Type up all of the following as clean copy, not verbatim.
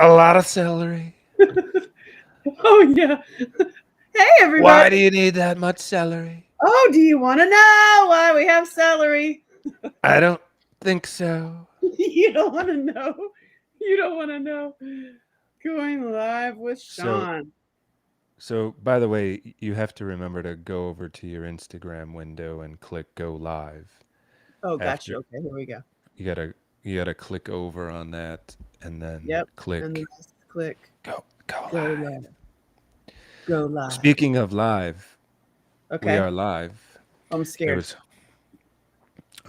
A lot of celery. Oh, yeah. Hey, everybody. Why do you need that much celery? Oh, do you want to know why we have celery? I don't think so. You don't want to know. You don't want to know. Going live with So, Sean. so by the way, you have to remember to go over to your Instagram window and click go live. Oh, gotcha. After Okay, here we go. you gotta you gotta click over on that and then Yep. And then click just click go go live. live. Go live. Speaking of live, we Okay. are live. I'm There scared. was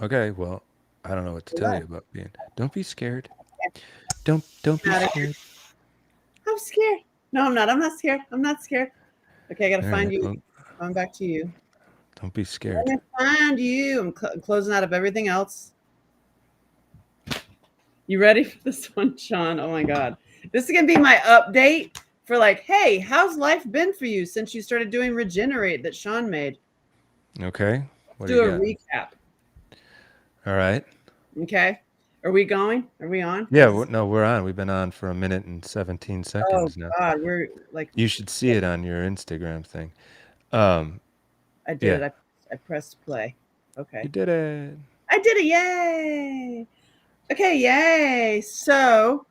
okay. Well, I don't know what to Go tell live. you about being. Don't be scared. Don't be Out of here. scared. I'm scared. No, I'm not. I'm not scared. I'm not scared. Okay, I got to All find right. you. Well, Going back to you. don't be Let scared. me find you. I'm closing out of everything else. You ready for this one, Sean? Oh my God. This is going to be my update for like, hey, how's life been for you since you started doing Regenerate that Sean made? Okay. What do you Do a got? recap. All right. Okay. Are we going? Are we on? Yeah. Is this, No, we're on. We've been on for a minute and 17 oh seconds now. God, we're like, You should see it on your Instagram thing. Um. I did Yeah. it. I pressed play. You Okay. did it. I did it. Yay. Okay. Yay. So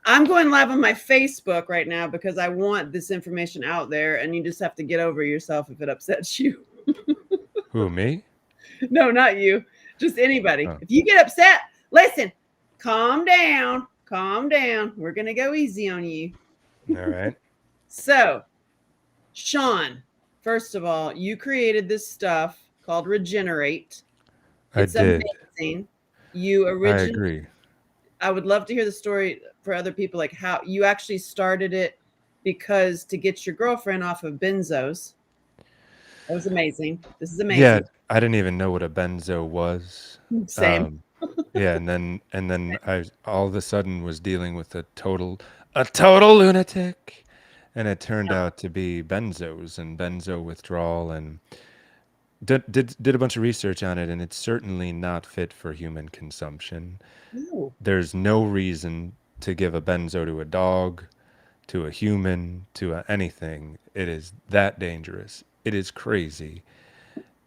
I'm going live on my Facebook right now because I want this information out there, and you just have to get over yourself if it upsets you. Who, me? No, not you. Just anybody. Oh. If you get upset, listen, calm down. Calm down. We're going to go easy on you. All right. So, Sean, first of all, you created this stuff called Regenerate. I It's did. amazing. You I originally, agree. I would love to hear the story for other people, like how you actually started it because to get your girlfriend off of benzos. That was amazing. This is Yeah. amazing. I didn't even know what a benzo was. Same. Um. Yeah. And then I all of a sudden was dealing with a total lunatic. And it turned out to be benzos and benzo withdrawal and did a bunch of research on it, and it's certainly not fit for human consumption. No. There's no reason to give a benzo to a dog, to a human, anything. It is that dangerous. It is crazy,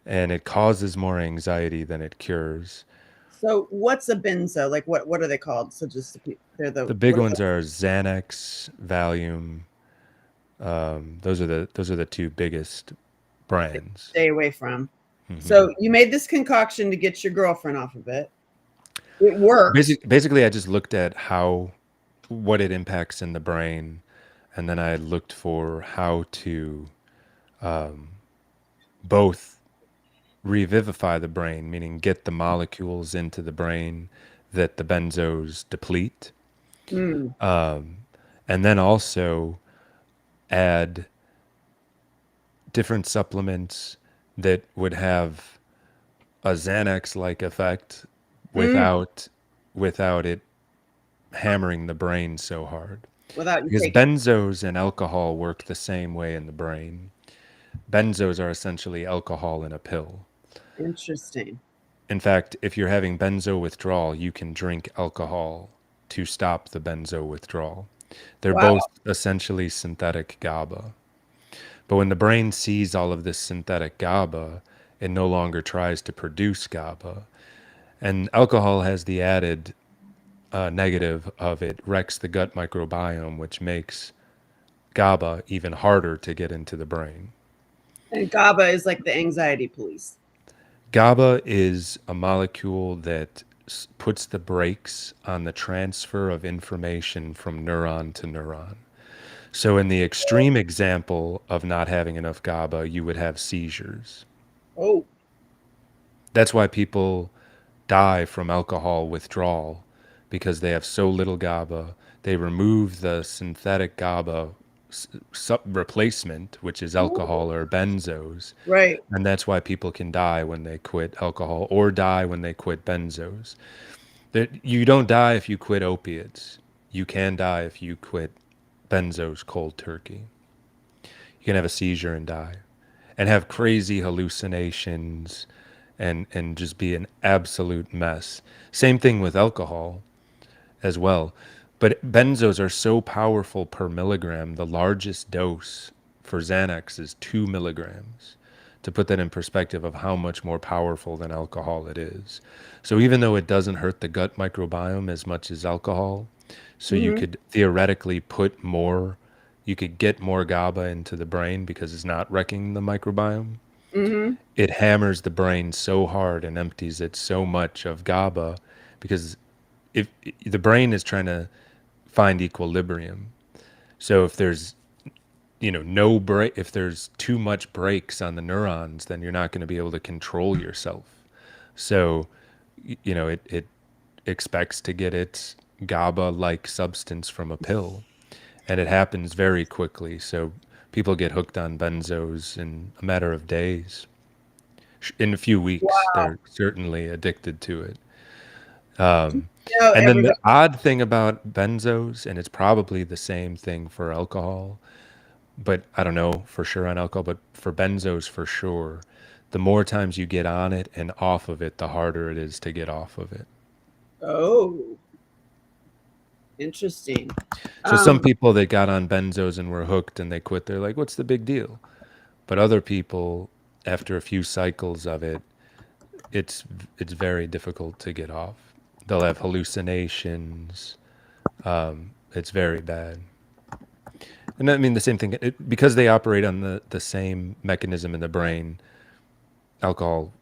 and it causes more anxiety than it cures. So what's a benzo? Like what are they called? So just they're the The big what are ones are Xanax, Valium. Those are the two biggest they brands. stay away from? Hmm. So you made this concoction to get your girlfriend off of it. It worked. Basically, I just looked at what it impacts in the brain, and then I looked for how to both revivify the brain, meaning get the molecules into the brain that the benzos deplete, Mm. and then also add different supplements that would have a Xanax-like effect Mm. without it hammering the brain so hard. Without you Because taking benzos and alcohol work the same way in the brain. Benzos are essentially alcohol in a pill. interesting. In fact, if you're having benzo withdrawal, you can drink alcohol to stop the benzo withdrawal. They're Wow. both essentially synthetic GABA. But when the brain sees all of this synthetic GABA, it no longer tries to produce GABA. And alcohol has the added negative of it wrecks the gut microbiome, which makes GABA even harder to get into the brain. And GABA is like the anxiety police. GABA is a molecule that puts the brakes on the transfer of information from neuron to neuron. So, in the extreme example of not having enough GABA, you would have seizures. Oh, That's why people die from alcohol withdrawal because they have so little GABA. They remove the synthetic GABA replacement, which is alcohol or benzos. right. And that's why people can die when they quit alcohol or die when they quit benzos. You don't die if you quit opiates. You can die if you quit benzos cold turkey. You can have a seizure and die and have crazy hallucinations and just be an absolute mess. Same thing with alcohol as well. But benzos are so powerful per milligram. The largest dose for Xanax is 2 milligrams. To put that in perspective of how much more powerful than alcohol it is. So even though it doesn't hurt the gut microbiome as much as alcohol, so you Mm-hmm. could theoretically put more, you could get more GABA into the brain because it's not wrecking the microbiome. Mm-hmm. It hammers the brain so hard and empties it so much of GABA because if the brain is trying to find equilibrium. So if there's no break, if there's too much brakes on the neurons, then you're not going to be able to control yourself. So it expects to get its GABA like substance from a pill, and it happens very quickly. So people get hooked on benzos in a matter of days. In a few weeks, Wow. they're certainly addicted to it. Um, and then the Everybody. odd thing about benzos, and it's probably the same thing for alcohol, but I don't know for sure on alcohol, but for benzos for sure, the more times you get on it and off of it, the harder it is to get off of it. Oh, interesting. So some Um, people that got on benzos and were hooked and they quit, they're like, what's the big deal? But other people, after a few cycles of it, it's it's very difficult to get off. They'll have hallucinations. It's very bad. And I mean the same thing because they operate on the same mechanism in the brain. Alcohol,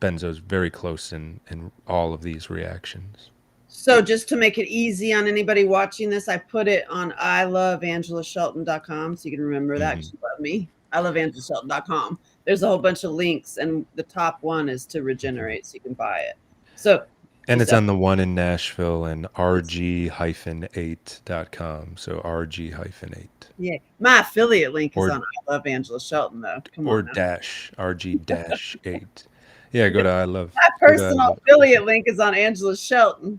benzos, very close in all of these reactions. so just to make it easy on anybody watching this, I put it on iloveangelashelton.com so you can remember that Hmm. because you love me. iloveangelashelton.com. There's a whole bunch of links, and the top one is to regenerate, so you can buy it. So And just it's on the one in Nashville and rg-8.com. So rg-8 yeah. My affiliate link is or on I Love Angela Shelton, though. Come or on now. dash rg-8. Yeah, My go to I personal love. affiliate link is on Angela Shelton.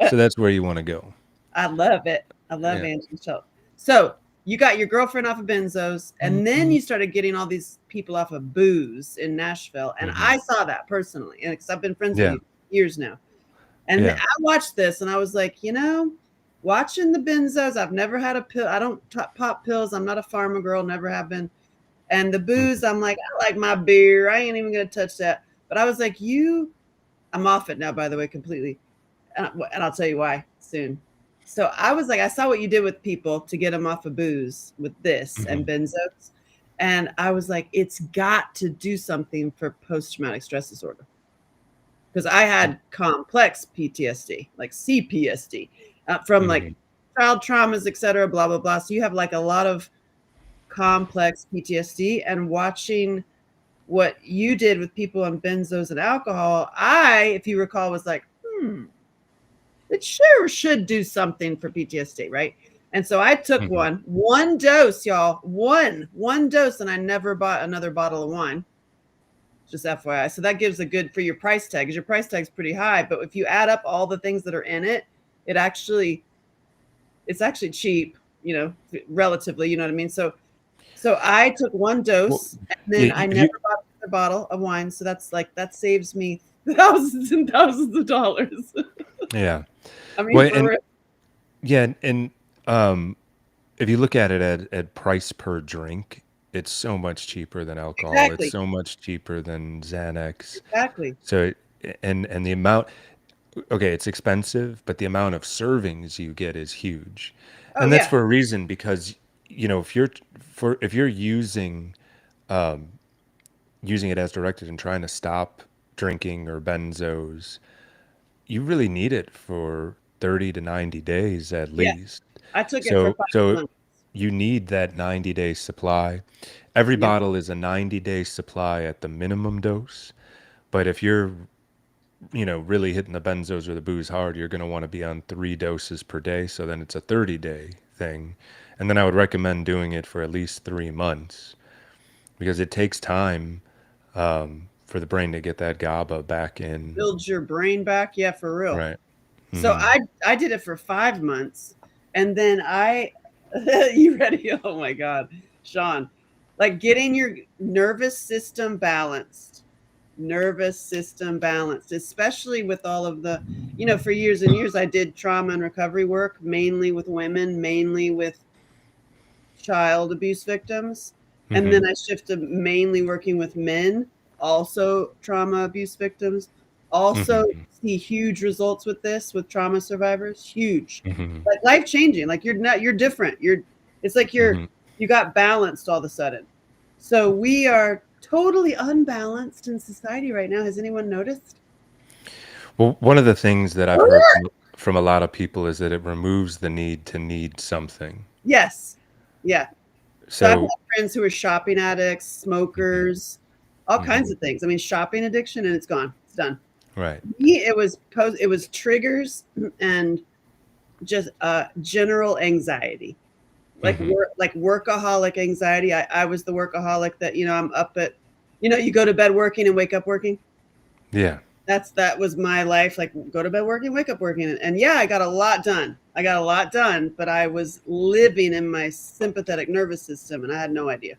So that's where you want to go. I love it. I love Yeah. Angela Shelton. So you got your girlfriend off of benzos, and then you started getting all these people off of booze in Nashville. And Hmm. I saw that personally, and because I've been friends with Yeah. you for years now. And Yeah. I watched this, and I was like, watching the benzos. I've never had a pill. I don't pop pills. I'm not a pharma girl. Never have been. And the Mhm. booze, I'm like, I like my beer. I ain't even gonna touch that. But I was like, I'm off it now, by the way, completely. And I'll tell you why soon. So I was like, I saw what you did with people to get them off of booze with this and Mhm. benzos. And I was like, it's got to do something for post traumatic stress disorder. Because I had complex PTSD, like CPSD, from like Mhm. child traumas, et cetera, blah, blah, blah. So you have like a lot of complex PTSD. And watching what you did with people on benzos and alcohol, if you recall, was like, it sure should do something for PTSD, right? And so I took Mhm. one dose, y'all, one dose, and I never bought another bottle of wine. Just FYI. So that gives a good for your price tag, because your price tag's pretty high. But if you add up all the things that are in it, it actually it's actually cheap, relatively, you know what I mean? So I took one Well, dose and yeah, then I never you, bought another bottle of wine. So that saves me thousands and thousands of dollars. yeah. I mean, Well, for and real. yeah, and um, if you look at it at price per drink, it's so much cheaper than alcohol. It's Exactly. so much cheaper than Xanax. Exactly. So, and the amount, okay, it's expensive, but the amount of servings you get is huge, Oh and that's yeah. for a reason because if you're using it as directed and trying to stop drinking or benzos, you really need it for 30 to 90 days at Yeah. least. I took it for So 5 months. you need that 90-day supply. Every Yep. bottle is a 90-day supply at the minimum dose. But if you're, really hitting the benzos or the booze hard, you're going to want to be on 3 doses per day. So then it's a 30-day thing. And then I would recommend doing it for at least 3 months because it takes time for the brain to get that GABA back in. Build your brain back. Yeah, for real. Right. So Hmm. I did it for 5 months, and then you ready? Oh my God, Sean, like getting your nervous system balanced. nervous system balanced, especially with all of the, for years and years, I did trauma and recovery work, mainly with women, mainly with child abuse victims. And Mm-hmm. then I shifted mainly working with men, also trauma abuse victims. Also Mm-hmm. see huge results with this with trauma survivors, huge. Mm-hmm. Like life changing. Like you're different. It's like Mm-hmm. you got balanced all of a sudden. So we are totally unbalanced in society right now. Has anyone noticed? Well, one of the things that I've heard from a lot of people is that it removes the need to need something. Yes. Yeah. So I've had So, friends who are shopping addicts, mhm, smokers, all kinds mhm, of things. I mean, shopping addiction and it's gone. It's done. right. Me, it was triggers and just general anxiety. Hmm. Like workaholic anxiety. I was the workaholic that, I'm up at, you go to bed working and wake up working. Yeah. That was my life. Like go to bed working, wake up working. And yeah, I got a lot done. I got a lot done, but I was living in my sympathetic nervous system and I had no idea.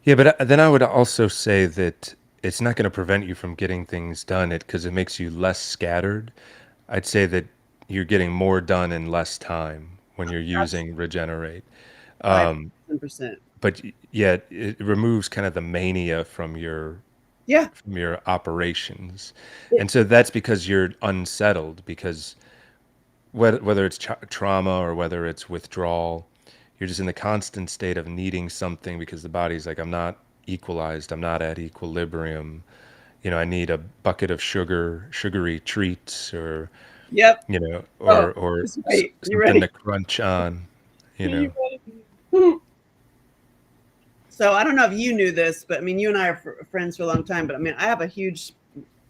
Yeah, but then I would also say that it's not going to prevent you from getting things done it because it makes you less scattered. I'd say that you're getting more done in less time when you're That's using regenerate. Um, 5,000%. but yet it removes kind of the mania Yeah. from your operations. It, And so that's because you're unsettled because whether it's trauma or whether it's withdrawal, you're just in the constant state of needing something because the body's like, I'm not equalized, I'm not at equilibrium. I need a bucket of sugary treats, or yep. Oh, or just wait. You something to ready? crunch on. You You know. ready? So I don't know if you knew this, but I mean, you and I are friends for a long time. But I mean, I have a huge.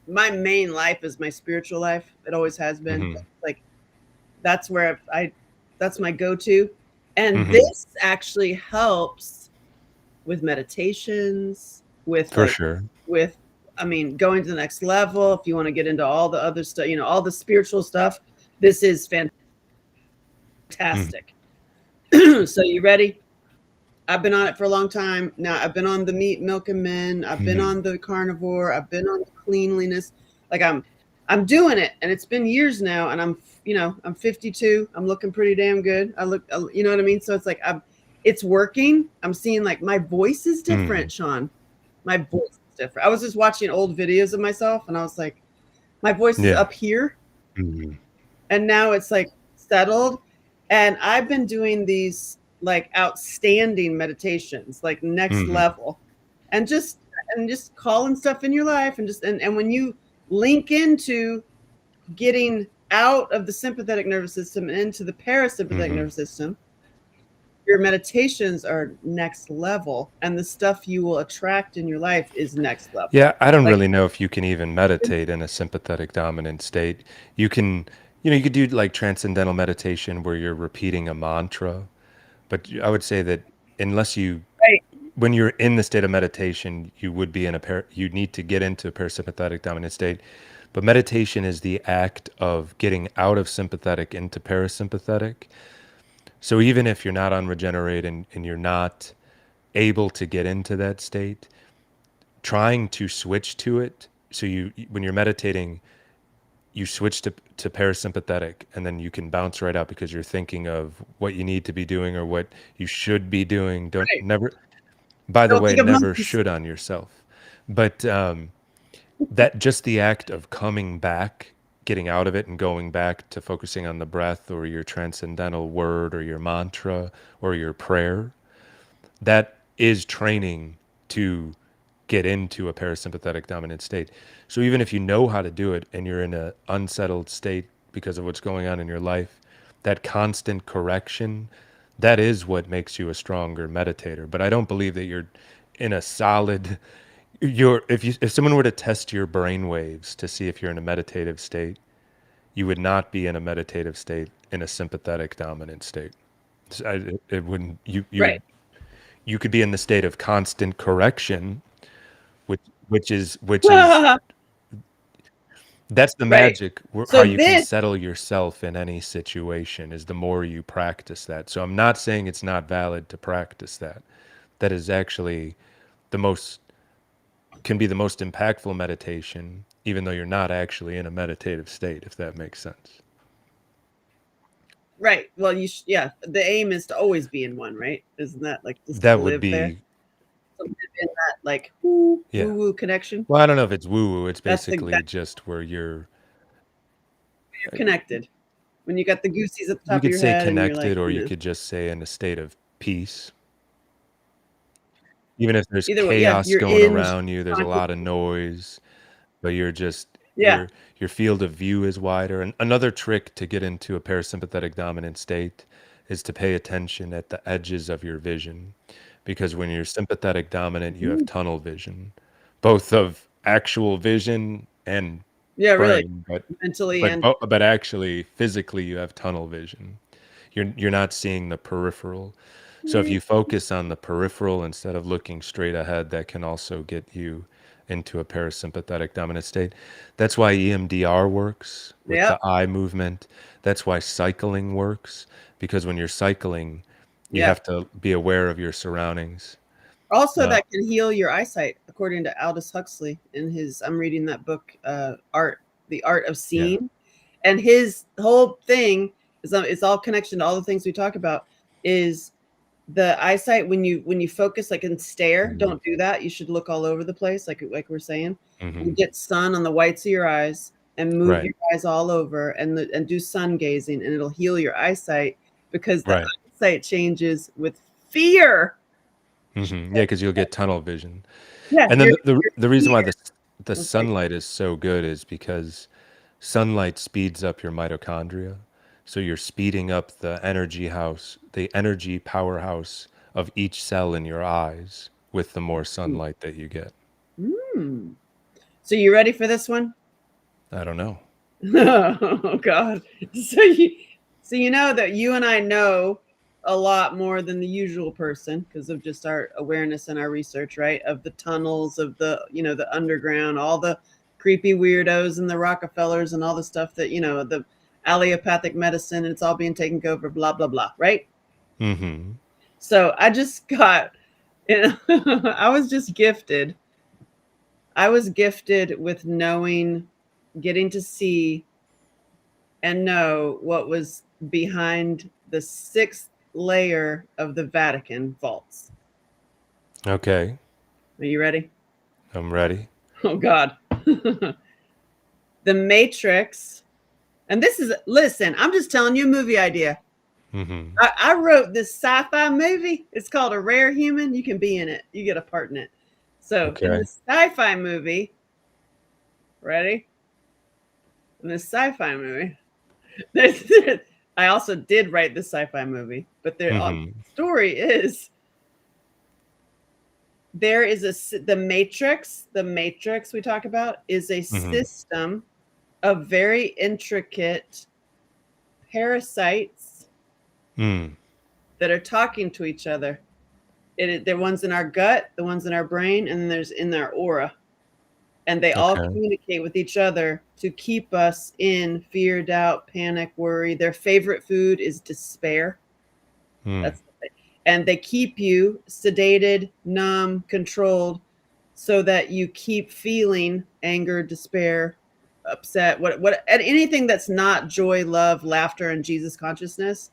My main life is my spiritual life. It always has been. Hmm. Like that's where that's my go-to. And Hmm. this actually helps with meditations, with For like sure. with I mean, going to the next level. If you want to get into all the other stuff, all the spiritual stuff, this is Hmm. fantastic. So you ready? I've been on it for a long time now. I've been on the meat, milk, and men. I've been Hmm. on the carnivore. I've been on the cleanliness. Like I'm doing it, and it's been years now. And I'm 52. I'm looking pretty damn good. You know what I mean. So it's like it's working. I'm seeing like my voice is Hmm. different, Sean. My voice is different. I was just watching old videos of myself, and I was like, my voice is Yeah. up here, Hmm. and now it's like settled. And I've been doing these like outstanding meditations, like next Hmm. level, and just calling stuff in your life, and and when you link into getting out of the sympathetic nervous system and into the parasympathetic Hmm. nervous system, your meditations are next level, and the stuff you will attract in your life is next level. Yeah, I don't Like really know if you can even meditate in a sympathetic dominant state. You can, you could do like transcendental meditation where you're repeating a mantra, but I would say that unless right, when you're in the state of meditation, you would be in you need to get into a parasympathetic dominant state. But meditation is the act of getting out of sympathetic into parasympathetic. So even if you're not on regenerate and you're not able to get into that state, trying to switch to it. So when you're meditating, you switch to parasympathetic and then you can bounce right out because you're thinking of what you need to be doing or what you should be doing. Don't right. never, by the Don't way, think of never monkeys. should on yourself. But that just the act of coming back, getting out of it and going back to focusing on the breath or your transcendental word or your mantra or your prayer, that is training to get into a parasympathetic dominant state. So even if you know how to do it and you're in an unsettled state because of what's going on in your life, that constant correction, that is what makes you a stronger meditator. But I don't believe that you're in a solid if someone were to test your brain waves to see if you're in a meditative state, you would not be in a meditative state in a sympathetic dominant state. It wouldn't Right. you could be in the state of constant correction, which is that's the Right. magic how So you can this settle yourself in any situation is the more you practice that. So I'm not saying it's not valid to practice that. That is actually the most can be the most impactful meditation, even though you're not actually in a meditative state, if that makes sense. Right. Well, yeah. The aim is to always be in one, right? Isn't that like just to That would live there? be, To live in that like woo yeah. woo connection. Well, I don't know if it's woo woo. It's That's basically just where you're, connected. When you got the goosies at the you top of could your say head and you're connected, like, or you could just say in a state of peace. Even if there's either way, yeah, chaos you're going in around you, there's a conscious. lot of noise, but you're just Yeah. your field of view is wider. And another trick to get into a parasympathetic dominant state is to pay attention at the edges of your vision, because when you're sympathetic dominant, you have Mm. tunnel vision, both of actual vision and Yeah, really. brain, Mentally and but actually physically you have tunnel vision. You're not seeing the peripheral. So if yeah. you focus on the peripheral instead of looking straight ahead, that can also get you into a parasympathetic dominant state. That's why EMDR works with Yep. the eye movement. That's why cycling works, because when you're cycling, you Yeah. have to be aware of your surroundings. Also, Uh, that can heal your eyesight, according to Aldous Huxley in his. I'm reading that book, The Art of yeah. Seeing, and his whole thing is it's all connection to all the things we talk about. Is the eyesight when you focus like and stare? Mhm. Don't do that. You should look all over the place, like we're saying, and Mhm. get sun on the whites of your eyes and move Right. your eyes all over and do sun gazing, and it'll heal your eyesight because the Right. eyesight changes with fear. Yeah, because you'll get tunnel vision. Yeah, And then the reason why fear. the Okay. sunlight is so good is because sunlight speeds up your mitochondria. So you're speeding up the energy powerhouse of each cell in your eyes with the more sunlight that you get. Mm. So you ready for this one? I don't know. Oh God. So you know that you and I know a lot more than the usual person because of just our awareness and our research, right? Of the tunnels, of the, the underground, all the creepy weirdos and the Rockefellers and all the stuff that, the allopathic medicine, and it's all being taken over, blah, blah, blah, right? Mm-hmm. So I just got, I was just gifted. I was gifted with knowing, getting to see and know what was behind the sixth layer of the Vatican vaults. Okay, Are you ready? I'm ready. Oh, God. The Matrix. And listen, I'm just telling you a movie idea. Mm-hmm. I wrote this sci fi movie. It's called A Rare Human. You can be in it, you get a part in it. So, in Okay. this sci fi movie, ready? In this sci fi movie, there's, I also did write this sci-fi movie, but the Mm-hmm. story is there is the Matrix. The Matrix we talk about is a Mm-hmm. system of very intricate parasites Mm. that are talking to each other. They're ones in our gut, the ones in our brain, and then there's in our aura, and they all Okay. communicate with each other to keep us in fear, doubt, panic, worry. Their favorite food is despair. Mm. That's the thing. And they keep you sedated, numb, controlled, so that you keep feeling anger, despair, upset, and anything that's not joy, love, laughter, and Jesus consciousness,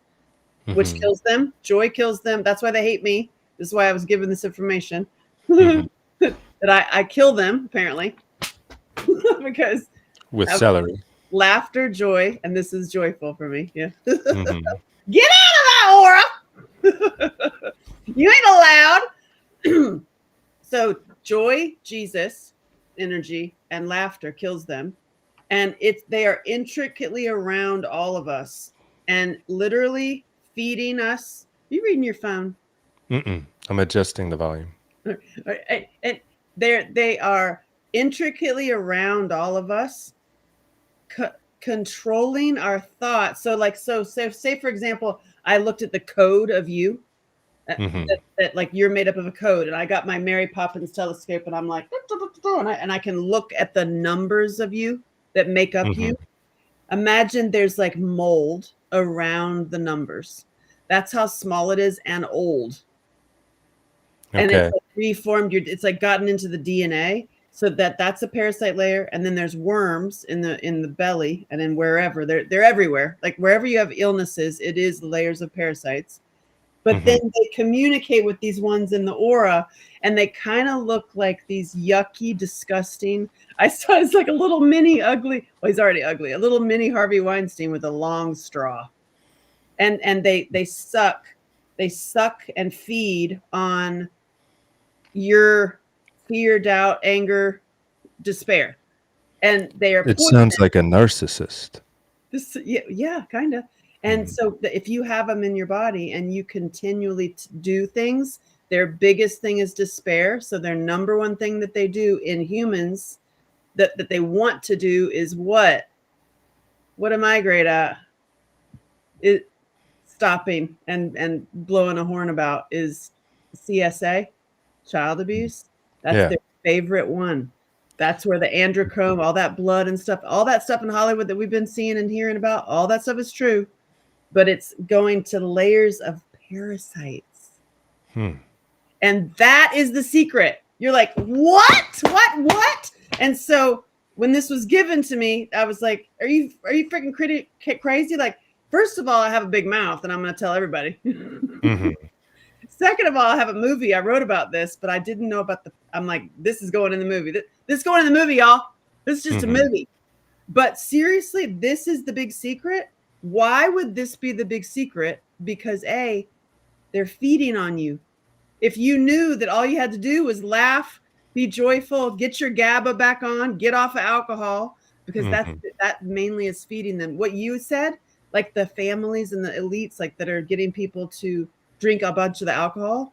which Mm-hmm. kills them. Joy kills them. That's why they hate me. This is why I was given this information. Mm-hmm. That I kill them, apparently, because With of celery. laughter, joy, and this is joyful for me. Yeah. Mm-hmm. Get out of my aura. You ain't allowed. So joy, Jesus, energy, and laughter kills them. And they are intricately around all of us and literally feeding us. You reading your phone? Mm-mm. I'm adjusting the volume. And they are intricately around all of us, controlling our thoughts. So say for example, I looked at the code of you. Mm-hmm. That like you're made up of a code, and I got my Mary Poppins telescope, and I'm like, and I can look at the numbers of you that make up Mm-hmm. you. Imagine there's like mold around the numbers. That's how small it is and old. And it's Okay. reformed your, it's like gotten into the DNA. So that's a parasite layer. And then there's worms in the belly, and then wherever they're everywhere. Like wherever you have illnesses, it is layers of parasites. But then they communicate with these ones in the aura, and they kind of look like these yucky, disgusting. I saw it's like a little mini ugly. Well, he's already ugly. A little mini Harvey Weinstein with a long straw, and they suck and feed on your fear, doubt, anger, despair, and they are It poison. sounds like a narcissist. This, yeah, kind of. And so if you have them in your body and you continually do things, their biggest thing is despair. So their number one thing that they do in humans that they want to do is what? What am I great at? It stopping and blowing a horn about is CSA, child abuse. That's their favorite one. That's where the androchrome, all that blood and stuff, all that stuff in Hollywood that we've been seeing and hearing about, all that stuff is true. But it's going to layers of parasites. And that is the secret. You're like, what? And so when this was given to me, I was like, are you freaking crazy? Like, first of all, I have a big mouth and I'm going to tell everybody. Second of all, I have a movie. I wrote about this, but I didn't know about I'm like, this is going in the movie. This is going in the movie, y'all. This is just a movie. But seriously, this is the big secret. Why would this be the big secret? Because A, they're feeding on you. If you knew that all you had to do was laugh, be joyful, get your GABA back on, get off of alcohol, because that mainly is feeding them. What you said, like the families and the elites, like that are getting people to drink a bunch of the alcohol.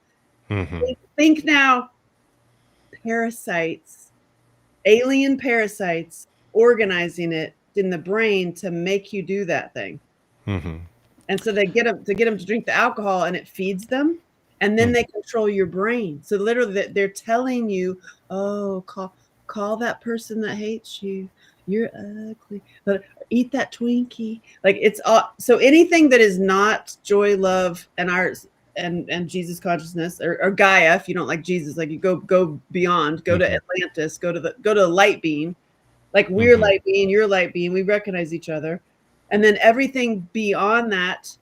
Think now, parasites, alien parasites, organizing it in the brain to make you do that thing. And so they get them to drink the alcohol, and it feeds them, and then they control your brain. So literally they're telling you, oh, call that person that hates you, you're ugly, but eat that Twinkie. Like it's all, so anything that is not joy, love, and ours and Jesus consciousness, or Gaia, if you don't like Jesus, like you go beyond, go to Atlantis, go to the light being. Like we're light being, you're light being, we recognize each other. And then everything beyond that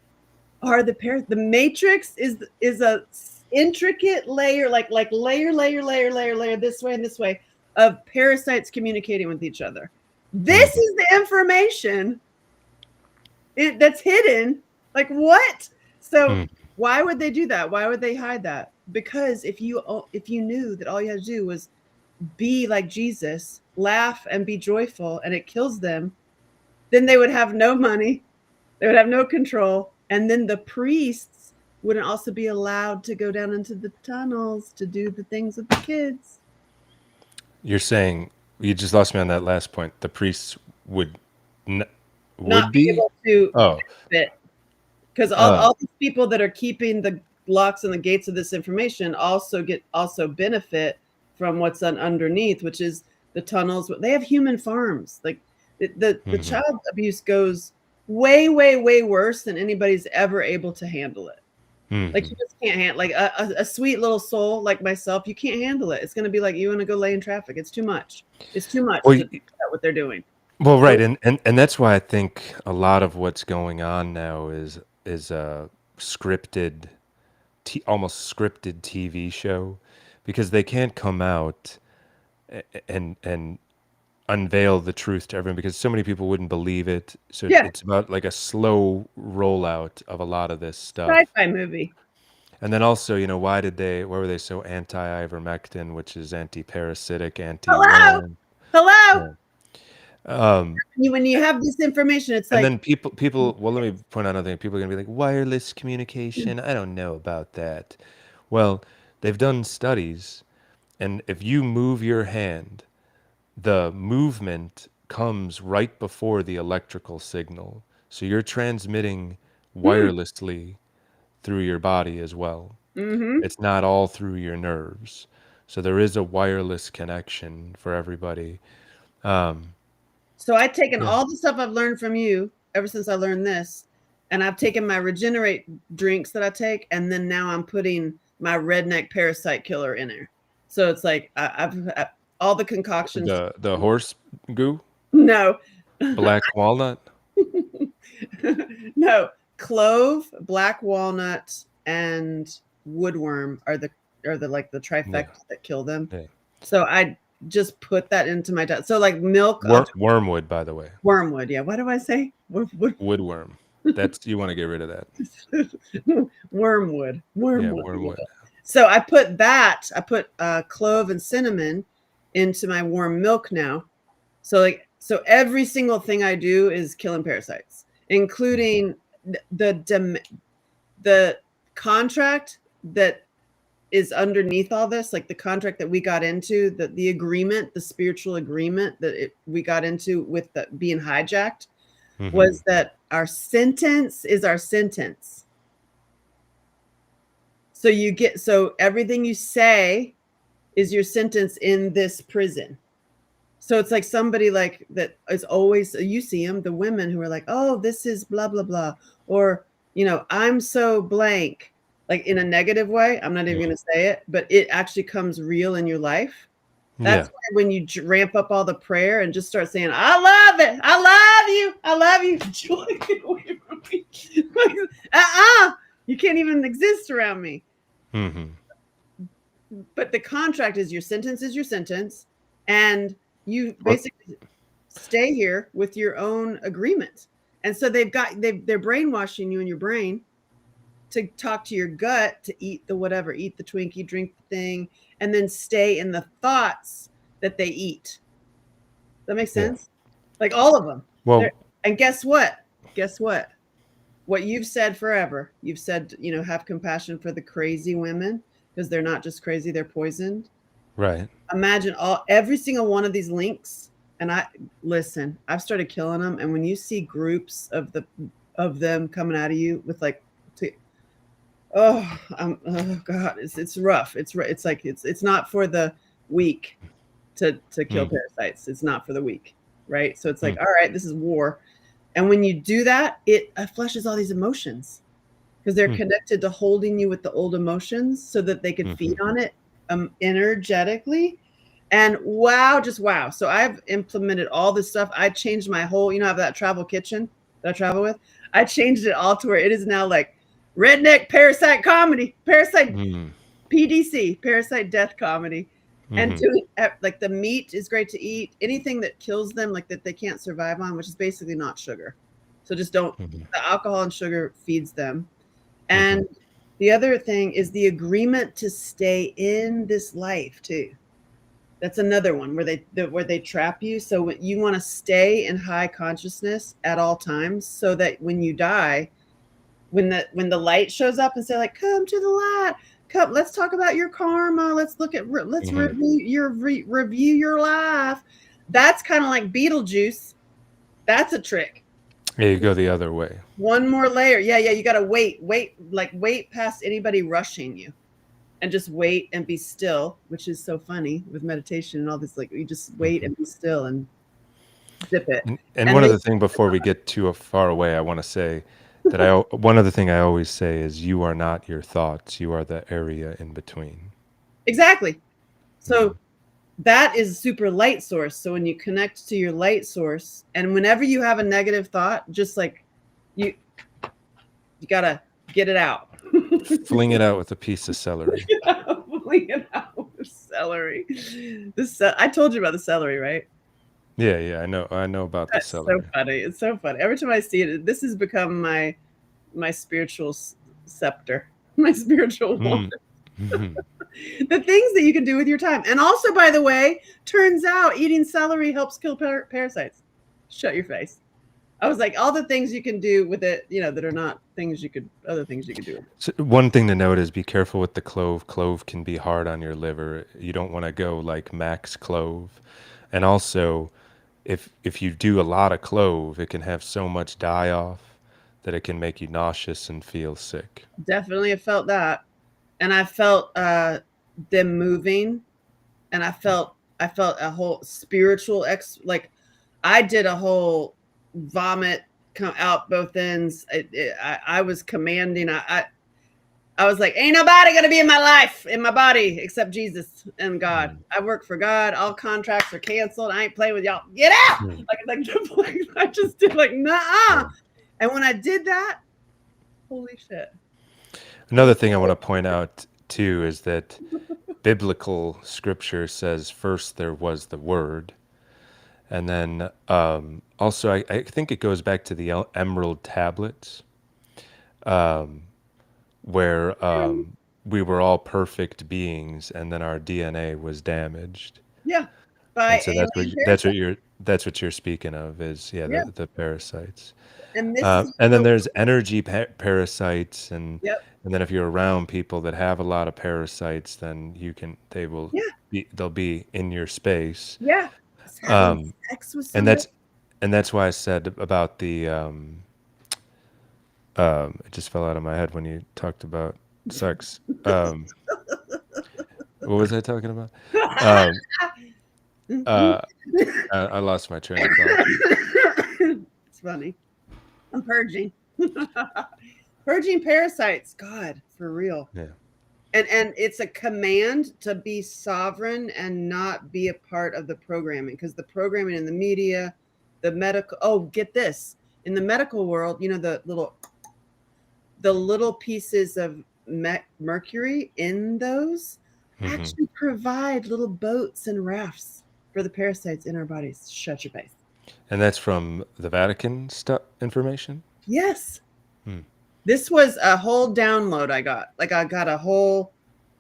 are the matrix is a intricate layer, like layer this way and this way of parasites communicating with each other. This is the information that's hidden. Like what? So why would they do that? Why would they hide that? Because if you knew that all you had to do was be like Jesus, laugh and be joyful, and it kills them, then they would have no money, they would have no control, and then the priests wouldn't also be allowed to go down into the tunnels to do the things with the kids. You're saying, you just lost me on that last point. The priests would not be able to benefit, because all these people that are keeping the locks and the gates of this information also benefit from what's underneath, which is the tunnels. They have human farms. Like the child abuse goes way worse than anybody's ever able to handle it. Like you just can't handle, like a sweet little soul like myself, you can't handle it. It's going to be like you want to go lay in traffic. It's too much. It's too much to do what they're doing. Well, right, and that's why I think a lot of what's going on now is a scripted, almost scripted TV show, because they can't come out and unveil the truth to everyone, because so many people wouldn't believe it. So it's about like a slow rollout of a lot of this stuff. Sci-fi movie. And then also, why were they so anti-ivermectin, which is anti-parasitic, anti-worm? Hello. Yeah. When you have this information, it's and like, then people. Well, let me point out another thing. People are gonna be like, wireless communication. I don't know about that. Well, they've done studies, and if you move your hand, the movement comes right before the electrical signal. So you're transmitting wirelessly through your body as well. It's not all through your nerves. So there is a wireless connection for everybody. So I've taken all the stuff I've learned from you ever since I learned this, and I've taken my regenerate drinks that I take, and then now I'm putting my redneck parasite killer in there. So it's like I've all the concoctions. The horse goo, No. black walnut. No, clove, black walnut, and woodworm are the like the Yeah, trifecta that kill them. yeah. So I just put that into my diet. So like milk, I'll do Wormwood, by the way. wormwood. Yeah, what do I say? Woodworm. That's you want to get rid of that. Wormwood. Yeah, Wormwood. wormwood. So I put that. I put clove and cinnamon into my warm milk now. So every single thing I do is killing parasites, including the contract that is underneath all this, like the contract that we got into, the agreement, the spiritual agreement that we got into with the being hijacked, was that our sentence is our sentence. So everything you say is your sentence in this prison. So it's like somebody like that is always, you see them, the women who are like, oh, this is blah, blah, blah. Or, I'm so blank, like in a negative way. I'm not even going to say it, but it actually comes real in your life. That's why when you ramp up all the prayer and just start saying, I love it. I love you. I love you. Joy, get away from me. You can't even exist around me. But the contract is your sentence. And you basically stay here with your own agreement. And so they're brainwashing you in your brain to talk to your gut, to eat the whatever, eat the Twinkie, drink the thing, and then stay in the thoughts that they eat. That makes sense? Like all of them. Well, and guess what? What you've said forever, you've said, have compassion for the crazy women because they're not just crazy, they're poisoned. right. Imagine every single one of these links. And I've started killing them. And when you see groups of them coming out of you with like, oh God, it's rough. It's like, it's not for the weak to kill parasites. It's not for the weak. Right. So it's like, all right, this is war. And when you do that, it flushes all these emotions because they're connected to holding you with the old emotions so that they could feed on it energetically. And just wow. So I've implemented all this stuff. I changed my whole, I have that travel kitchen that I travel with. I changed it all to where it is now like redneck parasite comedy, parasite PDC, parasite death comedy. And like the meat is great to eat. Anything that kills them, like that they can't survive on, which is basically not sugar. So just don't, the alcohol and sugar feeds them. And the other thing is the agreement to stay in this life too. That's another one where they trap you. So you want to stay in high consciousness at all times so that when you die, when the light shows up and say like, come to the light, come, let's talk about your karma. Let's review your life. That's kind of like Beetlejuice. That's a trick. Yeah, you go the other way. One more layer. Yeah. You got to wait past anybody rushing you and just wait and be still, which is so funny with meditation and all this. Like you just wait and be still and zip it. And one other thing before we get too far away, I want to say that one other thing I always say is you are not your thoughts. You are the area in between. Exactly. So that is super light source. So when you connect to your light source and whenever you have a negative thought, just like you got to get it out. Fling it out with a piece of celery. Fling it out with celery. I told you about the celery, right? Yeah, I know about the celery. So funny. It's so funny. Every time I see it, this has become my spiritual scepter, my spiritual wand. The things that you can do with your time. And also, by the way, turns out eating celery helps kill parasites. Shut your face. I was like, all the things you can do with it, that are not other things you could do. So one thing to note is be careful with the clove. Clove can be hard on your liver. You don't want to go like max clove. And also, if you do a lot of clove, it can have so much die off that it can make you nauseous and feel sick. Definitely have felt that. And I felt them moving, and I felt a whole spiritual like I did a whole vomit come out both ends. I was commanding. I was like, ain't nobody gonna be in my life, in my body, except Jesus and God. Mm, I work for God. All contracts are canceled. I ain't playing with y'all. Get out! mm, Like I just did like, nah. yeah. And when I did that, holy shit. Another thing I want to point out too is that biblical scripture says first there was the Word, and then also I think it goes back to the Emerald tablets, where we were all perfect beings, and then our DNA was damaged, Yeah. By and so alien parasites. that's what you're speaking of is Yeah. the parasites. And this is And then so there's energy parasites, yep. and then if you're around people that have a lot of parasites, then Yeah. they'll be in your space. Yeah. It's having Um, sex with and somebody. that's why I said about the it just fell out of my head when you talked about sex. What was I talking about? Um, uh, I lost my train of thought. It's funny. I'm purging. Purging parasites. God, for real. Yeah. And it's a command to be sovereign and not be a part of the programming, because the programming in the media, the medical, oh, get this. In the medical world, the little pieces of mercury in those Hmm. actually provide little boats and rafts for the parasites in our bodies. Shut your face. And that's from the Vatican stuff information. Yes. Hmm. This was a whole download I got. Like I got a whole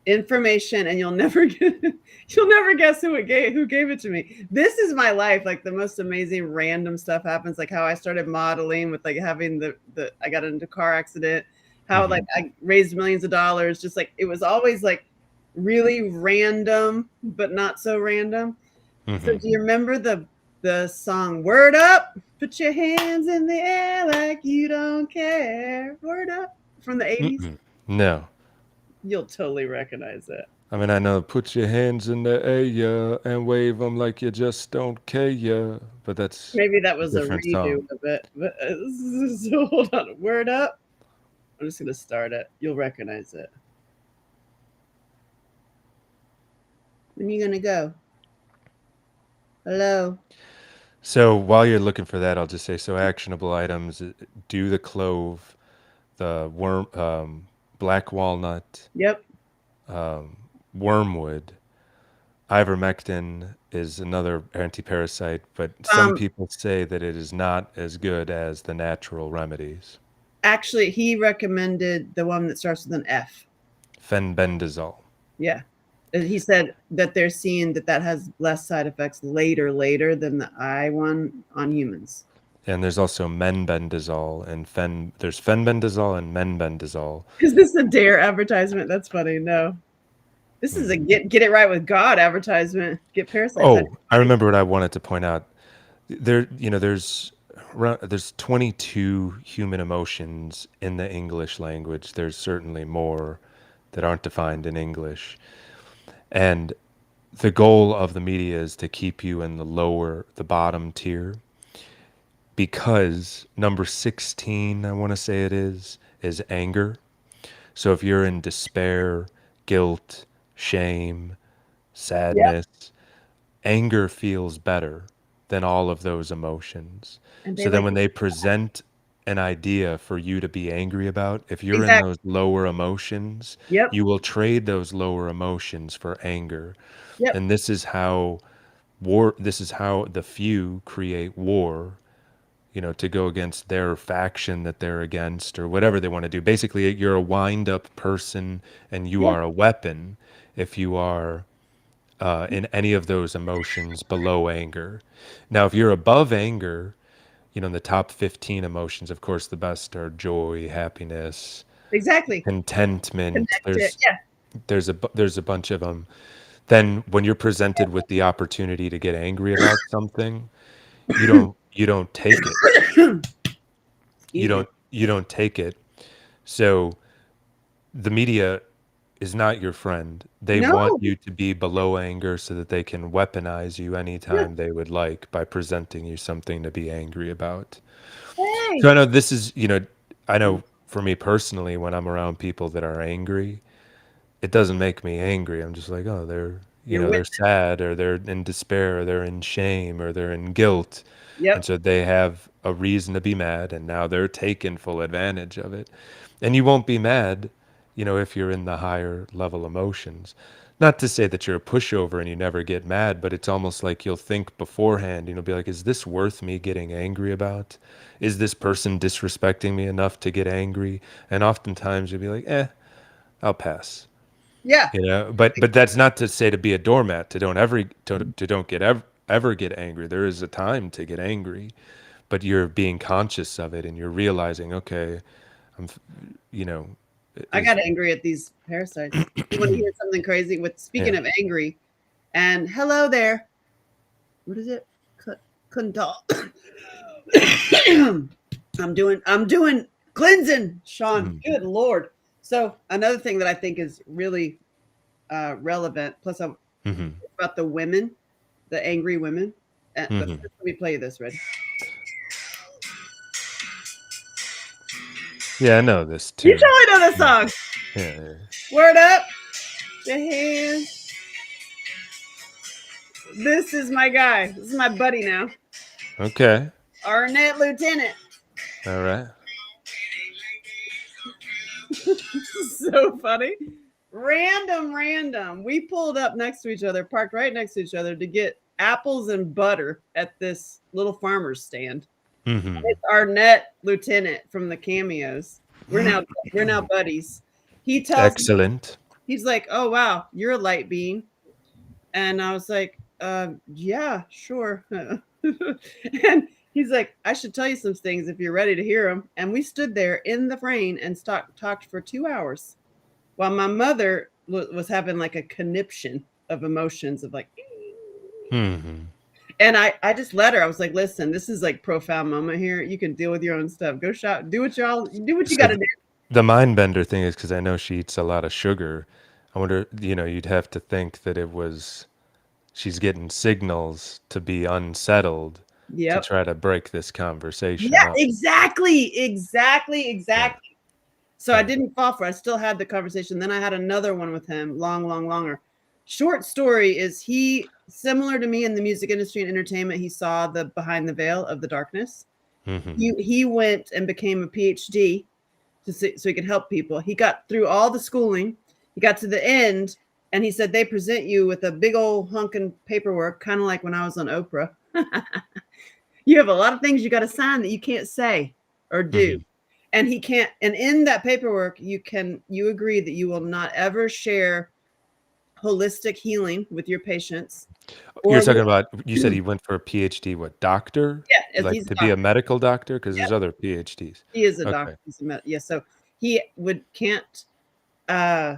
information, and you'll never you'll never guess who gave it to me. This is my life. Like the most amazing random stuff happens. Like how I started modeling with like having the I got into a car accident. How Hmm. like I raised millions of dollars. Just like it was always like really random, but not so random. So Hmm. do you remember the song "Word Up"? Put your hands in the air like you don't care. Word up from the 80s. Mm-mm. No. You'll totally recognize it. I mean, I know, put your hands in the air, yeah, and wave them like you just don't care, yeah. But that's Maybe that a was a different redo song. of it. But so hold on. Word up. I'm just gonna start it. You'll recognize it. When you gonna go? Hello. So while you're looking for that, I'll just say so actionable items: do the clove, the black walnut, Yep. wormwood. Ivermectin is another antiparasite, but some Um. people say that it is not as good as the natural remedies. Actually, he recommended the one that starts with an F. Fenbendazole. Yeah. He said that they're seeing that has less side effects later than the I one on humans. And there's also menbendazole and there's fenbendazole and menbendazole. Is this a dare advertisement? That's funny. No. This is a Hmm. get it right with God advertisement. Get parasites out of Oh, I your body. remember what I wanted to point out. There's 22 human emotions in the English language. There's certainly more that aren't defined in English. And the goal of the media is to keep you in the bottom tier, because number 16, I want to say is anger. So if you're in despair, guilt, shame, Yep. sadness, anger feels better than all of those emotions. And they So then like when they present an idea for you to be angry about, if you're in exactly. those lower emotions, Yep. you will trade those lower emotions for anger. Yep. And this is how the few create war, to go against their faction that they're against or whatever they want to do. Basically, you're a wind up person and you Yeah. are a weapon if you are in any of those emotions below anger. Now, if you're above anger, in the top 15 emotions, of course, the best are joy, happiness, Exactly. contentment. Connect it. Yeah. There's a bunch of them. Then when you're presented with the opportunity to get angry about something, you don't take it. You Excuse me. don't you don't take it. So the media is not your friend. They want No. you to be below anger so that they can weaponize you Yeah. anytime they would like by presenting you something to be angry about. Hey. So I know this is, I know for me personally, when I'm around people that are angry, it doesn't make me angry. I'm just like, oh, they're, you You're know, with they're sad or they're in despair or they're in shame or they're in guilt. And Yep. so they have a reason to be mad and now they're taking full advantage of it. And you won't be mad, you know, if you're in the higher level emotions. Not to say that you're a pushover and you never get mad, but it's almost like you'll think beforehand, you know, be like, is this worth me getting angry about? Is this person disrespecting me enough to get angry? And oftentimes you'll be like, I'll pass. Yeah. You know, but that's not to say to be a doormat, to don't ever to don't get ever get angry. There is a time to get angry, but you're being conscious of it and you're realizing, okay, I'm, you know, I is got angry at these parasites. You want to hear something crazy? With speaking yeah. of angry, and hello there. What is it? Couldn't talk. I'm doing cleansing, Sean. Mm, Good Lord. So another thing that I think is really relevant, plus I'm mhm, about the women, the angry women. But mhm, first, let me play you this, Red. yeah, I know this You tune. totally know the Yeah, song. yeah, Word up, the hands. This is my guy. This is my buddy now. yeah. Okay, Arnett Lieutenant. all right. So funny. Random. We pulled up next to each other, parked right next to each other to get apples and butter at this little farmer's stand. Hmm. It's Arnett Lieutenant from the cameos. We're now buddies. He tells me, Excellent. he's like, "Oh wow, you're a light being," and I was like, "Yeah, sure." And he's like, "I should tell you some things if you're ready to hear them." And we stood there in the rain and talked for 2 hours while my mother was having like a conniption of emotions of like, Hmm. and I just let her. I was like, listen, this is like profound moment here. You can deal with your own stuff. Go shop, do what you So got to do. the mind bender thing is because I know she eats a lot of sugar. I wonder, you know, you'd have to think that it was she's getting signals to be unsettled to Yep. try to break this conversation Yeah, up. exactly. Yeah, So I yeah. didn't fall for it. I still had the conversation. Then I had another one with him, longer. Short story is he similar to me in the music industry and entertainment. He saw the behind the veil of the darkness. Hmm. He went and became a PhD so he could help people. He got through all the schooling. He got to the end, and he said they present you with a big old hunkin' paperwork, kind of like when I was on Oprah. You have a lot of things you got to sign that you can't say or do. Hmm. And he can't, and in that paperwork, you agree that you will not ever share holistic healing with your patients You're or talking about, you said he went for a PhD, what, doctor? yeah, Like he's a to be a doctor. medical doctor? Because Yeah, there's other PhDs. he is a Okay. doctor. Yeah, so he would can't uh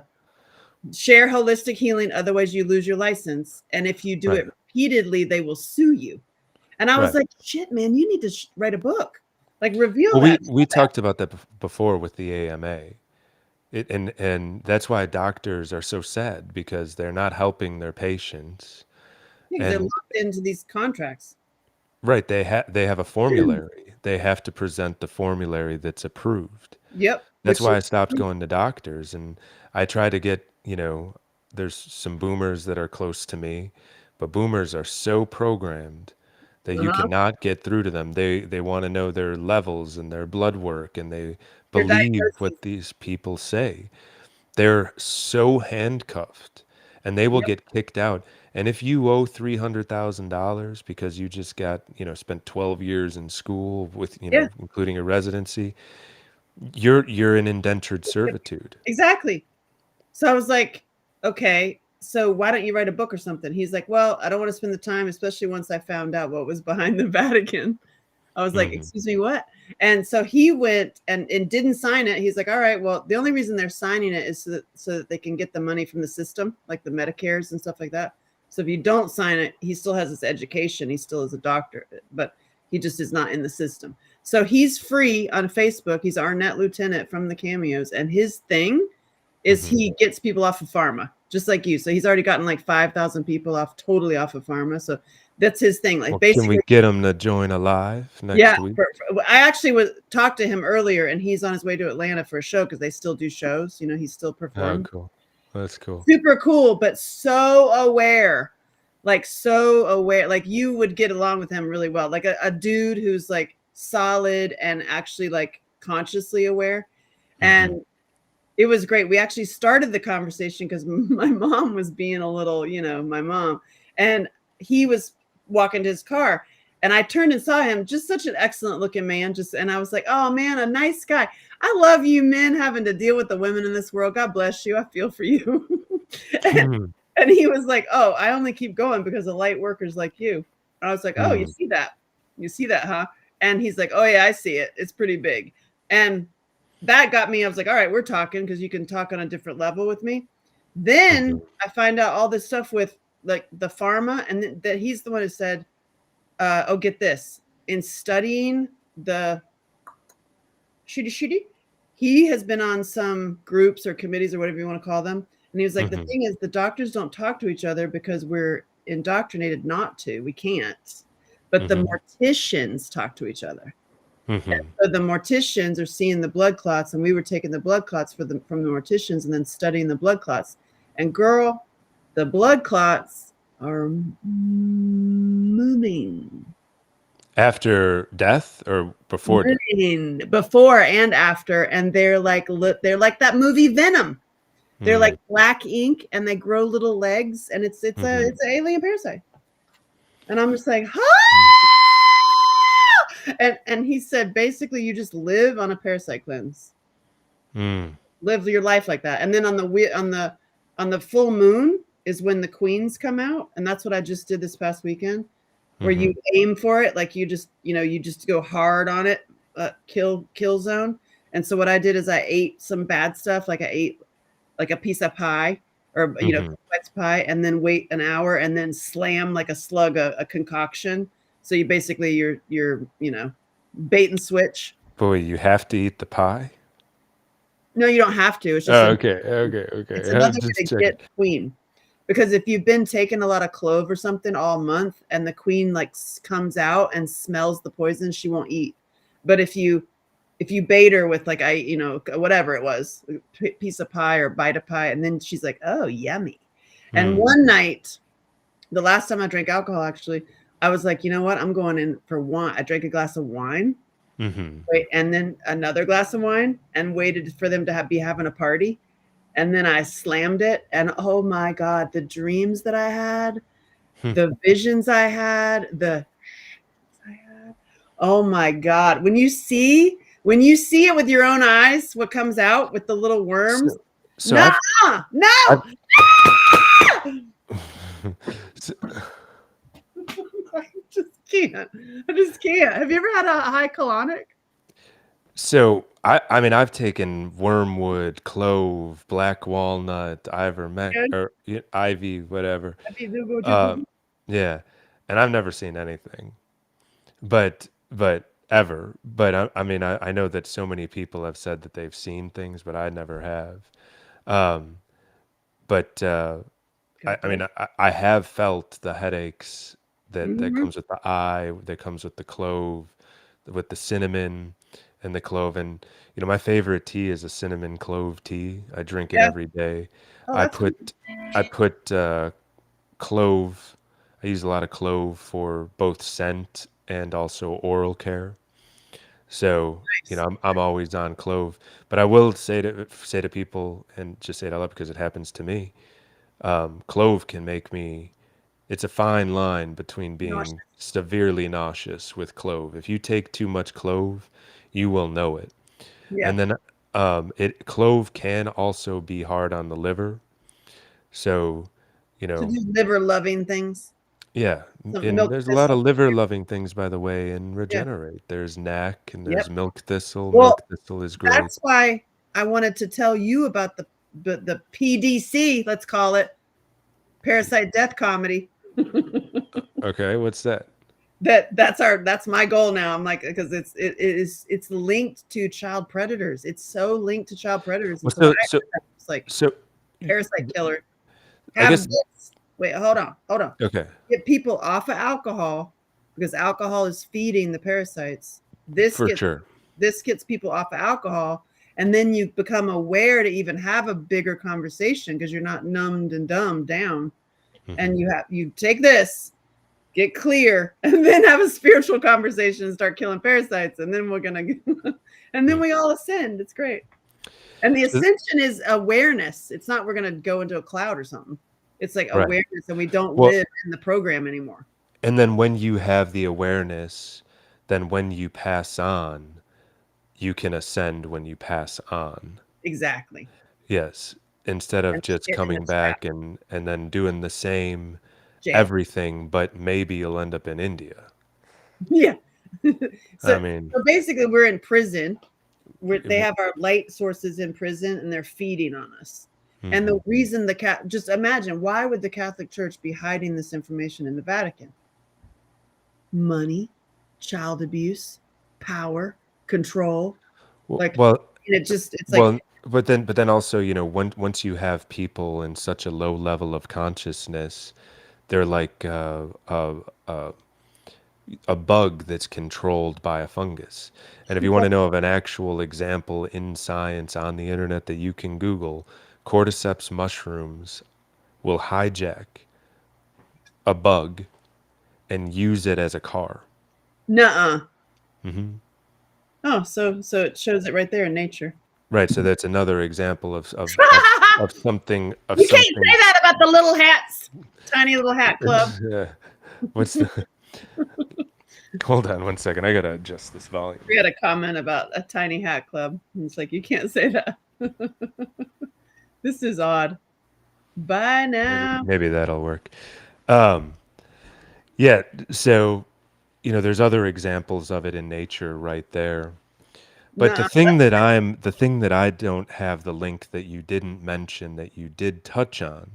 share holistic healing, otherwise you lose your license. And if you do Right. it repeatedly, they will sue you. And I was Right. like, shit, man, you need to write a book, like reveal Well, that. we talked about that before with the AMA. And that's why doctors are so sad because they're not helping their patients. Because they're And locked into these contracts. right, they have a formulary. They have to present the formulary that's approved. Yep. That's Which why I stopped going to doctors and I try to get, you know, there's some boomers that are close to me, but boomers are so programmed that you uh-huh. cannot get through to them. They want to know their levels and their blood work and they Your believe diagnosis. what these people say. They're so handcuffed and they will Yep. get kicked out. And if you owe $300,000 because you just got, you know, spent 12 years in school with, you Yeah. know, including a residency, you're in indentured servitude. Exactly. So I was like, okay, so why don't you write a book or something? He's like, well, I don't want to spend the time, especially once I found out what was behind the Vatican. I was like, Mhm, excuse me, what? And so he went and didn't sign it. He's like, all right, well, the only reason they're signing it is so that they can get the money from the system, like the Medicares and stuff like that. So if you don't sign it, he still has his education. He still is a doctor, but he just is not in the system. So he's free on Facebook. He's Arnett Lieutenant from the cameos. And his thing is mhm. he gets people off of pharma, just like you. So he's already gotten like 5,000 people off, totally off of pharma. So That's his thing. Like Well, can we basically, get him to join a live yeah. next week? I actually was talked to him earlier, and he's on his way to Atlanta for a show because they still do shows. You know, he still Oh, performs. cool. That's cool. Super cool, but so aware. Like so aware. Like you would get along with him really well. Like a dude who's like solid and actually like consciously aware. Mm-hmm. And it was great. We actually started the conversation because my mom was being a little, my mom, and he was walking to his car, and I turned and saw him, just such an excellent looking man. And I was like, oh man, a nice guy. I love you men having to deal with the women in this world. God bless you. I feel for you. and, Mm-hmm. and he was like, oh, I only keep going because of light workers like you. And I was like, oh, you Mm-hmm. see that? You see that, huh? And he's like, oh yeah, I see it. It's pretty big. And that got me. I was like, all right, we're talking because you can talk on a different level with me. Then I find out all this stuff with like the pharma, and that he's the one who said, oh, get this. In studying the shitty, he has been on some groups or committees or whatever you want to call them. And he was like, the Mm-hmm. thing is, the doctors don't talk to each other because we're indoctrinated not to. We can't. But the Mm-hmm. morticians talk to each other. And Mm-hmm. so the morticians are seeing the blood clots, and we were taking the blood clots from the morticians and then studying the blood clots. And girl, the blood clots are moving, After death or before death? moving before and after, and they're like that movie Venom. They're like Mm-hmm. black ink, and they grow little legs, and Mm-hmm. it's an alien parasite. And I'm just like, huh? And he said basically you just live on a parasite cleanse. Mm-hmm. Live your life like that. And then on the full moon is when the queens come out, and that's what I just did this past weekend, where Mm-hmm. you aim for it, like you just go hard on it, kill zone. And so what I did is I ate some bad stuff, like I ate like a piece of pie or Mm-hmm. pie, and then wait an hour and then slam like a slug a concoction. So you basically you're bait and switch. Boy, you have to eat the pie? No, you don't have to. Oh, okay. Okay. It's Okay. another I'm just way to checking. get queen. Because if you've been taking a lot of clove or something all month and the queen like comes out and smells the poison, she won't eat. But if you bait her with like whatever it was, a piece of pie or bite of pie, and then she's like, oh, yummy. And Mm. one night, the last time I drank alcohol, actually, I was like, you know what? I'm going in for wine. I drank a glass of wine, Mm-hmm. wait, and then another glass of wine, and waited for them to be having a party. And then I slammed it, and oh my God, the dreams that I had, the visions I had, oh my God. When you see it with your own eyes, what comes out with the little worms, So, so nah, no. I've, so, I just can't. I just can't. Have you ever had a high colonic? so I mean, I've taken wormwood, clove, black walnut, ivermectin, Good. or ivy, whatever. Have you Uh, yeah, and I've never seen anything, but ever. But I mean, I know that so many people have said that they've seen things, but I never have. Um, but I mean, I have felt the headaches that Mm-hmm. comes with the eye, that comes with the clove, with the cinnamon and the clove. And my favorite tea is a cinnamon clove tea. I drink it Yeah. every day. Oh, I that's good. put I put clove. I use a lot of clove for both scent and also oral care. So, Nice. I'm always on clove. But I will say to people, and just say it out loud because it happens to me. Clove can make me, it's a fine line between being Nauseous. severely nauseous with clove. If you take too much clove, you will know it. Yeah. And then it clove can also be hard on the liver. So, you To know, do liver loving things. yeah. Some And milk there's a lot thistle. of liver loving things, by the way, in Yeah. Regenerate. There's knack and Yep. there's milk thistle. Well, Milk thistle is great. that's why I wanted to tell you about the PDC, let's call it Parasite Death Comedy. Okay, what's that? That's my goal now. I'm like, because it's linked to child predators. It's so linked to child predators. Well, And so what I so it's like so y- parasite killer. I Have guess this. Wait, hold on, hold on. Okay, Get people off of alcohol because alcohol is feeding the parasites. This for gets sure. this gets people off of alcohol, and then you become aware to even have a bigger conversation because you're not numbed and dumbed down. And Hmm. you take this, get clear, and then have a spiritual conversation and start killing parasites, and then we're gonna and then we all ascend. It's great. And the So, ascension is awareness. It's not we're gonna go into a cloud or something. It's like right. awareness, and we don't Well, live in the program anymore. and then when you have the awareness, then when you pass on, you can ascend when you pass on. Exactly. Yes, instead of And just get in the coming trap. back and then doing the same Jail. everything, but maybe you'll end up in India. Yeah. I so mean, so basically we're in prison. They w- have our light sources in prison and they're feeding on us. And the mhm. reason the cat just imagine why would the Catholic Church be hiding this information in the Vatican? Money, child abuse, power, control. Well, Like well, and it just it's like well, but then also, once you have people in such a low level of consciousness, they're like a bug that's controlled by a fungus. And if you want to know of an actual example in science on the internet that you can Google, cordyceps mushrooms will hijack a bug and use it as a car. nuh-uh. Hmm. Oh, so it shows it right there in nature. Right. So that's another example of something of You can't something. say that about the little hats. Tiny little hat club. Yeah. What's the? Hold on one second. I gotta adjust this volume. We had a comment about a tiny hat club. And it's like you can't say that. This is odd. Bye Maybe now. maybe that'll work. Um, yeah. So there's other examples of it in nature right there. But No, that's the thing that I don't have the link that you didn't mention that you did touch on.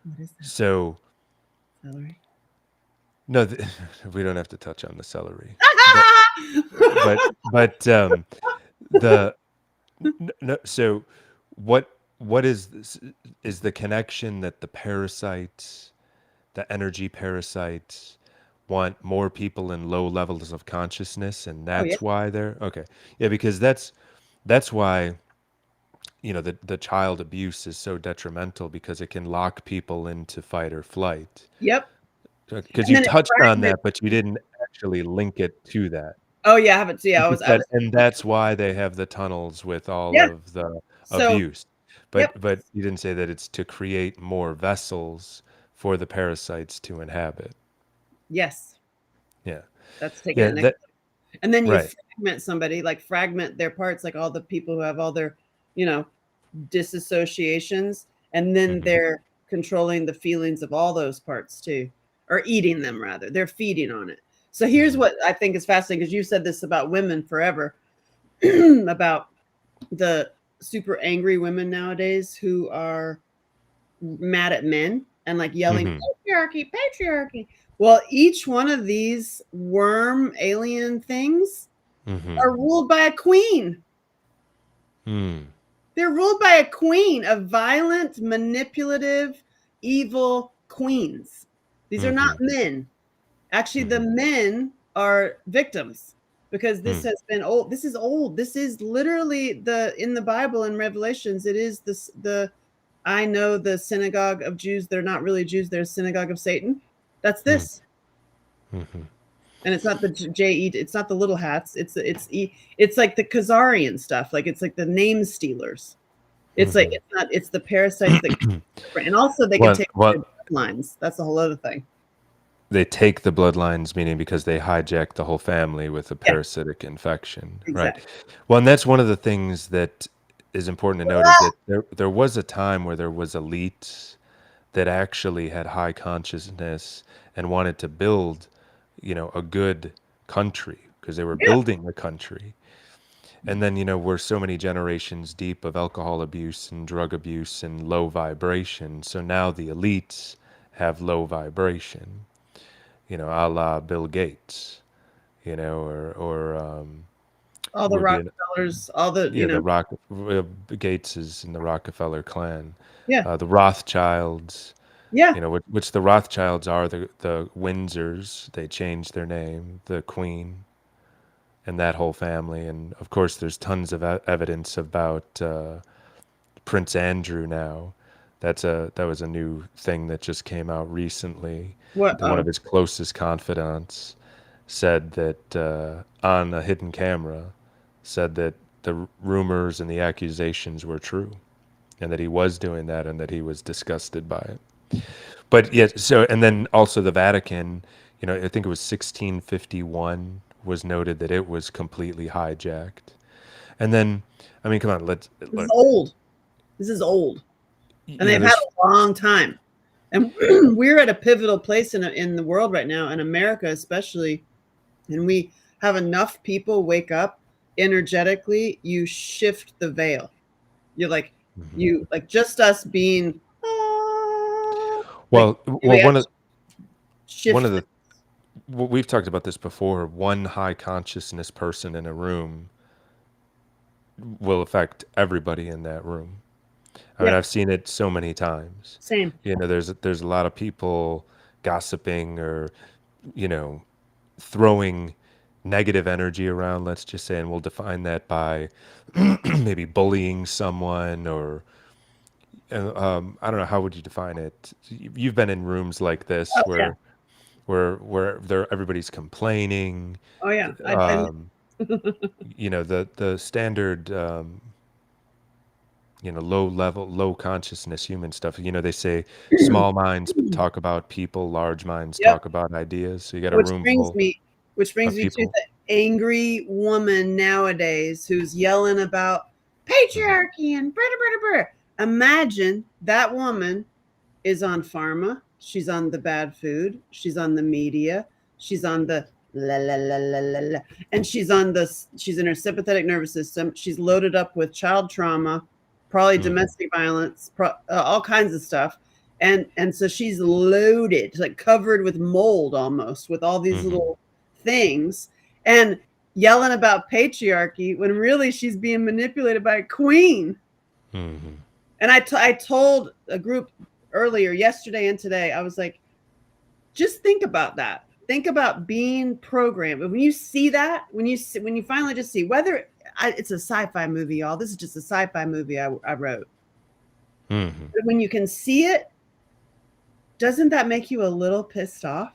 what is that? So Celery. no, we don't have to touch on the celery. But but the no, so what is this is the connection that the parasites, the energy parasites want more people in low levels of consciousness, and Oh yeah. that's why they're okay. Yeah, because that's why the child abuse is so detrimental because it can lock people into fight or flight. Yep. Because And you then it touched on fragments. that, but you didn't actually link it to that. Oh yeah, I haven't see. You I just was said, and that's why they have the tunnels with all yeah. of the So abuse. yep. But you didn't say that it's to create more vessels for the parasites to inhabit. Yes. Yeah. That's taking Yeah, it next. that And then you right. fragment somebody, like fragment their parts, like all the people who have all their, you know, disassociations, and then Hmm. they're controlling the feelings of all those parts too, or eating them rather. They're feeding on it. So here's Hmm. what I think is fascinating because you said this about women forever, about the super angry women nowadays who are mad at men and like yelling Hmm. patriarchy, patriarchy. Well, each one of these worm alien things Hmm. are ruled by a queen. Hmm. They're ruled by a queen, of violent, manipulative, evil queens. These are not Hmm. men. Actually, the Hmm. men are victims because this Hmm. has been old. This is old. This is literally the in the Bible in Revelations. It is the I know the synagogue of Jews. They're not really Jews. They're a synagogue of Satan. That's Hmm. this, Hmm. and it's not the J E. It's not the little hats. It's like the Khazarian stuff. Like it's like the name stealers. It's like Hmm. it's not. It's the parasites that, and also they can What take what lines. That's a whole other thing. they take the bloodlines, meaning because they hijack the whole family with a Yeah, parasitic infection, right? exactly. Well, and that's one of the things that is important to note is that there was a time where there was elites that actually had high consciousness and wanted to build, a good country because they were Yeah. building the country. And then, we're so many generations deep of alcohol abuse and drug abuse and low vibration. So now the elites have low vibration, a la Bill Gates, or All the would be Rockefellers, all the yeah, the Gates is in the Rockefeller clan, yeah. the Rothschilds. Yeah. you know, which the Rothschilds are, the Windsors. They changed their name, the Queen and that whole family. And of course, there's tons of evidence about Prince Andrew now. That was a new thing that just came out recently. What? That one of his closest confidants said that on a hidden camera, said that the rumors and the accusations were true, and that he was doing that, and that he was disgusted by it. But yeah, so and then also the Vatican, you know, I think it was 1651 was noted that it was completely hijacked. And then, I mean, come on, let's This is look. old. This is old, and You know, they've had there's a long time. And we're at a pivotal place in the world right now, in America especially, and we have enough people wake up energetically. You shift the veil. You're like Mhm. you like just us being ah, like Well, we have one to of one shift. of the we've talked about this before. One high consciousness person in a room will affect everybody in that room. I mean, Yep, I've seen it so many times. same. You know, there's a lot of people gossiping or, you know, throwing negative energy around, let's just say, and we'll define that by maybe bullying someone or I don't know, how would you define it? You've been in rooms like Oh this yeah, where everybody's complaining. oh yeah. Um, you know, the standard you know, low level, low consciousness human stuff. You know, they say small minds talk about people, large minds Yep. talk about ideas. So you got a Which room brings full me, which brings of me to people. the angry woman nowadays who's yelling about Mhm. patriarchy and brr, brr, brr. Imagine that woman is on pharma. She's on the bad food. She's on the media. She's on the la la la la la la, and she's in her sympathetic nervous system. She's loaded up with child trauma, probably Mhm. domestic violence, all kinds of stuff. And so she's loaded, like covered with mold almost, with all these Mhm. little things, and yelling about patriarchy when really she's being manipulated by a queen. Mhm. And I told a group earlier, yesterday and today, I was like, just think about that. Think about being programmed. And when you see that, when you finally just see whether it's a sci-fi movie, y'all. This is just a sci-fi movie I wrote. Mhm. But when you can see it, doesn't that make you a little pissed off?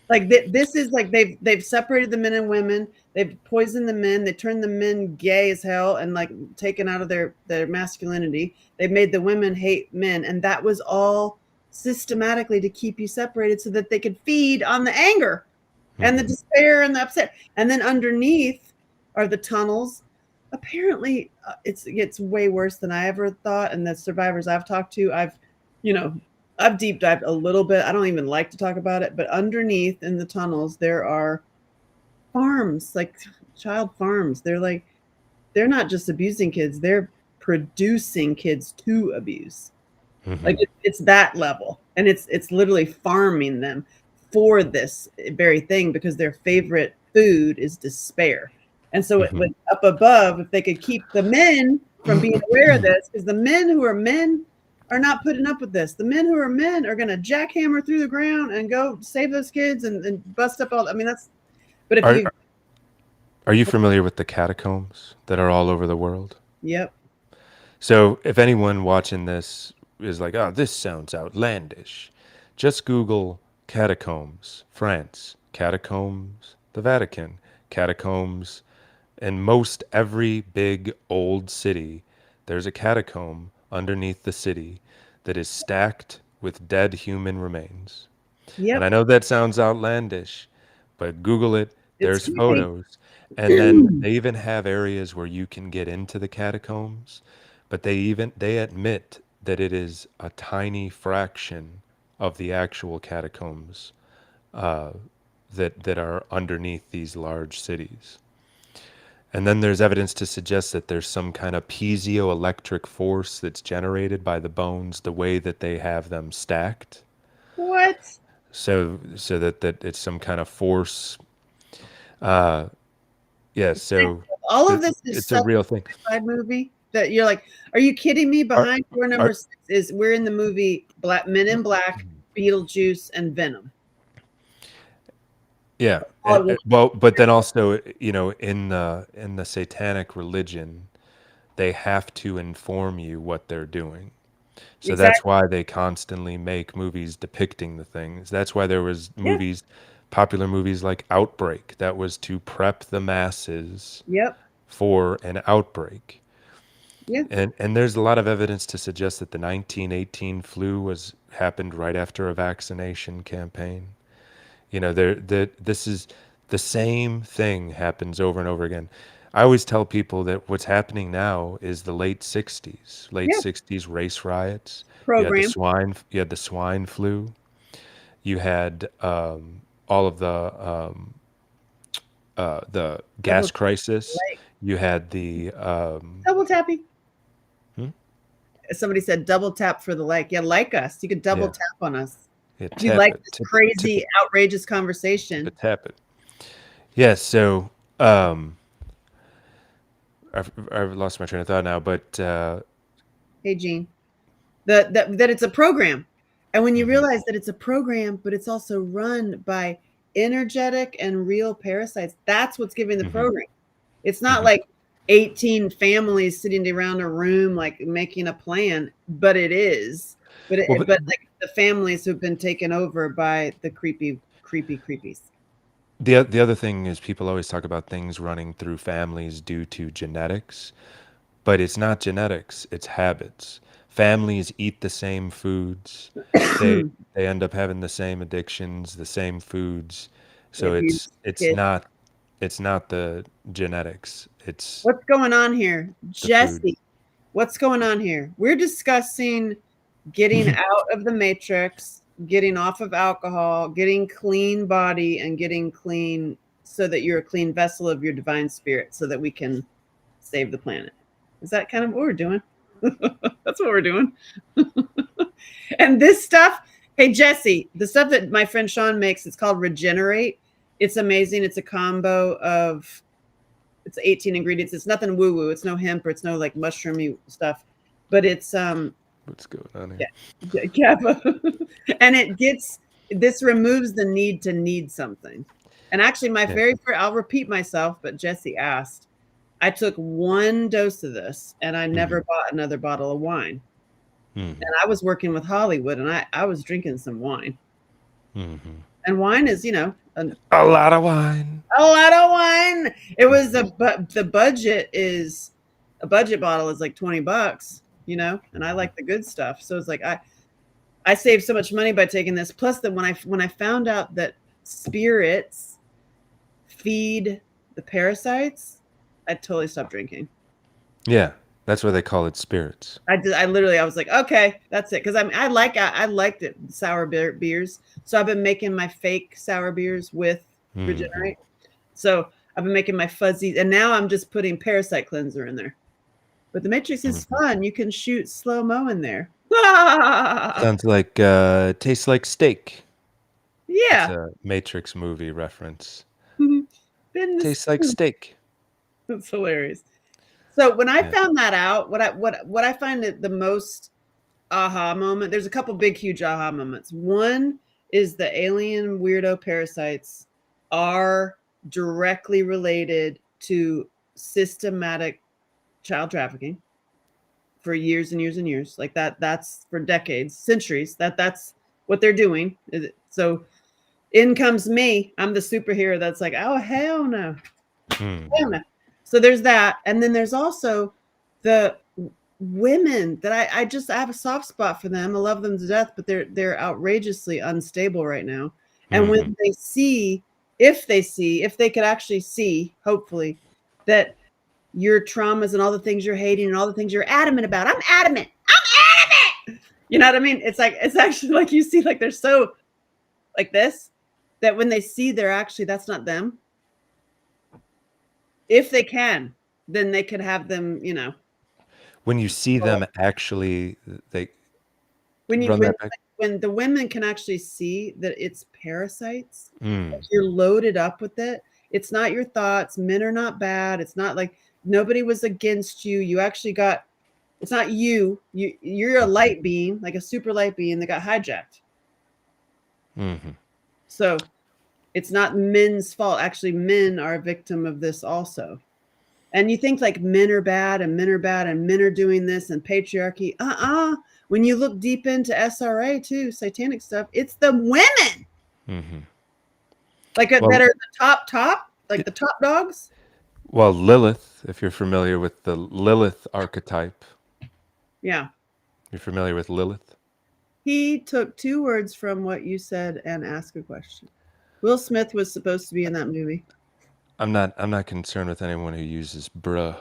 Like this is like they've separated the men and women. They've poisoned the men. They turned the men gay as hell and like taken out of their masculinity. They've made the women hate men, and that was all systematically to keep you separated so that they could feed on the anger and the Mhm. despair and the upset. And then underneath are the tunnels. Apparently, it's way worse than I ever thought. And the survivors I've talked to, you know, I've deep dived a little bit. I don't even like to talk about it, but underneath in the tunnels there are farms, like child farms. They're not just abusing kids; they're producing kids to abuse. Like Mhm. it's that level, and it's literally farming them for this very thing because their favorite food is despair. And so it Mhm. went up above. If they could keep the men from being aware of this, because the men who are men are not putting up with this. The men who are men are going to jackhammer through the ground and go save those kids and bust up all. I mean, that's. But if Are you, are you familiar with the catacombs that are all over the world? yep, So, if anyone watching this is like, "Oh, this sounds outlandish," just Google catacombs, France, catacombs, the Vatican, catacombs, in most every big old city, there's a catacomb underneath the city that is stacked with dead human remains. And I yep, know that sounds outlandish, but Google it. it's There's creepy. photos. And then they even have areas where you can get into the catacombs, but they admit that it is a tiny fraction of the actual catacombs uh, that are underneath these large cities. And then there's evidence to suggest that there's some kind of piezoelectric force that's generated by the bones, the way that they have them stacked. What? So that it's some kind of force. Uh, yeah, so All of this is it's a such real thing. a sci-fi movie. that you're like, are you kidding me? Are, Behind door number are 6 is we're in the movie Men in Black, Beetlejuice, and Venom. yeah, All and at one well, but then also, in the satanic religion, they have to inform you what they're doing. So that's exactly. why they constantly make movies depicting the things. That's why there was Yeah. popular movies like Outbreak, that was to prep the masses Yep. for an outbreak. Yeah. And there's a lot of evidence to suggest that the 1918 flu was happened right after a vaccination campaign. This is the same thing happens over and over again. I always tell people that what's happening now is the late Yeah. 60s race riots. Program. You had the swine flu. You had all of the Double gas crisis. like You had the double tapping. hmm? Somebody said double tap for the like. Yeah, like us. You could double Yeah, tap on us. yeah, If you tap like it, this tip crazy, it, outrageous tip conversation. it, tap it. Yeah, so um, I've lost my train of thought now, but Hey, Gene. That it's a program. And when you mhm, realize that it's a program, but it's also run by energetic and real parasites, that's what's giving the mhm, program. It's not mhm. like 18 families sitting around a room like making a plan, but it is. Well, But like the families who've been taken over by the creepies. the other thing is people always talk about things running through families due to genetics, but it's not genetics, it's habits. Families eat the same foods. They they end up having the same addictions, the same foods. They So abuse it's kids. not the genetics. It's What's going on here? the food. Jesse, what's going on here? We're discussing getting out of the matrix, getting off of alcohol, getting clean body, and getting clean so that you're a clean vessel of your divine spirit so that we can save the planet. Is that kind of what we're doing? That's what we're doing. And this stuff, hey, Jesse, the stuff that my friend Sean makes, it's called Regenerate. It's amazing. It's a combo of, it's 18 ingredients. It's nothing woo woo. It's no hemp or it's no like mushroomy stuff, but it's What's going on here? yeah, kappa. And this removes the need to need something. And actually, my Yeah. very first, I'll repeat myself, but Jesse asked, I took one dose of this and I never Mhm, bought another bottle of wine. mhm, And I was working with Hollywood and I was drinking some wine. mhm. And wine is, A lot of wine. a lot of wine. It was Mhm, but the budget is a budget bottle is like $20, and I mhm, like the good stuff. So it's like I saved so much money by taking this. Plus, that when I found out that spirits feed the parasites, I totally stopped drinking. Yeah, that's why they call it spirits. I literally I was like, okay, that's it. Because I liked it sour beers. So I've been making my fake sour beers with Mhm, Regenerate. So I've been making my fuzzies, and now I'm just putting parasite cleanser in there. But the Matrix is mhm. fun. You can shoot slow mo in there. Sounds like tastes like steak. It's Yeah. a Matrix movie reference. Been this. Tastes like steak. That's hilarious. So when I Yeah. found that out, what I find the most aha moment, there's a couple big huge aha moments. One is the alien weirdo parasites are directly related to systematic child trafficking for years and years and years. Like that's for decades, centuries. That's what they're doing. So in comes me. I'm the superhero that's like, oh hell no. Hell Mhm, no. So there's that. And then there's also the women that I have a soft spot for them. I love them to death, but they're outrageously unstable right now. And when mhm, if they could actually see, hopefully, that your traumas and all the things you're hating and all the things you're adamant about. I'm adamant. I'm adamant. You know what I mean? It's like it's actually like you see like they're so like this that when they see they're actually that's not them. If they can, then they could have them. When you see them actually, they when you run that back. when the women can actually see that it's parasites, Mm, you're loaded up with it. It's not your thoughts. Men are not bad. It's not like Nobody was against you. You actually got, it's not you. You're a light being, like a super light being that got hijacked. Mm-hmm. So it's not men's fault. Actually, men are a victim of this also. And you think like men are bad and men are bad and men are doing this and patriarchy. When you look deep into SRA too, satanic stuff, it's the women Mm-hmm. like that Well, are the top, like the top dogs. well, Lilith, if you're familiar with the Lilith archetype, Yeah. you're familiar with Lilith? He took 2 words from what you said and asked a question. Will Smith was supposed to be in that movie. I'm not concerned with anyone who uses bruh.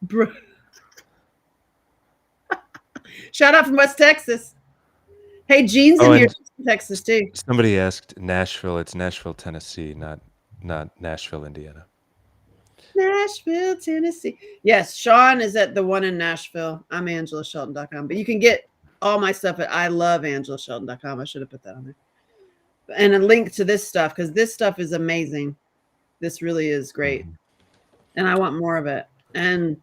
Bro. Shout out from West Texas. Hey, Gene's Oh, in here and from Texas too. somebody asked Nashville. It's Nashville, Tennessee, not Nashville, Indiana. Nashville, Tennessee. Yes, Sean is at the one in Nashville. I'm AngelaShelton.com. But you can get all my stuff at ILoveAngelaShelton.com. I should have put that on there. And a link to this stuff because this stuff is amazing. This really is great. Mm-hmm. And I want more of it. And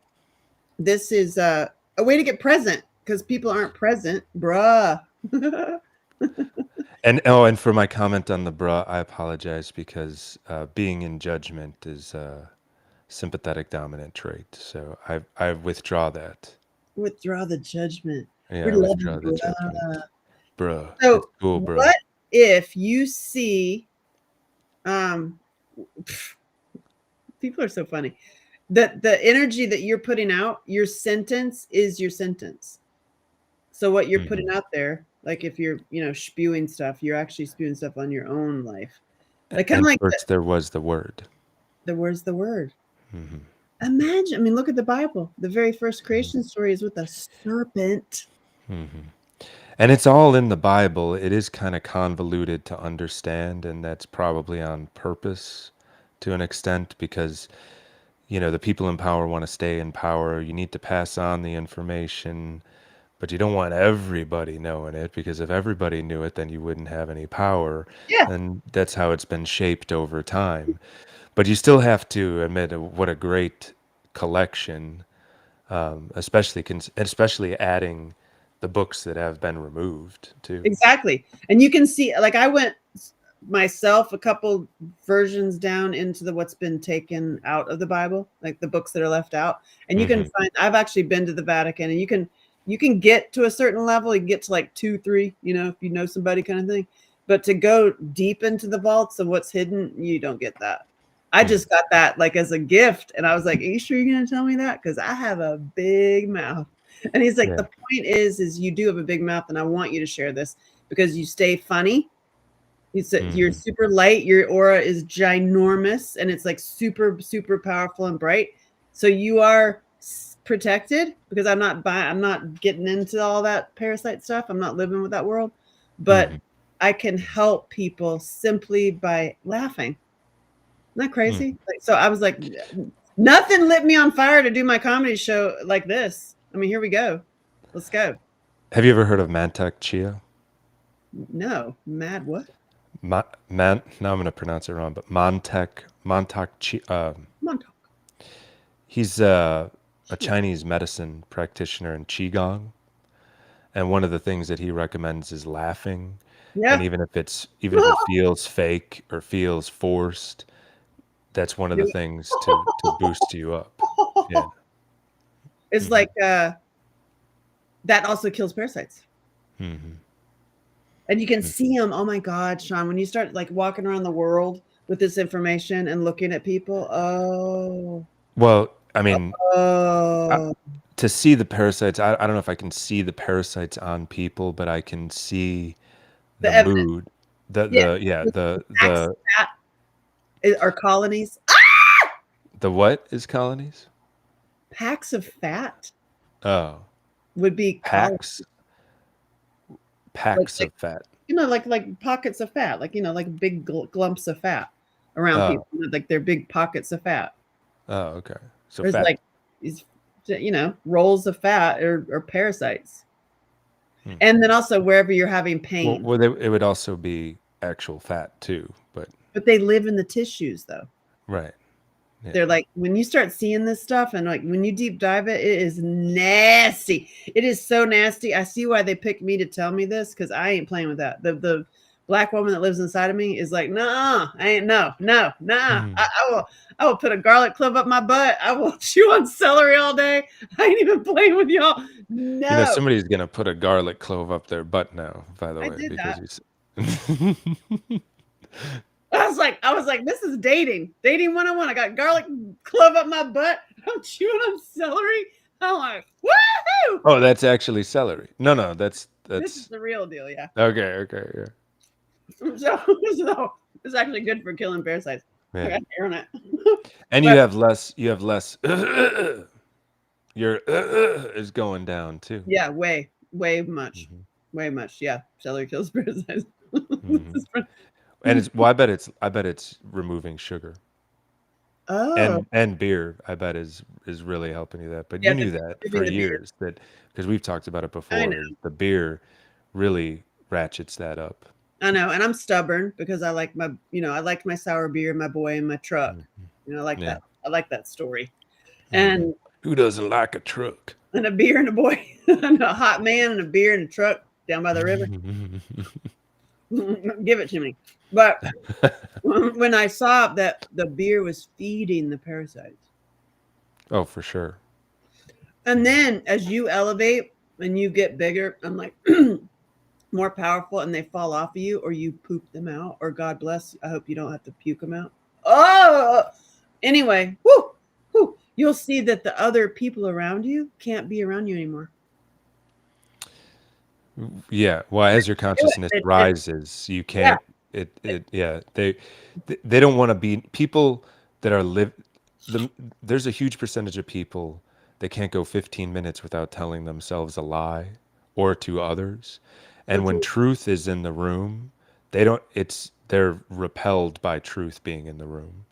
this is a way to get present because people aren't present. Bruh. And for my comment on the bruh, I apologize because being in judgment is a sympathetic dominant trait. So I withdraw that. Withdraw the judgment. Yeah, We're I loving withdraw the bruh. judgment. Bruh, it's So cool, bruh. what if you see um people are so funny. The energy that you're putting out, your sentence is your sentence. So what you're putting Mm-hmm. out there, like if you're, spewing stuff, you're actually spewing stuff on your own life. Like kind of And like first there was the word. the word's the word. Mm-hmm. Imagine, I mean, look at the Bible. The very first creation story is with a serpent. Mm-hmm. And it's all in the Bible. It is kind of convoluted to understand, and that's probably on purpose to an extent because, the people in power want to stay in power. You need to pass on the information, but you don't want everybody knowing it because if everybody knew it, then you wouldn't have any power. Yeah, And that's how it's been shaped over time. But you still have to admit what a great collection, especially adding the books that have been removed too. exactly. And you can see, like, I went myself a couple versions down into the what's been taken out of the Bible, like the books that are left out. And you can Hmm. find, I've actually been to the Vatican, and you can get to a certain level. You can get to like 2, 3, if you know somebody, kind of thing. But to go deep into the vaults of what's hidden, you don't get that. I just got that like as a gift, and I was like, "Are you sure you're gonna tell me that? Because I have a big mouth." And he's like, Yeah. "The point is you do have a big mouth, and I want you to share this because you stay funny. You're Hmm. super light. Your aura is ginormous, and it's like super, super powerful and bright. So you are protected because I'm not getting into all that parasite stuff. I'm not living with that world, but Hmm. I can help people simply by laughing. Isn't that crazy? Like, so I was like, nothing lit me on fire to do my comedy show like this. I mean, here we go. Let's go. Have you ever heard of Mantak Chia? No, mad what? Now I'm going to pronounce it wrong, but Mantak Chia. Come on, talk. He's a Chinese medicine practitioner in Qigong, and one of the things that he recommends is laughing. And Yeah. even if it feels fake or feels forced, that's one of the things to boost you up. Yeah. It's Hmm. like that also kills parasites. Hmm. And you can see them. Oh my God, Sean, when you start like walking around the world with this information and looking at people, Well, I mean, I, oh, to see the parasites, I don't know if I can see the parasites on people, but I can see the the evidence. mood, the Yeah. the yeah, Packs of fat are colonies. the what is colonies? Packs of fat Oh, would be colonies. packs Like, packs of fat. like pockets of fat, like, like big glumps of fat around Oh, people, like they're big pockets of fat. oh, okay. So There's fat. like these, rolls of fat or parasites. Hmm. And then also wherever you're having Well, pain, it would also be actual fat too, but but they live in the tissues though. right. Yeah. They're like, when you start seeing this stuff and like when you deep dive it, it is nasty. It is so nasty. I see why they picked me to tell me this because I ain't playing with that. The black woman that lives inside of me is like, nah, I ain't no. Mhm. I will put a garlic clove up my butt. I will chew on celery all day. I ain't even playing with y'all. You know, No. somebody's gonna put a garlic clove up their butt now, by the I way, did because that. you s I was like, this is dating. Dating 101. I got garlic clove up my butt. I'm chewing on celery. I'm like, woohoo! Oh, that's actually celery. No, This is that's the real deal, yeah. okay, yeah. So it's actually good for killing parasites. I Yeah. got hair on it. And But you have less your is going down too. yeah, way much. Mhm, Way much. Yeah. Celery kills parasites. mhm. And it's well, I bet it's removing sugar. Oh, And beer, I bet is really helping you that. But yeah, you knew the that for maybe the beer. years that because we've talked about it I know. before, is the beer really ratchets that up. I know. And I'm stubborn because I like I liked my sour beer, my boy, and my truck. Mhm. I like Yeah. that. I like that story. Mhm. And Who doesn't like a truck? a beer and a boy, and a hot man and a beer and a truck down by the river. Give it to me. But when I saw that the beer was feeding the parasites, Oh, for sure. and then as you elevate and you get bigger, I'm like more powerful, and they fall off of you, or you poop them out, or God bless. I hope you don't have to puke them out. Oh, anyway, whoo, you'll see that the other people around you can't be around you anymore. Yeah. Well, as your consciousness It rises, you yeah, can't yeah, they don't want to be people that are there's a huge percentage of people that can't go 15 minutes without telling themselves a lie or to others. so And when true. truth is in the room, they're repelled by truth being in the room.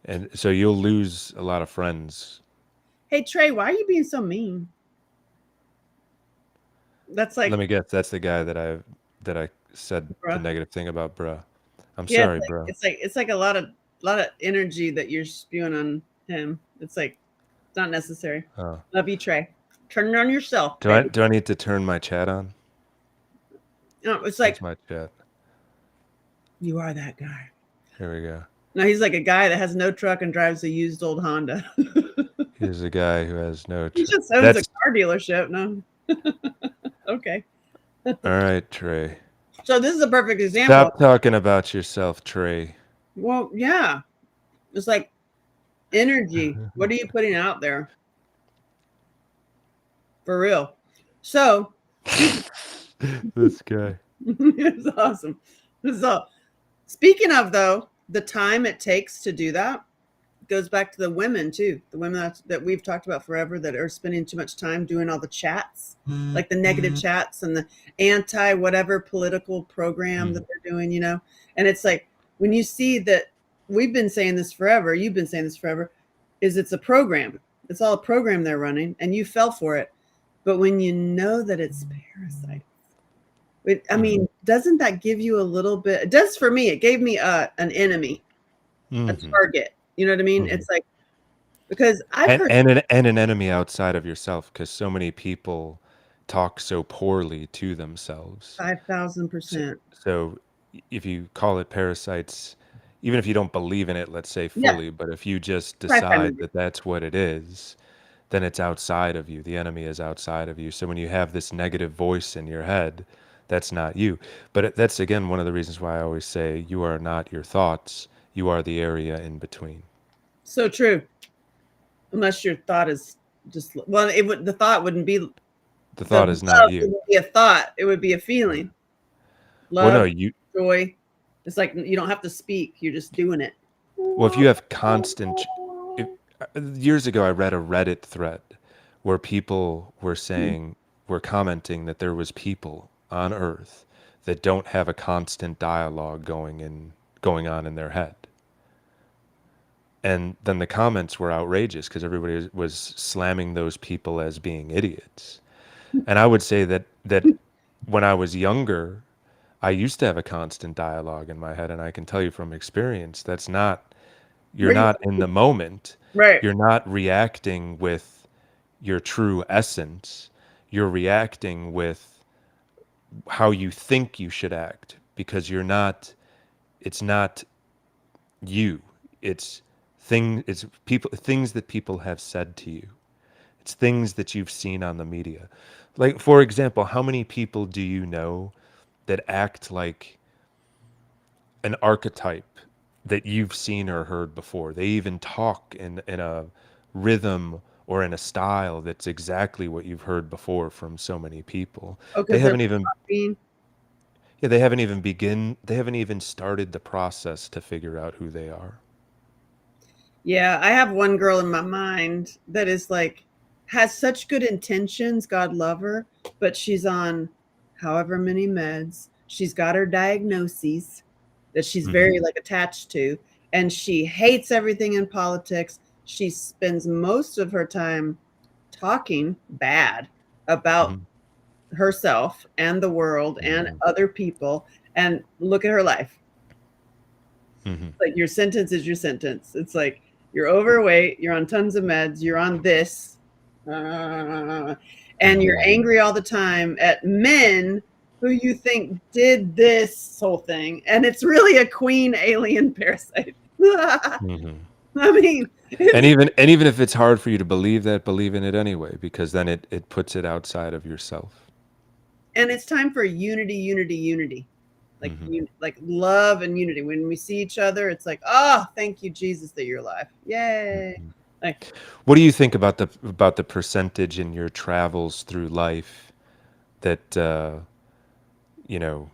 And so you'll lose a lot of friends. Hey Trey, why are you being so mean? That's Let like, me guess, that's the guy that I said the bruh. negative thing about, bruh. I'm Yeah, sorry, bro. it's like a lot of energy that you're spewing on him. It's like it's not necessary. Oh. Love you, Trey. Turn it on yourself, baby. Do I need to turn my chat on? No, it's Where's like my chat? you are that guy. Here we go. No, he's like a guy that has no truck and drives a used old Honda. Here's a guy who has no He tr just owns a That's car dealership. No, okay. all right, Trey. So this is a perfect example. Stop talking about yourself, Trey. Well, yeah, it's like energy. What are you putting out there for real? So speaking, This guy. it's awesome. So speaking of though, the time it takes to do that goes back to the women too. The women that we've talked about forever that are spending too much time doing all the chats, like the negative chats and the anti whatever political program that Mhm. they're doing, And it's like when you see that we've been saying this forever, you've been saying this forever, is it's a program. It's all a program they're running and you fell for it. But when you know that it's parasite, I Mhm. mean, doesn't that give you a little bit? It does for me. It gave me an enemy, a Mhm. target. You know what I mean? Mhm. It's like because I've heard And an enemy outside of yourself, because so many people talk so poorly to themselves. So, 5,000%. if you call it parasites, even if you don't believe in it, let's say Yeah, fully, but if you just sci-fi decide movie. that that's what it is, then it's outside of you. The enemy is outside of you. So when you have this negative voice in your head, that's not you. But that's again one of the reasons why I always say you are not your thoughts. You are the area in between. So true. Unless your thought is just well, it would the thought wouldn't be The the thought is not love you. wouldn't be a thought. It would be a Right. feeling. Well, no, Love, joy. It's like you don't have to speak. You're just doing it. well, if you have years ago, I read a Reddit thread where people were commenting that there was people on Earth that don't have a constant dialogue going on in their head. And then the comments were outrageous because everybody was slamming those people as being idiots. And I would say that when I was younger, I used to have a constant dialogue in my head, and I can tell you from experience that's not You're not in the moment. Right. You're not reacting with your true essence. You're reacting with how you think you should act because you're not, it's not you. It's people, things that people have said to you. It's things that you've seen on the media. Like, for example, how many people do you know that act like an archetype that you've seen or heard before? They even talk in a rhythm or in a style that's exactly what you've heard before from so many people. Oh, They because they're haven't even being. yeah, they haven't even started the process to figure out who they are. Yeah, I have one girl in my mind that is like has such good intentions, God love her, but she's on however many meds. She's got her diagnoses that she's Hmm. very like attached to, and she hates everything in politics. She spends most of her time talking bad about Hmm. herself and the world and Hmm. other people, and look at her life. Hmm. Like your sentence is your sentence. It's like you're overweight, you're on tons of meds, you're on this, and you're Hmm. angry all the time at men who you think did this whole thing, and it's really a queen alien parasite. I Hmm. mean, And it's even if it's hard for you to believe that, believe in it anyway, because then it puts it outside of yourself. and it's time for unity, unity, unity. Like Hmm. like love and unity. When we see each other, it's like, oh, thank you, Jesus, that you're alive. Yay! Hmm. Like, What do you think about the percentage in your travels through life that you know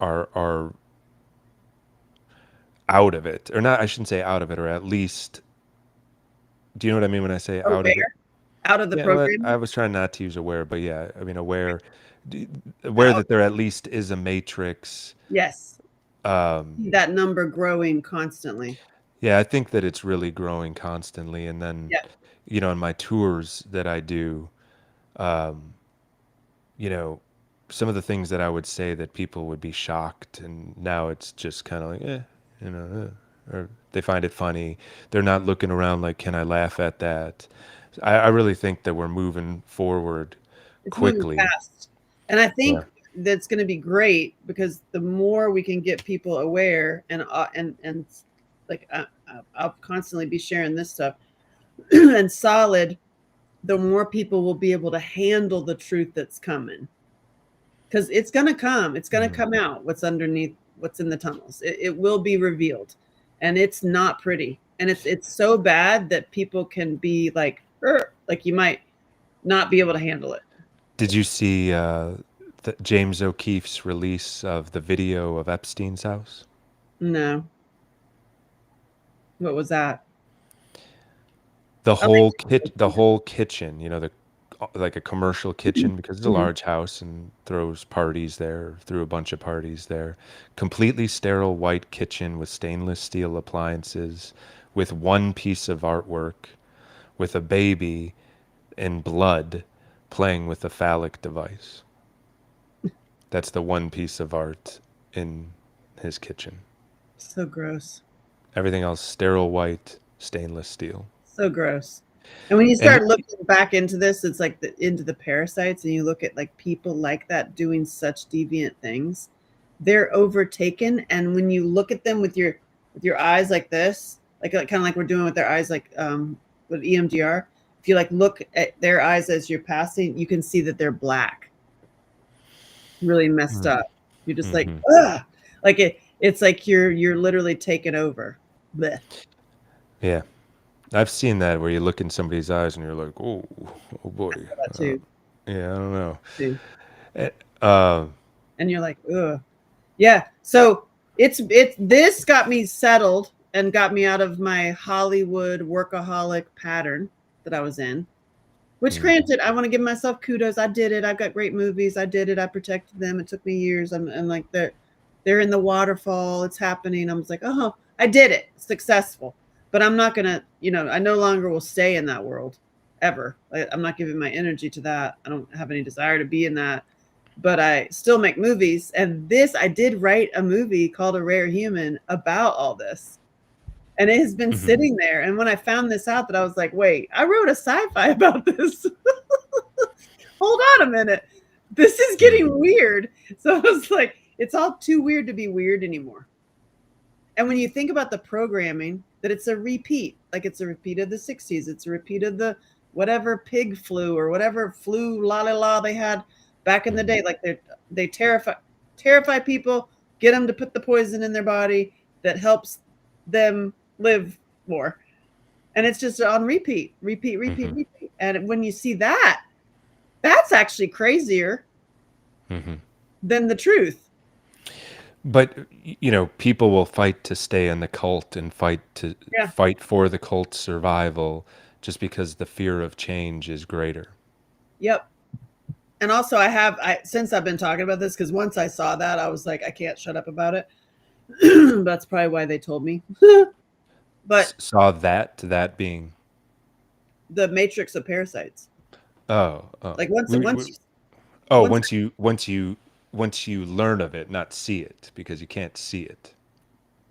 are out of it, or not? I shouldn't say out of it, or at least, do you know what I mean when I say out of it? aware out of the Yeah, well, program. I was trying not to use aware, but yeah, I mean aware, aware Out. that there at least is a matrix. Yes. Um, That number growing constantly. yeah, I think that it's really growing constantly, and then Yeah. in my tours that I do, um, you know, some of the things that I would say that people would be shocked, and now it's just kind of like, or they find it funny. They're not looking around like, can I laugh at that? I really think that we're moving forward It's moving quickly. fast. And I Yeah. think that's going to be great because the more we can get people aware and like I'll constantly be sharing this stuff and solid, the more people will be able to handle the truth that's coming. Because it's going to come. It's going to Mhm. come out what's underneath, what's in the tunnels. It will be revealed, and it's not pretty. And it's so bad that people can be like you might not be able to handle it. Did you see James O'Keefe's release of the video of Epstein's house? No, what was that? The I whole like the whole kitchen, the like a commercial kitchen, because it's a Mhm. large house and throws parties there, threw a bunch of parties there. Completely sterile white kitchen with stainless steel appliances, with one piece of artwork, with a baby in blood playing with a phallic device. That's the one piece of art in his kitchen. So gross. Everything else sterile white, stainless steel. So gross. And when you And start looking back into this, it's like into the parasites, and you look at like people like that doing such deviant things, they're overtaken. And when you look at them with your eyes like this, like kind of like we're doing with their eyes, like with EMDR, if you like look at their eyes as you're passing, you can see that they're black, really messed up. You're just like, mm-hmm. ugh. Like it's like you're literally taken over. Blech. Yeah, I've seen that where you look in somebody's eyes and you're like, oh boy. That too. Yeah, I don't know. Too. Eh, Uh, And you're like, ugh. Yeah. So it's this got me settled and got me out of my Hollywood workaholic pattern that I was in. Which mhm, granted, I want to give myself kudos. I did it. I've got great movies. I did it. I protected them. It took me years. I'm like they're in the waterfall. It's happening. I'm just like, oh, I did it. Successful. But I'm not gonna, I no longer will stay in that world ever. I'm not giving my energy to that. I don't have any desire to be in that. But I still make movies. And this, I did write a movie called A Rare Human about all this. and it has been Mhm. sitting there. And when I found this out, that I was like, wait, I wrote a sci-fi about this. Hold on a minute. This is getting Mhm. weird. So I was like, it's all too weird to be weird anymore. And when you think about the programming, that it's a repeat, like it's a repeat of the 60s, it's a repeat of the whatever pig flu or whatever flu la la la they had back in the Mhm. day. Like they terrify people, get them to put the poison in their body that helps them live more. And it's just on repeat, repeat, repeat, Mhm. repeat. And when you see that, that's actually crazier Mhm. than the truth. But people will fight to stay in the cult and Yeah. fight for the cult's survival just because the fear of change is greater. Yep. And also I since I've been talking about this, because once I saw that, I was like, I can't shut up about it. That's probably why they told me. But Saw that being the matrix of parasites. oh Like once we once you oh once once you learn of it, not see it, because you can't see it.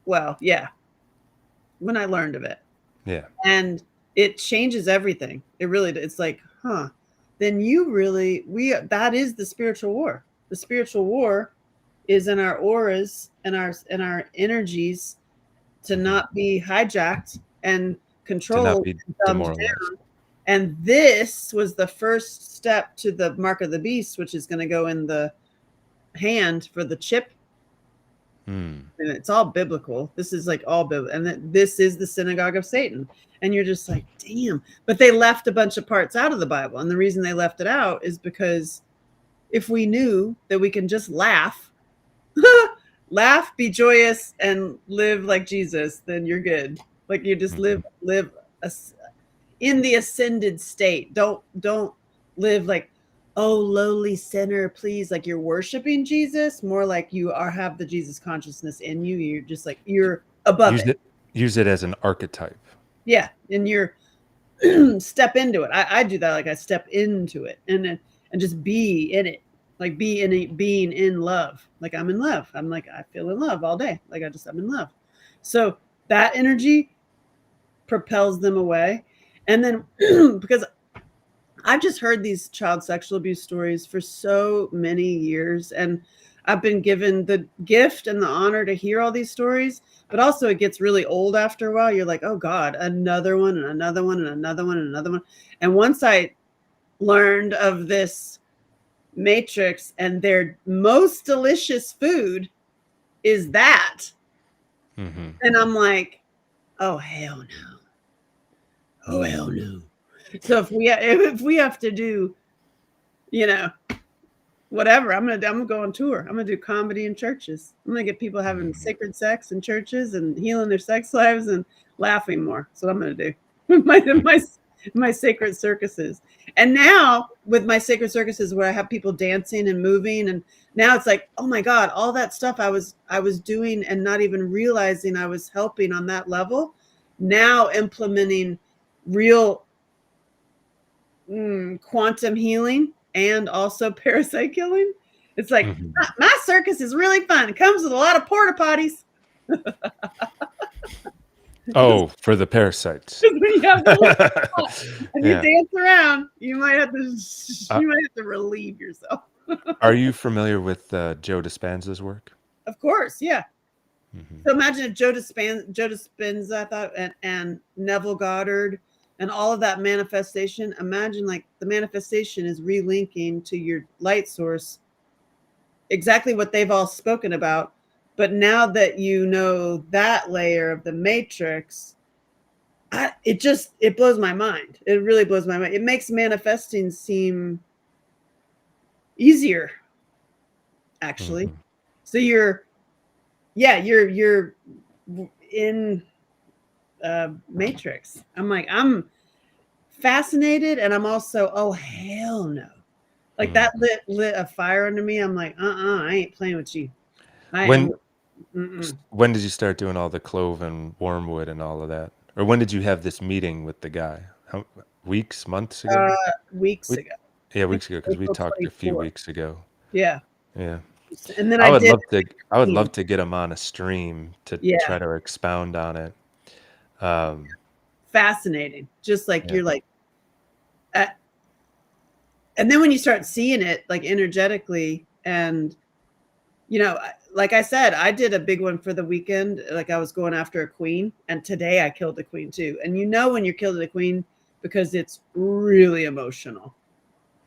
well, yeah, when I learned of it. Yeah. And it changes everything. It really it's like, huh. Then you really we that is the spiritual war. The spiritual war is in our auras and our energies to Mhm. not be hijacked and To not controlled be and dumbed demoralized. down. And this was the first step to the mark of the beast, which is going to go in the hand for the chip. Hmm. And it's all biblical. This is like all biblical. And this is the synagogue of Satan. And you're just like, damn. But they left a bunch of parts out of the Bible. And the reason they left it out is because if we knew that we can just laugh, laugh, be joyous, and live like Jesus, then you're good. Like you just Mhm. live a, in the ascended state. Don't live like, oh, lowly sinner, please. Like you're worshiping Jesus, more like you are have the Jesus consciousness in you. You're just like you're above Use it. it as an archetype. Yeah. And you're step into it. I do that. Like I step into it and just be in it. Like be in it, being in love. Like I'm in love. I'm like, I feel in love all day. Like I'm in love. So that energy propels them away. And then because I've just heard these child sexual abuse stories for so many years, and I've been given the gift and the honor to hear all these stories, but also it gets really old after a while. You're like, oh God, another one and another one and another one and another one. And once I learned of this matrix and their most delicious food is that, Hmm. and I'm like, oh hell no. Oh hell no. So if we have to do, you know, whatever. I'm gonna go on tour. I'm gonna do comedy in churches. I'm gonna get people having Hmm. sacred sex in churches and healing their sex lives and laughing more. So I'm gonna do my sacred circuses. And now with my sacred circuses where I have people dancing and moving, and now it's like, oh my God, all that stuff I was doing and not even realizing I was helping on that level. Now implementing real quantum healing and also parasite killing. It's like Hmm. my circus is really fun. It comes with a lot of porta potties. Oh, for the parasites. When you have the little spot and you Yeah. dance around, you might have to Uh, relieve yourself. are you familiar with Joe Dispenza's work? Of course, yeah. Hmm. So imagine if Joe Dispenza, I thought, and Neville Goddard, and all of that manifestation. Imagine like the manifestation is relinking to your light source exactly what they've all spoken about. But now that you know that layer of the matrix, it blows my mind. It really blows my mind. It makes manifesting seem easier, actually. Hmm. So you're in matrix. I'm fascinated, and I'm also, oh hell no. Like that Hmm. lit a fire under me. I'm like, I ain't playing with you. I am. When Mm-mm. when did you start doing all the clove and wormwood and all of that? Or when did you have this meeting with the guy? How, weeks, months ago? Weeks We, ago. yeah, I think weeks ago, because we April talked a few 24th. weeks ago. Yeah. Yeah. And then I I would did love to I would 15. love to get him on a stream to Yeah. try to expound on it. Um, Fascinating. Just like yeah. you're like, uh, and then when you start seeing it like energetically, and like I said, I did a big one for the weekend. Like I was going after a queen, and today I killed a queen too. And when you're killing a queen because it's really emotional.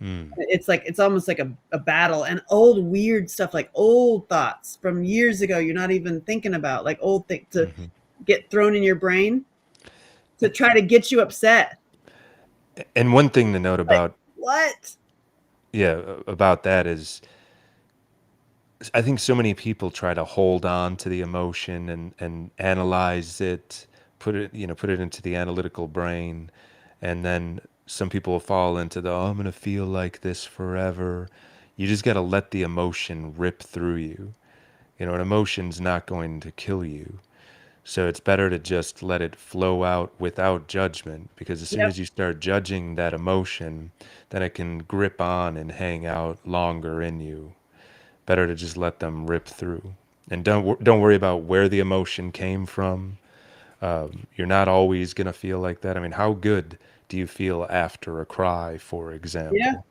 Mm, It's like it's almost like a battle, and old weird stuff, like old thoughts from years ago you're not even thinking about, like old things to mhm. get thrown in your brain to try to get you upset. And one thing to note Like, about, what? yeah, about that is I think so many people try to hold on to the emotion and analyze it, put it into the analytical brain, and then some people fall into the, oh, I'm gonna feel like this forever. You just gotta let the emotion rip through you. An emotion's not going to kill you. So it's better to just let it flow out without judgment, because as soon Yep. as you start judging that emotion, then it can grip on and hang out longer in you. Better to just let them rip through. And don't worry about where the emotion came from. You're not always going to feel like that. I mean, how good do you feel after a cry, for Yeah. example?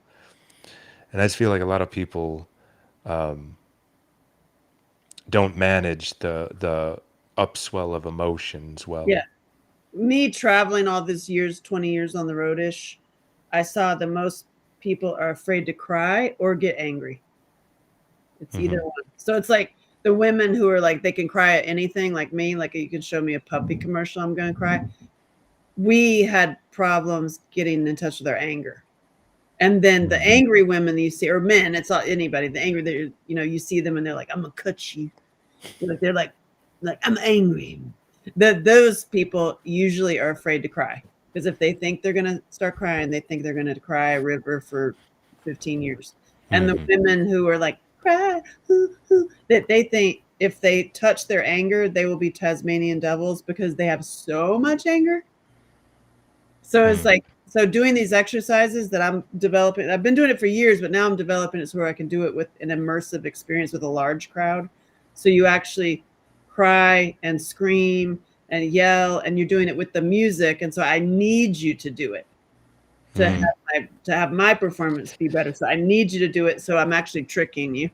And I just feel like a lot of people don't manage the upswell of emotions Yeah. well. Me traveling all these years, 20 years on the road ish, I saw the most people are afraid to cry or get angry. It's either Hmm. one. So it's like the women who are like they can cry at anything, like me, like you can show me a puppy commercial, I'm gonna cry. We had problems getting in touch with our anger. And then the Hmm. angry women that you see, or men, it's not anybody, the angry that you see them and they're like, I'm gonna cut you. Like they're like I'm angry. Those people usually are afraid to cry. Because if they think they're gonna start crying, they think they're gonna cry a river for 15 years. And the Hmm. women who are like, cry, hoo, hoo, that they think if they touch their anger, they will be Tasmanian devils because they have so much anger. So it's Hmm. like, so doing these exercises that I'm developing, I've been doing it for years, but now I'm developing it so where I can do it with an immersive experience with a large crowd. So you actually cry and scream and yell, and you're doing it with the music. And so I need you to do it Hmm. to have my performance be better. So I need you to do it. So I'm actually tricking you.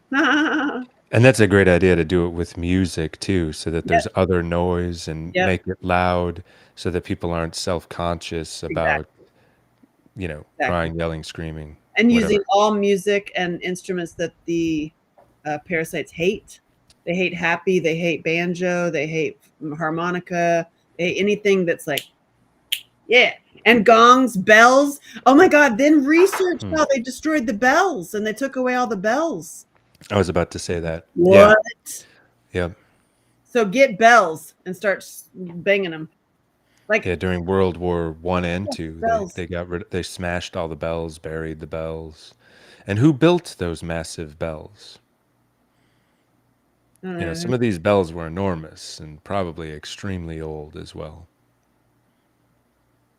And that's a great idea to do it with music too, so that Yep, there's other noise and yep, make it loud so that people aren't self-conscious about, exactly, exactly. crying, yelling, screaming, And using whatever. all music and instruments that the parasites hate. They hate happy, they hate banjo, they hate harmonica, they hate anything that's like, yeah. And gongs, bells. Oh my God. Then research Hmm. how they destroyed the bells and they took away all the bells. I was about to say that. Yeah. What? Yep. So get bells and start banging them. Like Yeah. During World War One and Two, they bells. they got rid. They smashed all the bells, buried the bells. And who built those massive bells? I don't know. Some of these bells were enormous and probably extremely old as well.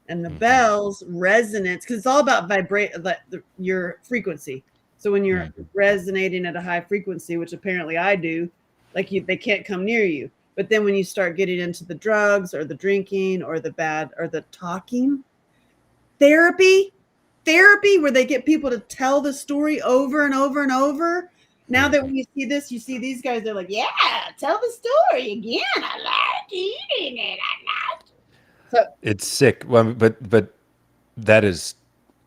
And the Hmm. bells resonance because it's all about vibrate your frequency. So when you're Hmm. resonating at a high frequency, which apparently I do, like they can't come near you. But then when you start getting into the drugs or the drinking or the bad or the talking therapy, where they get people to tell the story over and over and over. Now that Hmm. when you see this, you see these guys, they're like, yeah, tell the story again. I like eating it. I like so It's sick. Well, but that is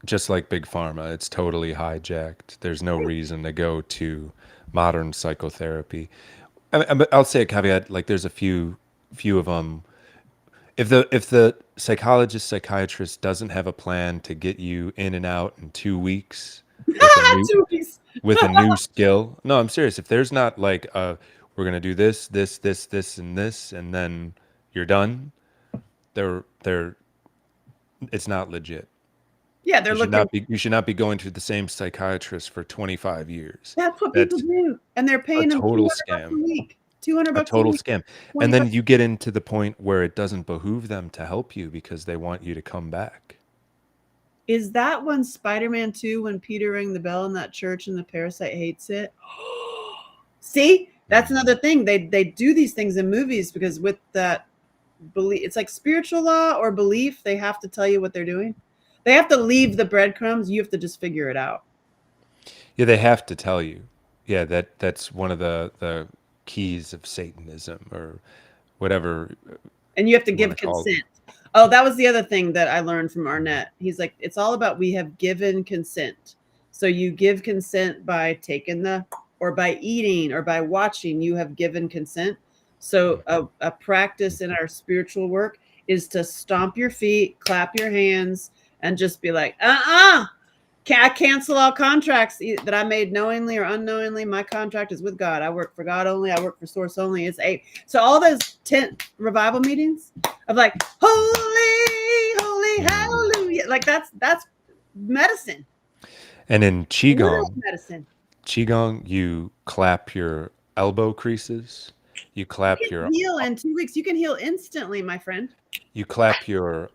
just like big pharma. It's totally hijacked. There's no reason to go to modern psychotherapy. I'll say a caveat. Like, there's a few of them. If the psychologist psychiatrist doesn't have a plan to get you in and out in 2 weeks with a new Jeez. with a new skill, no, I'm serious. If there's not like we're gonna do this, and this, and then you're done, they're it's not legit. Yeah, they're looking. You should not be going to the same psychiatrist for 25 years. That's what people That's do, and they're a paying them total 200 bucks a scam. week. 200 A bucks a total week. scam. And 25. then you get into the point where it doesn't behoove them to help you because they want you to come back. Is that when Spider-Man 2 when Peter rang the bell in that church and the parasite hates it? See? That's Mhm. another thing. They do these things in movies because with that belief. It's like spiritual law or belief. They have to tell you what they're doing. They have to leave the breadcrumbs. You have to just figure it out. Yeah, they have to tell you. Yeah, that's one of the keys of Satanism or whatever And you have to you want give to call them. consent. Oh, that was the other thing that I learned from Arnett. He's like, it's all about we have given consent. So you give consent by taking the, or by eating, or by watching, you have given consent. So a practice in our spiritual work is to stomp your feet, clap your hands, and just be like, I cancel all contracts that I made knowingly or unknowingly. My contract is with God. I work for God only. I work for Source only. It's so all those 10 revival meetings of like holy, holy, hallelujah. Like that's medicine. And in Literal Qigong, medicine. you clap your elbow creases, you clap You your can heal in 2 weeks. You can heal instantly, my friend. you clap your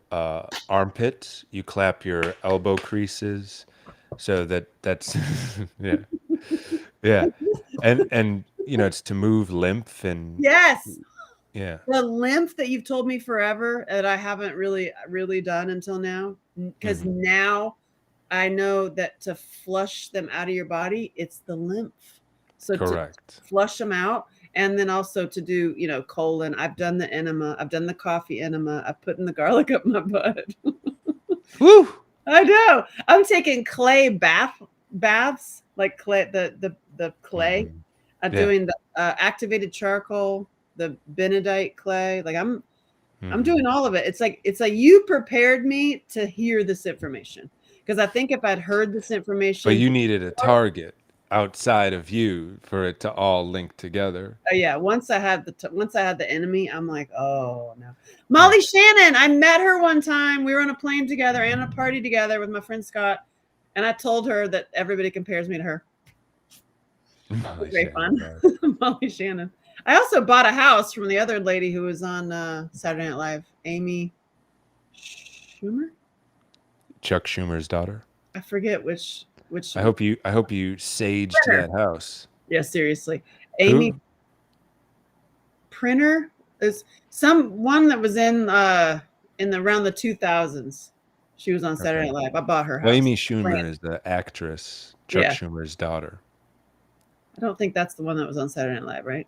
armpits, you clap your elbow creases, so that's yeah, yeah, and it's to move lymph and Yes. yeah. The lymph that you've told me forever that I haven't really done until now, because Hmm. now I know that to flush them out of your body, it's the lymph. So to Correct. flush them out, and then also to do, colon. I've done the enema. I've done the coffee enema. I've put in the garlic up my butt. Woo! I know. I'm taking clay baths, like clay, the clay. Hmm. I'm Yeah. doing the activated charcoal, the benedite clay. Like I'm Hmm. doing all of it. It's like you prepared me to hear this information, because I think if I'd heard this But information you needed a before, target outside of you for it to all link together. oh yeah, once I had the enemy, I'm like, oh no. Yeah. Molly Shannon, I met her one time. We were on a plane together and a party together with my friend Scott, and I told her that everybody compares me to her. It was Molly very Shannon. fun. Molly Shannon. I also bought a house from the other lady who was on Saturday Night Live, Amy Schumer. Chuck Schumer's daughter. I forget which I hope you saged printer. that house. Yeah, seriously. Amy Who? Printer is some one that was in the around the 2000s. She was on Saturday Okay. Night Live. I bought her Well, house. Amy Schumer is the actress, Chuck Yeah, Schumer's daughter. I don't think that's the one that was on Saturday Night Live, right?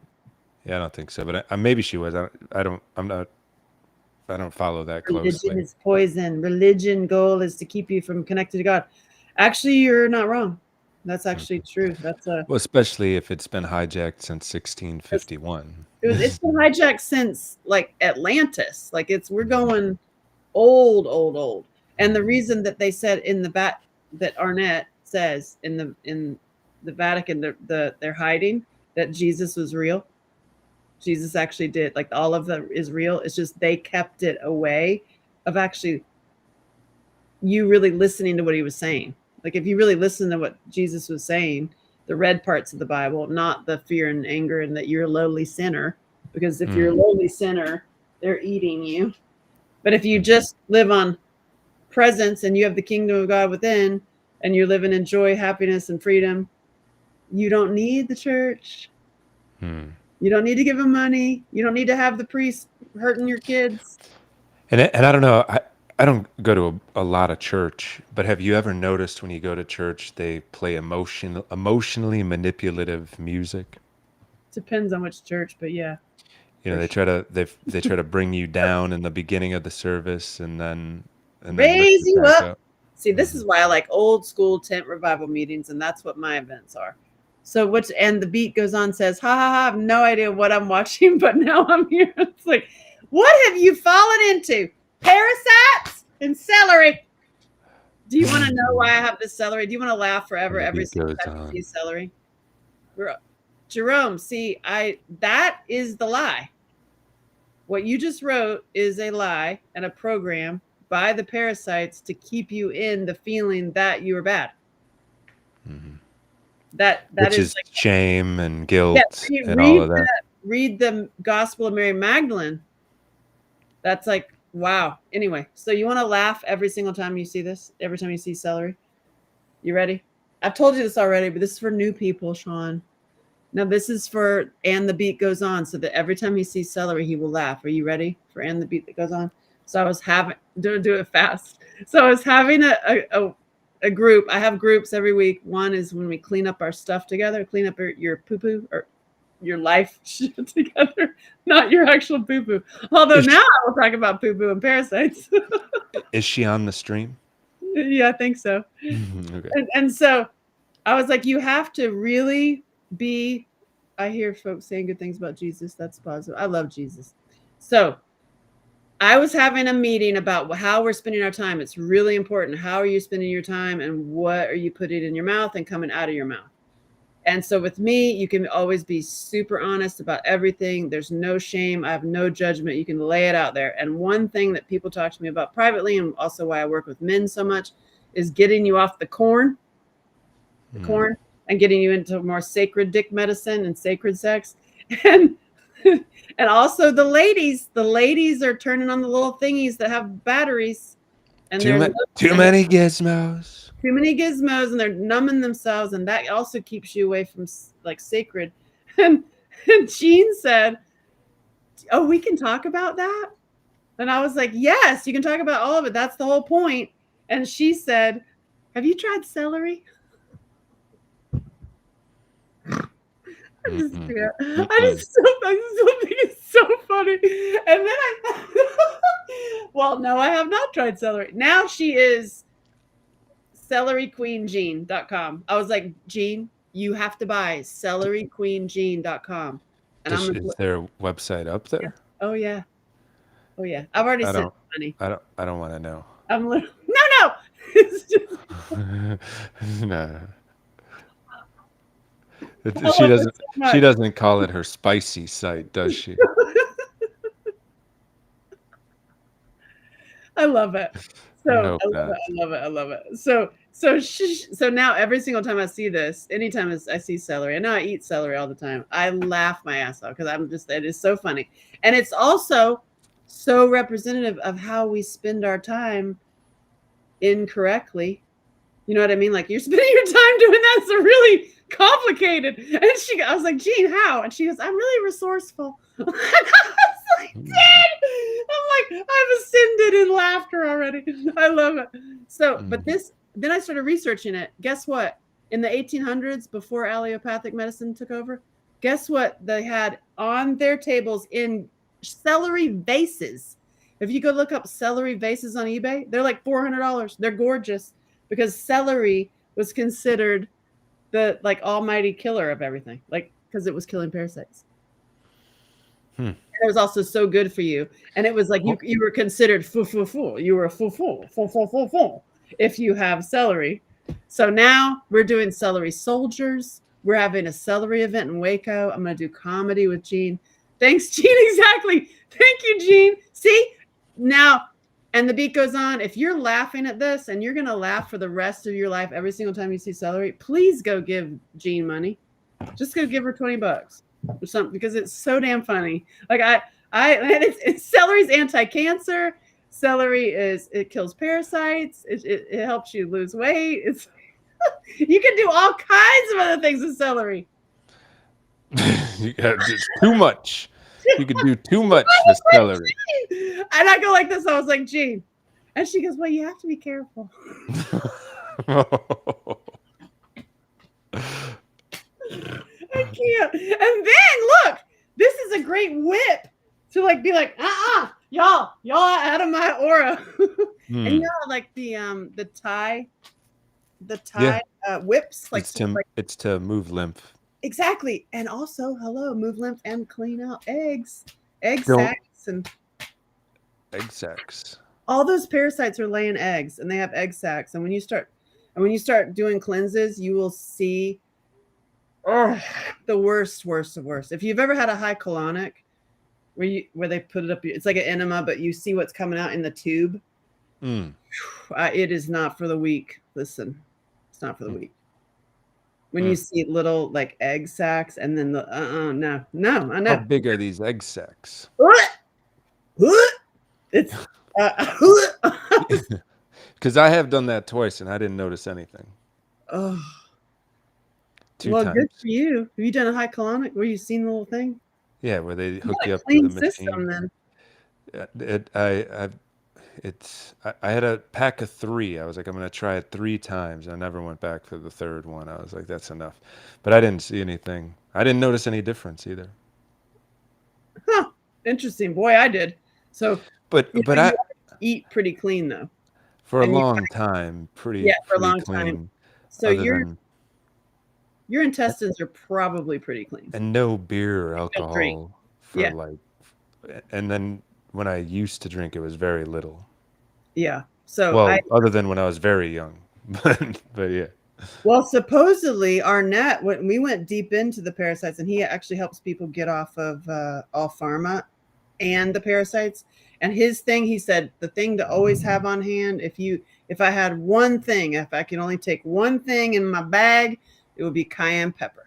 Yeah, I don't think so, but maybe she was. I'm not. I don't follow that Religion closely. is poison. Religion goal is to keep you from connected to God. Actually, you're not wrong. That's actually true. That's a Well, especially if it's been hijacked since 1651. it's been hijacked since like Atlantis. Like we're going old, old, old. And the reason that they said in the that Arnett says in the Vatican, they're hiding that Jesus was real. Jesus actually did, like, all of that is real. It's just they kept it away of actually you really listening to what he was saying. Like if you really listen to what Jesus was saying, the red parts of the Bible, not the fear and anger and that you're a lowly sinner, because if you're a Mm, lowly sinner, they're eating you. But if you just live on presence and you have the kingdom of God within and you're living in joy, happiness, and freedom, you don't need the church. mm. You don't need to give them money. You don't need to have the priest hurting your kids. And I don't know. I don't go to a lot of church, but have you ever noticed when you go to church they play emotionally manipulative music? Depends on which church, but yeah, for They sure. try to bring you down in the beginning of the service and then lift Raise you you back up. up. See, this Hmm. is why I like old school tent revival meetings, and that's what my events are. So which and the beat goes on, says, ha ha ha, I have no idea what I'm watching, but now I'm here. It's like, what have you fallen into? Parasites and celery. Do you want to know why I have this celery? Do you want to laugh forever And the every beat single goes time you see on. celery? Jerome, see, that is the lie. What you just wrote is a lie and a program by the parasites to keep you in the feeling that you are bad. Hmm. That Which is is like, shame and yeah, guilt and all read of that. the Gospel of Mary Magdalene. That's like, wow. Anyway, so you want to laugh every single time you see this, every time you see celery? You ready? I've told you this already, but this is for new people, Sean. Now this is for "And the Beat Goes On," so that every time he sees celery, he will laugh. Are you ready for "And the Beat That Goes On"? So I was having do it fast. So I was having a group. I have groups every week. One is when we clean up our stuff together, clean up your poo poo or your life shit together, not your actual poo poo. Although Is now I will talk about poo poo and parasites. is she on the stream? Yeah, I think so. Okay. And so I was like, you have to really be. I hear folks saying good things about Jesus. That's positive. I love Jesus. So I was having a meeting about how we're spending our time. It's really important. How are you spending your time and what are you putting in your mouth and coming out of your mouth? And so with me, you can always be super honest about everything. There's no shame. I have no judgment. You can lay it out there. And one thing that people talk to me about privately, and also why I work with men so much, is getting you off the corn and getting you into more sacred dick medicine and sacred sex. And and also the ladies are turning on the little thingies that have batteries, and Too they're many gizmos. too many gizmos, and they're numbing themselves, and that also keeps you away from like sacred. And Jean said, "Oh, we can talk about that." And I was like, "Yes, you can talk about all of it. That's the whole point." And she said, "Have you tried celery?" I just still think it's so funny. And then well, no, I have not tried celery. Now she is celeryqueenjean.com. I was like, Jean, you have to buy celeryqueenjean.com. And Is, I'm is their website up there? oh yeah. Oh yeah. I've already I sent don't. money. I don't want to know. I'm literally no. It's just No. I love it so much. She doesn't call it her spicy site, does she? I love it. So I hope I love not. it. I love it. I love it. So now every single time I see this, anytime I see celery, I know I eat celery all the time. I laugh my ass off because it is so funny, and it's also so representative of how we spend our time incorrectly. You know what I mean? Like you're spending your time doing that. It's really complicated. And I was like, Jean, how? And she goes, I'm really resourceful. I was like, Dad! I'm like, I've ascended in laughter already. I love it. So, but then I started researching it. Guess what? In the 1800s, before allopathic medicine took over, guess what they had on their tables in celery vases? If you go look up celery vases on eBay, they're like $400. They're gorgeous because celery was considered the like almighty killer of everything, like because it was killing parasites. And it was also so good for you, and it was like you were considered full. You were a full if you have celery. So now we're doing celery soldiers. We're having a celery event in Waco. I'm going to do comedy with Jean. Thanks, Jean. Exactly. Thank you, Jean. See now. And the beat goes on. If you're laughing at this and you're going to laugh for the rest of your life every single time you see celery, please go give Jean money. Just go give her $20 or something because it's so damn funny. Like it's celery's anti-cancer. Celery it kills parasites. It helps you lose weight. It's you can do all kinds of other things with celery. It's too much. You could do too much with celery. And I go like this. I was like, Jean. And she goes, well, you have to be careful. I can't. And then look, this is a great whip to like be like, y'all out of my aura. And you know, like the Thai whips, like it's to move lymph. Exactly. And also, move lymph and clean out egg sacs and egg sacs. All those parasites are laying eggs, and they have egg sacs. And when you start doing cleanses, you will see the worst of worst. If you've ever had a high colonic where they put it up, it's like an enema, but you see what's coming out in the tube. It is not for the weak. Listen, it's not for the weak. When you see little like egg sacs, and then the no, I know. How big are these egg sacs? It's because I have done that twice and I didn't notice anything. Oh, 2 Well, good times. for you. Have you done a high colonic where you seen the little thing? Yeah, where they You hook got you a up to the clean system machine. then. I had a pack of 3. I was like, I'm gonna try it 3 times. I never went back for the third one. I was like, that's enough. But I didn't see anything. I didn't notice any difference either. Huh. Interesting. Boy, I did. So, But you but know, you I eat pretty clean though. for a And you long time, yeah, for a pretty long time. clean, So other than your intestines are probably pretty clean. and no beer or You don't drink. alcohol for Yeah. like, and then when I used to drink, it was very little. Yeah. So I Well, other than when I was very young, but yeah. well, supposedly Arnett, when we went deep into the parasites, and he actually helps people get off of all pharma and the parasites. And his thing, he said, the thing to always have on hand, if I had one thing, if I could only take one thing in my bag, it would be cayenne pepper.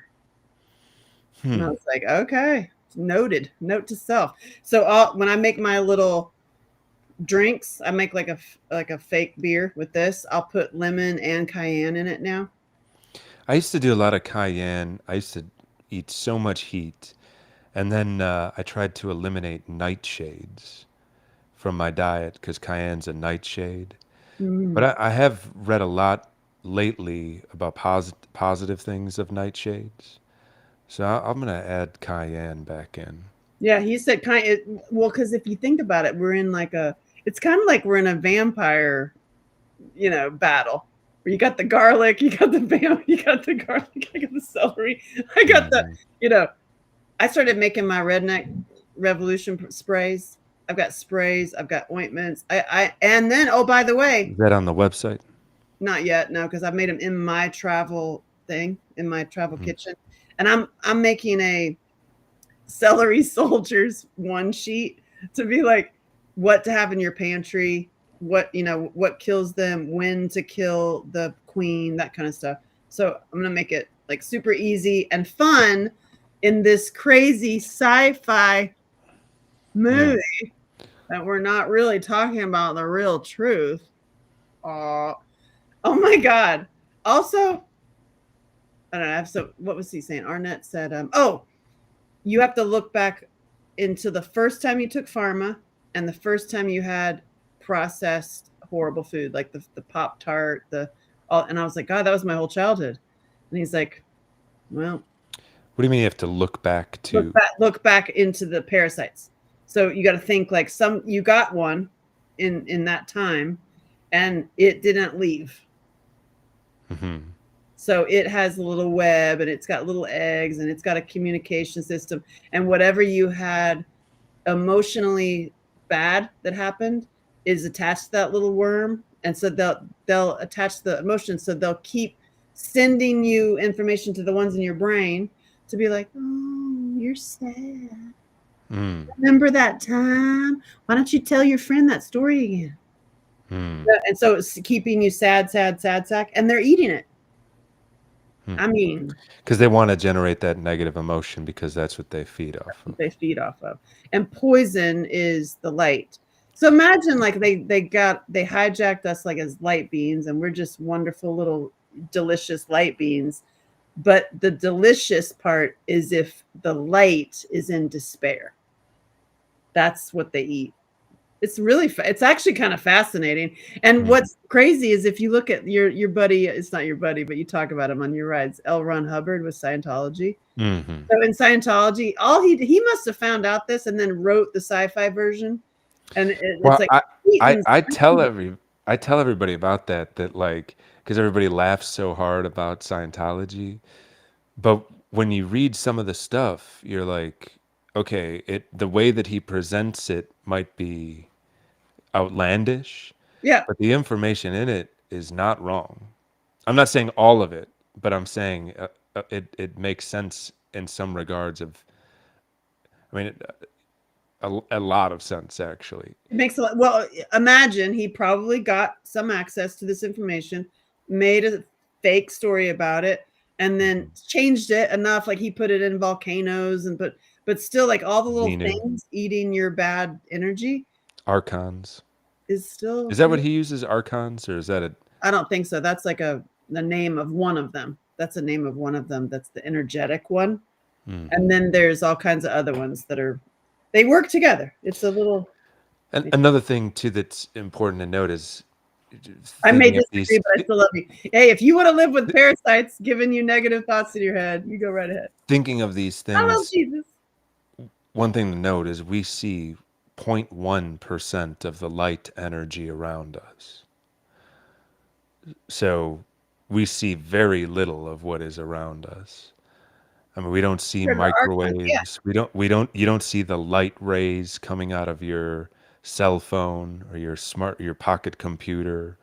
And I Hmm. was like, okay, noted. Note to self. So when I make my little drinks, I make like a fake beer with this. I'll put lemon and cayenne in it now. I used to do a lot of cayenne. I used to eat so much heat. And then I tried to eliminate nightshades from my diet because cayenne's a nightshade. But Mm. I have read a lot lately about positive things of nightshades. So I'm going to add cayenne back in. Yeah, he said well, because if you think about it, it's kind of like we're in a vampire, battle. Where you got the garlic, you got the you got the garlic, I got the celery, I got Hmm. you know, I started making my redneck revolution sprays. I've got sprays, I've got ointments. And then, oh, by the way, Is that on the website? not yet, no, because I've made them in my travel thing, in my travel Mhm. kitchen. And I'm making a celery soldiers one sheet to be like what to have in your pantry, what kills them, when to kill the queen, that kind of stuff. So I'm gonna make it like super easy and fun in this crazy sci-fi Mm. movie that we're not really talking about the real truth. Oh, oh my god. Also, I don't know. So what was he saying? Arnett said, oh, you have to look back into the first time you took pharma and the first time you had processed horrible food, like the Pop Tart, and I was like, God, that was my whole childhood. And he's like, well, What do you mean you have to look back to? look back into the parasites. So you got to think like you got one in that time, and it didn't leave. Hmm. So it has a little web and it's got little eggs and it's got a communication system. And whatever you had emotionally bad that happened is attached to that little worm. And so they'll attach the emotion. So they'll keep sending you information to the ones in your brain to be like, oh, you're sad. Mm. Remember that time? Why don't you tell your friend that story again? Mm. Yeah, and so it's keeping you sad, sad, sad sack, and they're eating it. I mean, Because they want to generate that negative emotion because that's what they feed off of. they feed off of. And poison is the light. So imagine like they hijacked us like as light beings, and we're just wonderful little delicious light beings. But the delicious part is if the light is in despair. That's what they eat. It's actually kind of fascinating. And Mm. what's crazy is if you look at your buddy, it's not your buddy, but you talk about him on your rides, L. Ron Hubbard with Scientology. Hmm. So in Scientology, all he must have found out this and then wrote the sci-fi version, and it's Well, like Satan's I tell everybody about that like because everybody laughs so hard about Scientology, but when you read some of the stuff, you're like, okay, the way that he presents it might be outlandish, yeah. but the information in it is not wrong. I'm not saying all of it, but I'm saying it makes sense in some regards of, I mean, a lot of sense actually. It makes a lot. Well, imagine he probably got some access to this information, made a fake story about it, and then Mhm. changed it enough. Like he put it in volcanoes but still, like all the little Xenu, things eating your bad energy archons. is still Is that here. what he uses, archons, or is that a? I don't think so. That's like the name of one of them. that's the name of one of them. That's the energetic one. Mm. And then there's all kinds of other ones that are they work together. It's a little And another thing too that's important to note is I may thinking of disagree, but I still love you. Hey, if you want to live with parasites giving you negative thoughts in your head, you go right ahead. thinking of these I love things. Jesus. One thing to note is we see 0.1% of the light energy around us. So we see very little of what is around us. I mean, we don't see Sure, the archon, yeah. microwaves. You don't see the light rays coming out of your cell phone or your pocket computer,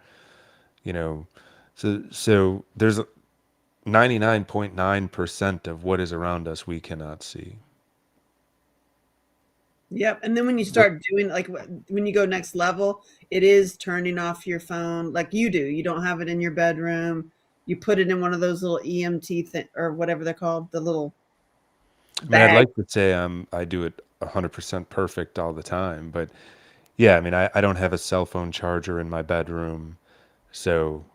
you know. So there's 99.9% of what is around us we cannot see. Yep. And then when you But start doing like when you go next level, it is turning off your phone like you do. You don't have it in your bedroom. You put it in one of those little EMT thing or whatever they're called, the little I mean, I'd bag. like to say I do it 100% perfect all the time, but yeah, I mean, I don't have a cell phone charger in my bedroom, so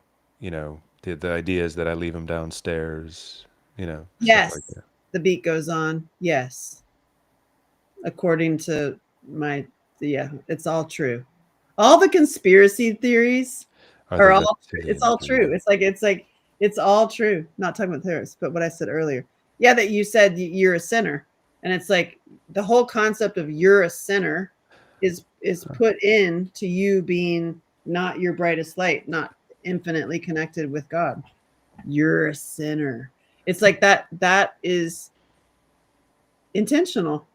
the idea is that I leave them downstairs, stuff like Yes. that. The beat goes on. Yes. According to my yeah, it's all true. All the conspiracy theories Are are the all it's reptilian all true. theory? It's like it's all true. Not talking about terrorists, but what I said earlier. Yeah, that you said you're a sinner. And it's like the whole concept of you're a sinner is put in to you being not your brightest light, not infinitely connected with God. You're a sinner. It's like that is intentional.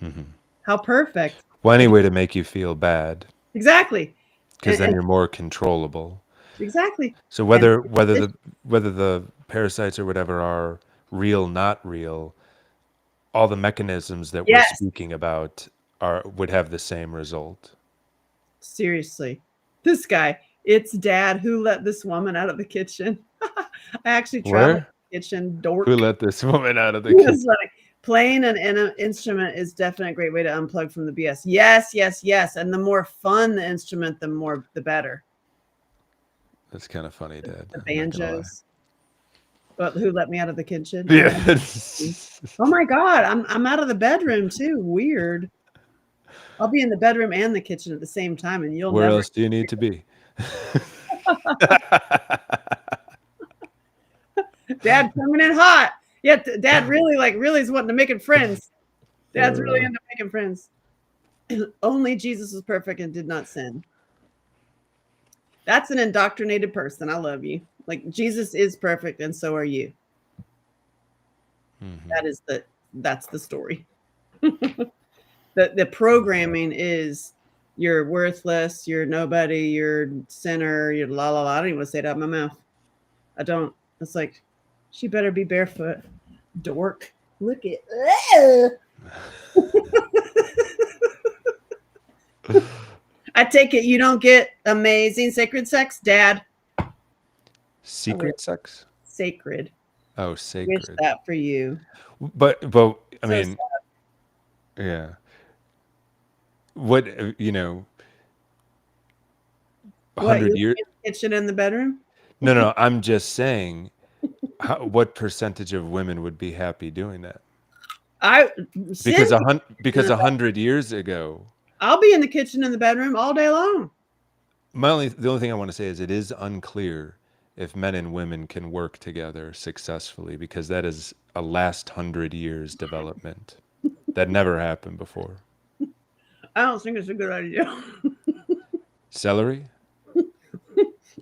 Hmm. How perfect. Well, any Like way to make you feel bad, exactly. because then And you're more controllable. exactly. So And whether the parasites or whatever are real, not real, all the mechanisms that we're yes, speaking about would have the same result. seriously. This guy, it's dad who let this woman out of the kitchen. I actually traveled Where? the kitchen, Who dork. let this woman out of the It's kitchen? like playing an instrument is definitely a great way to unplug from the BS. Yes, yes, yes. And the more fun the instrument, the better. That's kind of funny, Dad. The I'm not gonna lie. banjos. But who let me out of the kitchen? Yeah. Oh my god, I'm out of the bedroom too. Weird. I'll be in the bedroom and the kitchen at the same time, and you'll Where never. else do you need to be? Dad coming in hot. Yeah, Dad really is wanting to making friends. Dad's really Uh, into making friends. Only Jesus was perfect and did not sin. That's an indoctrinated person. I love you. Like Jesus is perfect, and so are you. mhm. That is that's the story. The programming is you're worthless, you're nobody, you're sinner, you're la la la. I don't even want to say it out of my mouth. I don't. It's like she better be barefoot. Dork. Look at I take it you don't get amazing sacred sex, Dad. I wish Secret sex? sacred. Oh, Wish sacred. that for you. But I So mean, yeah. What a what? You hundred in years? the kitchen in the bedroom? No, no. I'm just saying, what percentage of women would be happy doing that? I sin. Because 100 years ago, I'll be in the kitchen in the bedroom all day long. the only thing I want to say is it is unclear if men and women can work together successfully because that is a last 100 years development that never happened before. I don't think it's a good idea. Celery?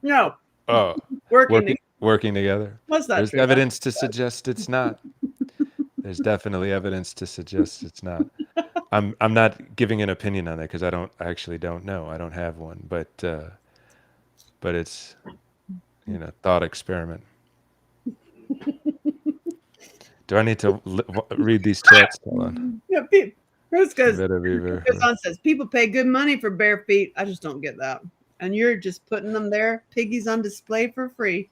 No, Oh, working working together. working together. That's not There's true. That's evidence to suggest it's not. There's definitely evidence to suggest it's not. I'm not giving an opinion on that because I actually don't know. I don't have one, but it's thought experiment. Do I need to read these chats? Hold on. yeah, Chris goes, Better be goes very. on says people pay good money for bare feet. I just don't get that. And you're just putting them there, piggies on display for free.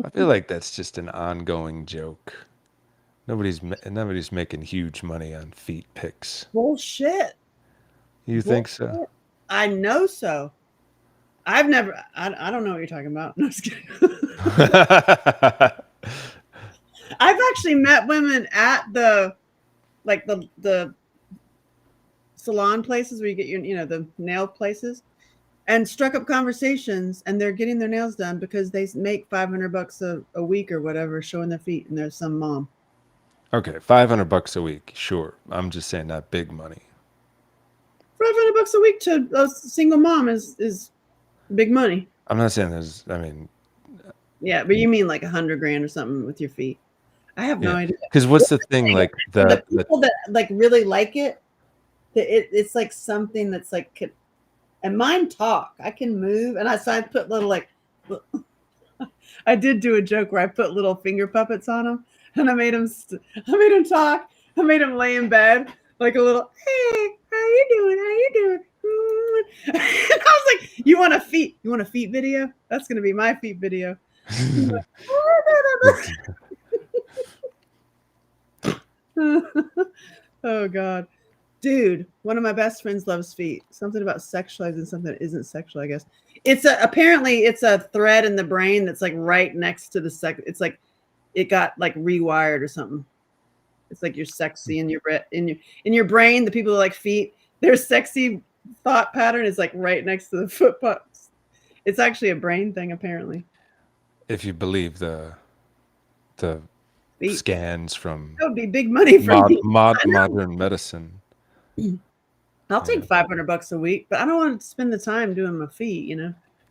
I feel like that's just an ongoing joke. Nobody's making huge money on feet pics. Bullshit. You think so? Bullshit. I know so. I've never. I don't know what you're talking about. No, just kidding. I've actually met women at the like the salon places where you get your the nail places, and struck up conversations, and they're getting their nails done because they make $500 a week or whatever showing their feet, and there's some mom. Okay, $500 a week, sure. I'm just saying not big money. $500 a week to a single mom is big money. I'm not saying there's. I mean, Yeah, but you mean like 100 grand or something with your feet? I have no yeah. idea. Because what's the thing? Like The people that like really like it, it's like something that's like, and mine talk. I can move, and so I put little like. I did do a joke where I put little finger puppets on them, and I made them talk. I made them lay in bed like a little. Hey, how you doing? How you doing? And I was like, "You want a feet? You want a feet video? That's gonna be my feet video." Oh God, dude! One of my best friends loves feet. Something about sexualizing something that isn't sexual. I guess apparently it's a thread in the brain that's like right next to the sex. It's like it got like rewired or something. It's like you're sexy in your brain. The people who like feet, their sexy thought pattern is like right next to the foot pups. It's actually a brain thing, apparently. If you believe the Feet. scans from That would be big money for me. modern medicine. I'll take $500 a week, but I don't want to spend the time doing my feet.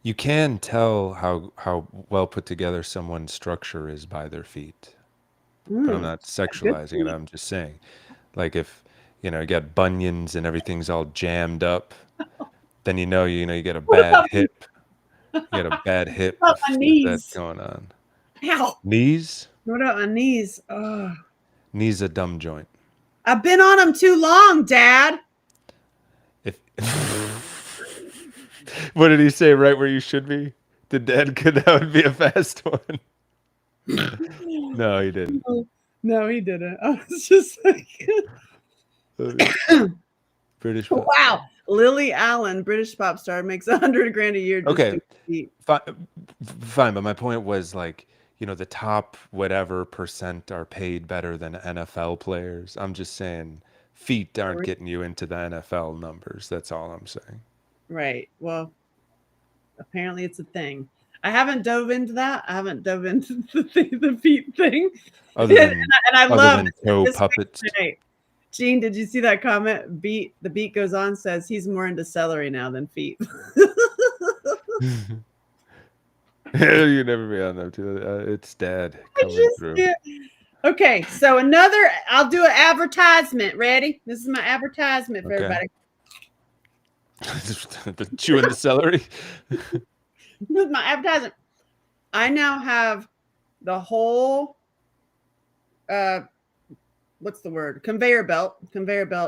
You can tell how well put together someone's structure is by their feet. But I'm not sexualizing it. I'm just saying, like if you got bunions and everything's all jammed up, then you get a bad hip. You got a bad hip What about my if knees? that's going on. Ow. Knees? What about my knees? Oh. Knees a dumb joint. I've been on them too long, Dad. If what did he say? Right where you should be? The dad that would be a fast one. No, he didn't. No, he didn't. I was just like, British. Wow. Lily Allen, British pop star, makes $100,000 a year. Just Okay, fine. But my point was like, the top whatever percent are paid better than NFL players. I'm just saying, feet aren't getting you into the NFL numbers. That's all I'm saying. Right. Well, apparently it's a thing. I haven't dove into that. I haven't dove into the feet thing. Other than, and I love toe puppets. Gene, did you see that comment? The beat goes on, says he's more into celery now than feet. You never be on them too. It's Dad coming through. Okay, so I'll do an advertisement. Ready? This is my advertisement for everybody. Chewing the celery. This is my advertisement. I now have the whole what's the word? Conveyor belt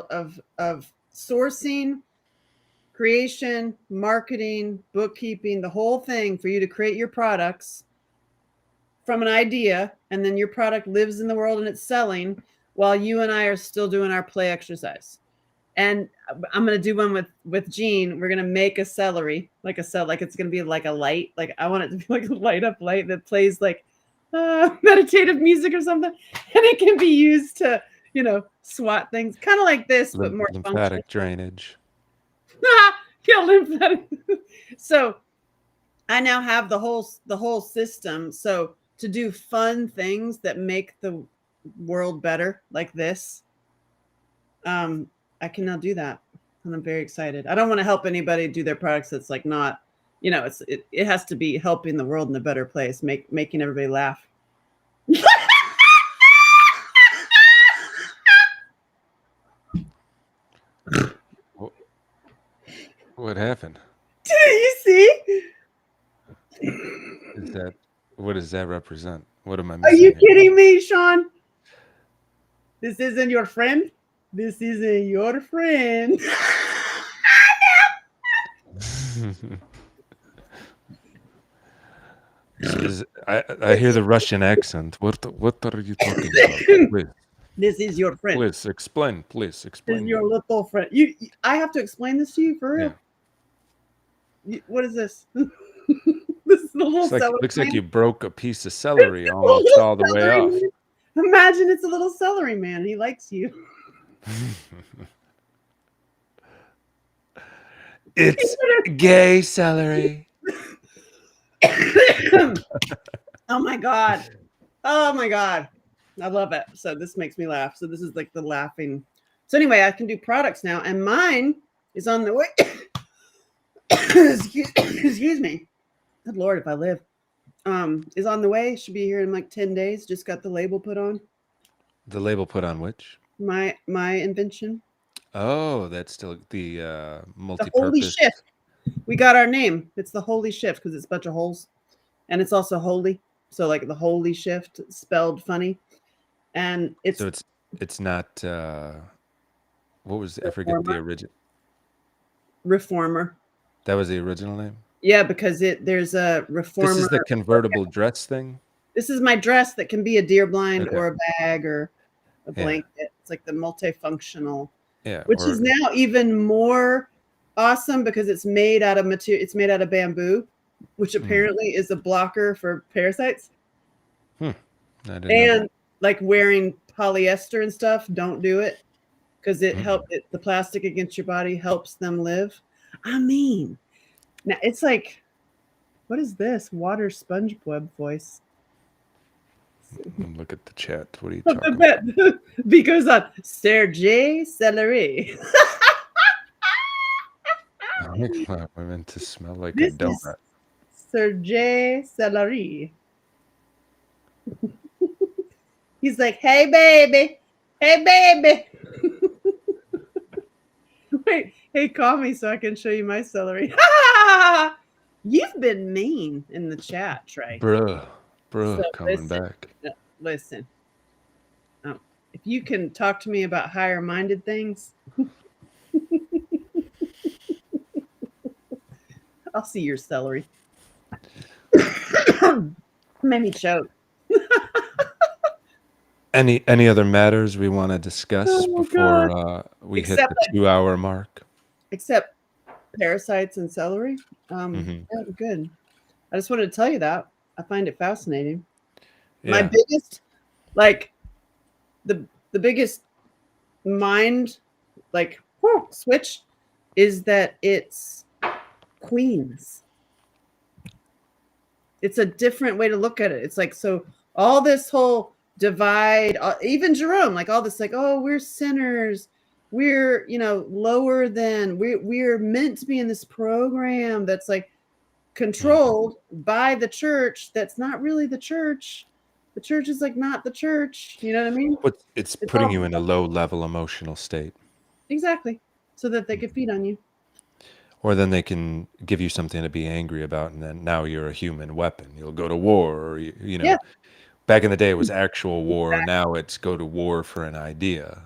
of sourcing, creation, marketing, bookkeeping, the whole thing for you to create your products from an idea, and then your product lives in the world and it's selling while you and I are still doing our play exercise. And I'm going to do one with Gene. We're going to make a celery, like it's going to be like a light. Like I want it to be like a light up light that plays like meditative music or something. And it can be used to, swat things kind of like this, but more lymphatic drainage. Yeah, lymphatic. So I now have the whole system. So to do fun things that make the world better, like this, I can now do that, and I'm very excited. I don't want to help anybody do their products that's like not, it has to be helping the world in a better place, making everybody laugh. What happened? You see? What does that represent? What am I Are missing? you kidding me, Sean? This isn't your friend? This isn't your friend. I hear the Russian accent. What are you talking about? Please. This is your friend. Please explain. This is your little friend. I have to explain this to you for real? What is this? This is the little celery Looks like man. you broke a piece of It's celery a almost little all the way celery off. man. Imagine it's a little celery man. He likes you. It's gay celery. Oh my god. Oh my god. I love it. So this makes me laugh. So this is like the laughing. So anyway, I can do products now, and mine is on the way. Excuse me. Good Lord, if I live. Is on the way. Should be here in like 10 days. Just got the label put on. The label put on which? My invention. Oh, that's still the The holy multi-purpose. shift. We got our name. It's the holy shift because it's a bunch of holes. And it's also holy. So like the holy shift spelled funny. And So it's not what was I forget the original. reformer. That was the original name. Yeah, because there's a This reformer. is the convertible dress thing. This is my dress that can be a deer blind Okay. or a bag or a Yeah. blanket. It's like the multifunctional, Yeah. which is now even more awesome because it's made out of material. It's made out of bamboo, which apparently is a blocker for parasites. I didn't know And that. like wearing polyester and stuff, don't do it because it helps the plastic against your body helps them live. I mean, now it's like, what is this? Water SpongeBob voice. Look at the chat. What are you talking about? Because on Sergey Celery. I meant to smell like This a is donut. Sergey Celery. He's like, hey, baby. Hey, baby. Wait, hey, call me so I can show you my celery. You've been mean in the chat, Trey. Bruh, So coming back. Listen. If you can talk to me about higher minded things, I'll see your celery. Made me choke. Any other matters we want to discuss Oh, before we hit Except the 2-hour mark? Except parasites and celery. Yeah, good. I just wanted to tell you that. I find it fascinating. Yeah. My biggest, like, the biggest mind, like, switch is that it's queens. It's a different way to look at it. It's like, so all this whole divide, even Jerome, like all this, like, oh, we're sinners. We're, lower than, we're meant to be in this program that's like controlled by the church. That's not really the church. The church is like not the church. You know what I mean? It's putting you in a low-level emotional state. Exactly. So that they could feed on you. Or then they can give you something to be angry about, and then now you're a human weapon. You'll go to war, or Yeah. Back in the day it was actual war. Exactly. Now it's go to war for an idea.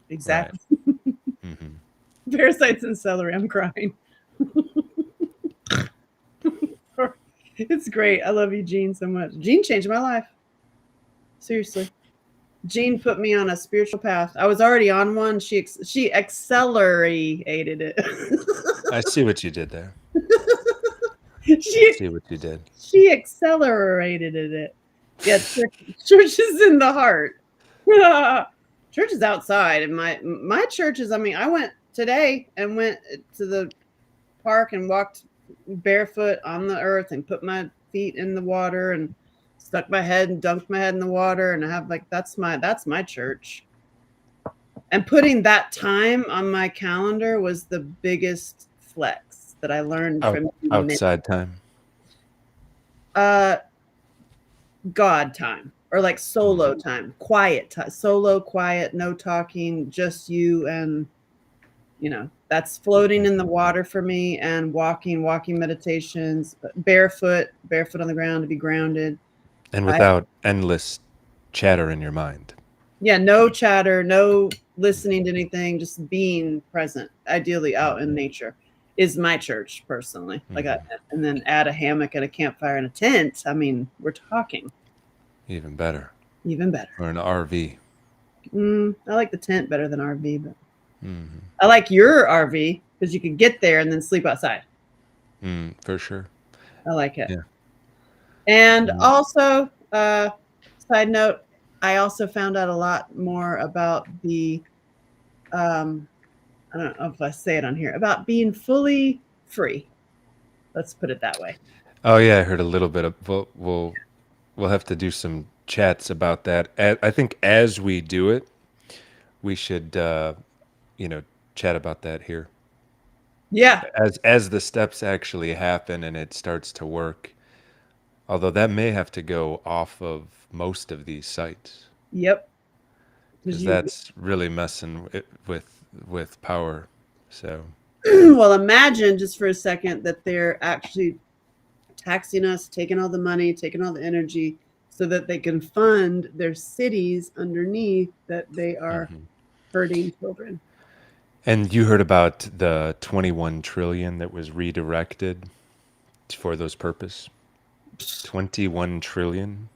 Exactly. Right. Parasites and celery. I'm crying. It's great. I love you, Jean, so much. Jean changed my life. Seriously. Jean put me on a spiritual path. I was already on one. She accelerated it. I see what you did there. I see what you did. She accelerated it. Yeah, church is in the heart. Church is outside, and my church is. I mean, I went today and went to the park and walked barefoot on the earth and put my feet in the water and stuck my head and dunked my head in the water, and I have like that's my church. And putting that time on my calendar was the biggest flex that I learned from outside time. God time, or like solo time, quiet time, solo, quiet, no talking, just you and that's floating in the water for me, and walking meditations, barefoot on the ground to be grounded. And without endless chatter in your mind. Yeah, no chatter, no listening to anything, just being present, ideally out in nature, is my church personally. Like, and then add a hammock and a campfire and a tent. I mean, we're talking. Even better. Or an RV. I like the tent better than RV, but I like your RV because you can get there and then sleep outside. For sure. I like it. Yeah. And Mm. also, side note, I also found out a lot more about the, um, I don't know if I say it on here, about being fully free. Let's put it that way. Oh yeah, I heard a little bit of. We'll have to do some chats about that. I think as we do it, we should you know chat about that here. Yeah. As the steps actually happen and it starts to work. Although that may have to go off of most of these sites Yep. Because because you, that's really messing with power. So. well, imagine just for a second that they're actually taxing us, taking all the money, taking all the energy so that they can fund their cities underneath that they are Mhm. hurting children. And you heard about the 21 trillion that was redirected for those purpose? 21 trillion.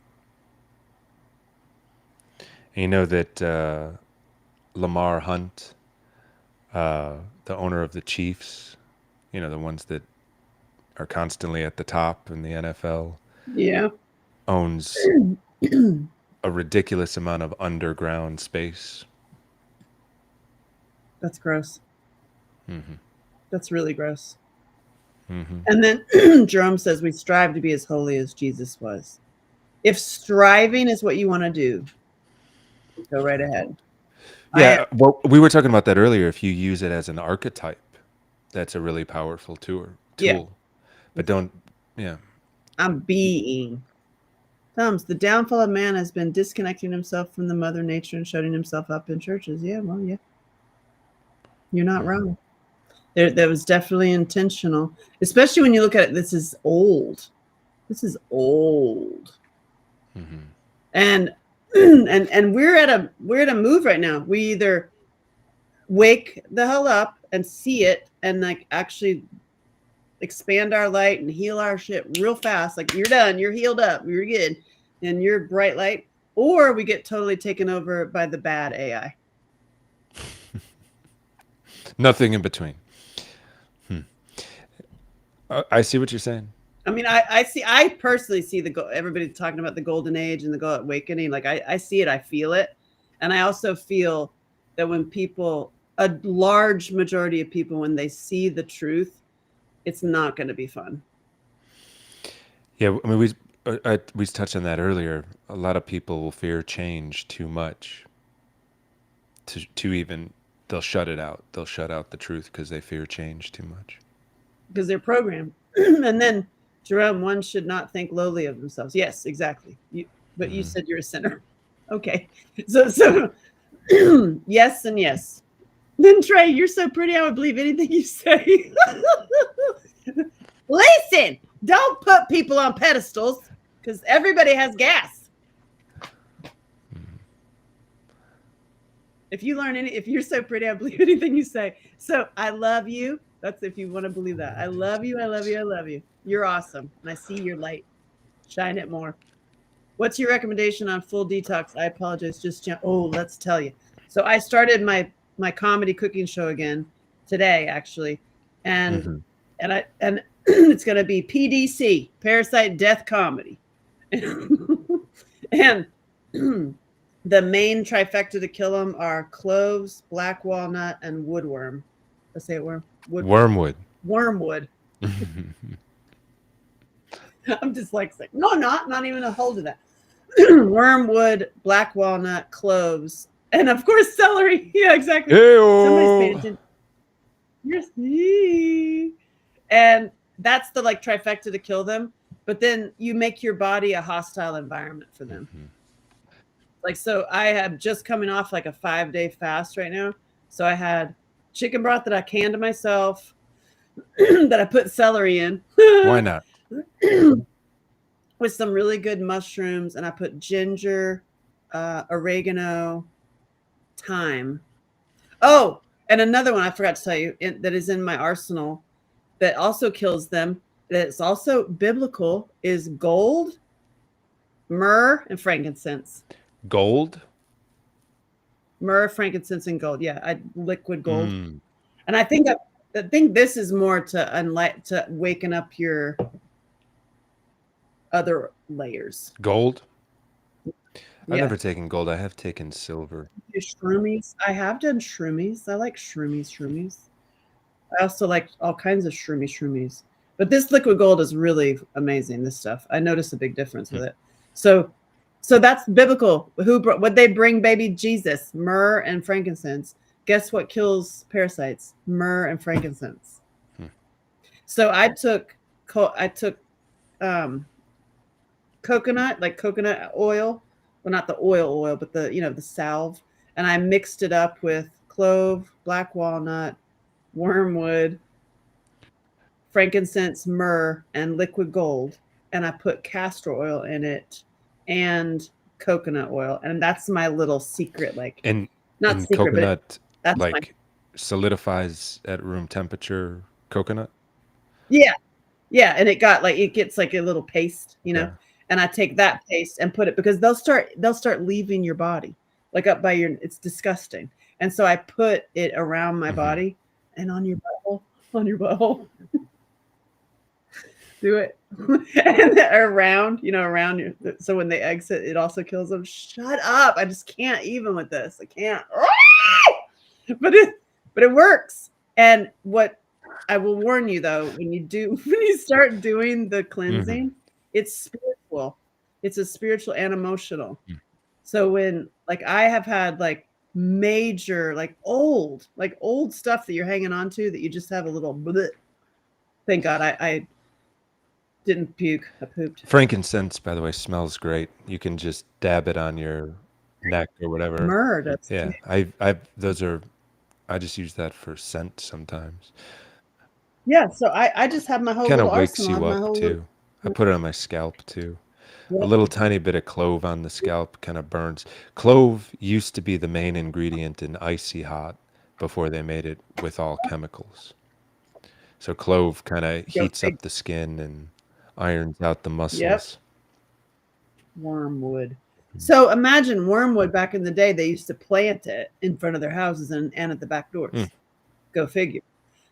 And you know that Lamar Hunt, the owner of the Chiefs, the ones that are constantly at the top in the NFL, Yeah. owns a ridiculous amount of underground space. That's gross. Hmm. That's really gross. Hmm. And then Jerome says we strive to be as holy as Jesus was. If striving is what you want to do, go right ahead. I Yeah, well, we were talking about that earlier. If you use it as an archetype, that's a really powerful tool. yeah, Tool, but don't. Yeah. I'm being. Thumbs, the downfall of man has been disconnecting himself from the mother nature and shutting himself up in churches. Yeah, well, yeah, you're not Hmm. wrong. That was definitely intentional, especially when you look at it. This is old. This is old, Hmm. and and we're at a move right now. We either wake the hell up and see it and like actually expand our light and heal our shit real fast. Like you're done, you're healed up, you're good, and you're bright light, or we get totally taken over by the bad AI. Nothing in between. Hmm. I see what you're saying. I mean, I personally see everybody talking about the golden age and the golden awakening. Like I see it, I feel it, and I also feel that when people, a large majority of people, when they see the truth, it's not going to be fun. Yeah, I mean, we touched on that earlier. A lot of people will fear change too much to even they'll shut it out. They'll shut out the truth because they fear change too much. Because they're programmed. And then Jerome, one should not think lowly of themselves. Yes, exactly. But you Hmm. said you're a sinner. Okay. So yes and yes. Then Trey, you're so pretty. I would believe anything you say. Listen, don't put people on pedestals because everybody has gas. If you're so pretty, I believe anything you say. So I love you. That's if you want to believe that. I love you. I love you. I love you. You're awesome. And I see your light. Shine it more. What's your recommendation on full detox? I apologize. Let's tell you. So I started my comedy cooking show again today, actually, and Hmm. and it's going to be PDC, Parasite Death Comedy, and the main trifecta to kill them are cloves, black walnut, and woodworm. Let's say it Wormwood. wormwood. I'm dyslexic. No, not even a hold of that. Wormwood, black walnut, cloves, and of course celery. Yeah, exactly. Somebody's paying Heyo. attention. And that's the like trifecta to kill them. But then you make your body a hostile environment for them. Hmm. Like so, I have just coming off like a 5-day fast right now. So I had chicken broth that I canned myself, that I put celery in. Why not? With some really good mushrooms, and I put ginger, oregano, thyme. Oh, and another one I forgot to tell you that is in my arsenal that also kills them. That's also biblical is gold, myrrh, and frankincense. Gold. Myrrh, frankincense, and gold. Yeah, liquid gold. Mm. And I think I think this is more to waken up your other layers. Gold? I've Yeah. never taken gold. I have taken silver. Shroomies. I have done shroomies. I like shroomies. I also like all kinds of shroomies. But this liquid gold is really amazing. This stuff, I noticed a big difference Hmm. with it. So, so that's biblical. What they bring baby Jesus? Myrrh and frankincense. Guess what kills parasites? Myrrh and frankincense. Hmm. So I took um, coconut, like coconut oil, well, not the oil, but the salve, and I mixed it up with clove, black walnut, wormwood, frankincense, myrrh, and liquid gold, and I put castor oil in it and coconut oil, and that's my little secret, like And not and secret, but coconut that's my like solidifies at room temperature coconut? yeah, yeah, and it gets like a little paste, Okay. and I take that paste and put it because they'll start leaving your body, like up by your it's disgusting. And so I put it around my Hmm. body and on your butthole, do it. And around, around your so when they exit, it also kills them. Shut up. I just can't even with this. I can't. But it works. And what I will warn you though, when you start doing the Hmm. cleansing, it's spiritual. It's a spiritual and emotional. So when like I have had like major like old stuff that you're hanging on to that you just have a little bleh. Thank God I didn't puke. I pooped. Frankincense, by the way, smells great. You can just dab it on your neck or whatever. Myrrh does too. Yeah, I just use that for scent sometimes. Yeah, so I just have my whole Kind little of wakes arsenal. I you have my up whole little too. I put it on my scalp too. A yep. little tiny bit of clove on the scalp kind of burns. Clove used to be the main ingredient in icy hot before they made it with all chemicals. So clove kind of Go heats fig up the skin and irons out the yep. muscles. Wormwood. So imagine wormwood back in the day, they used to plant it in front of their houses and at the back Mm, doors. Go figure.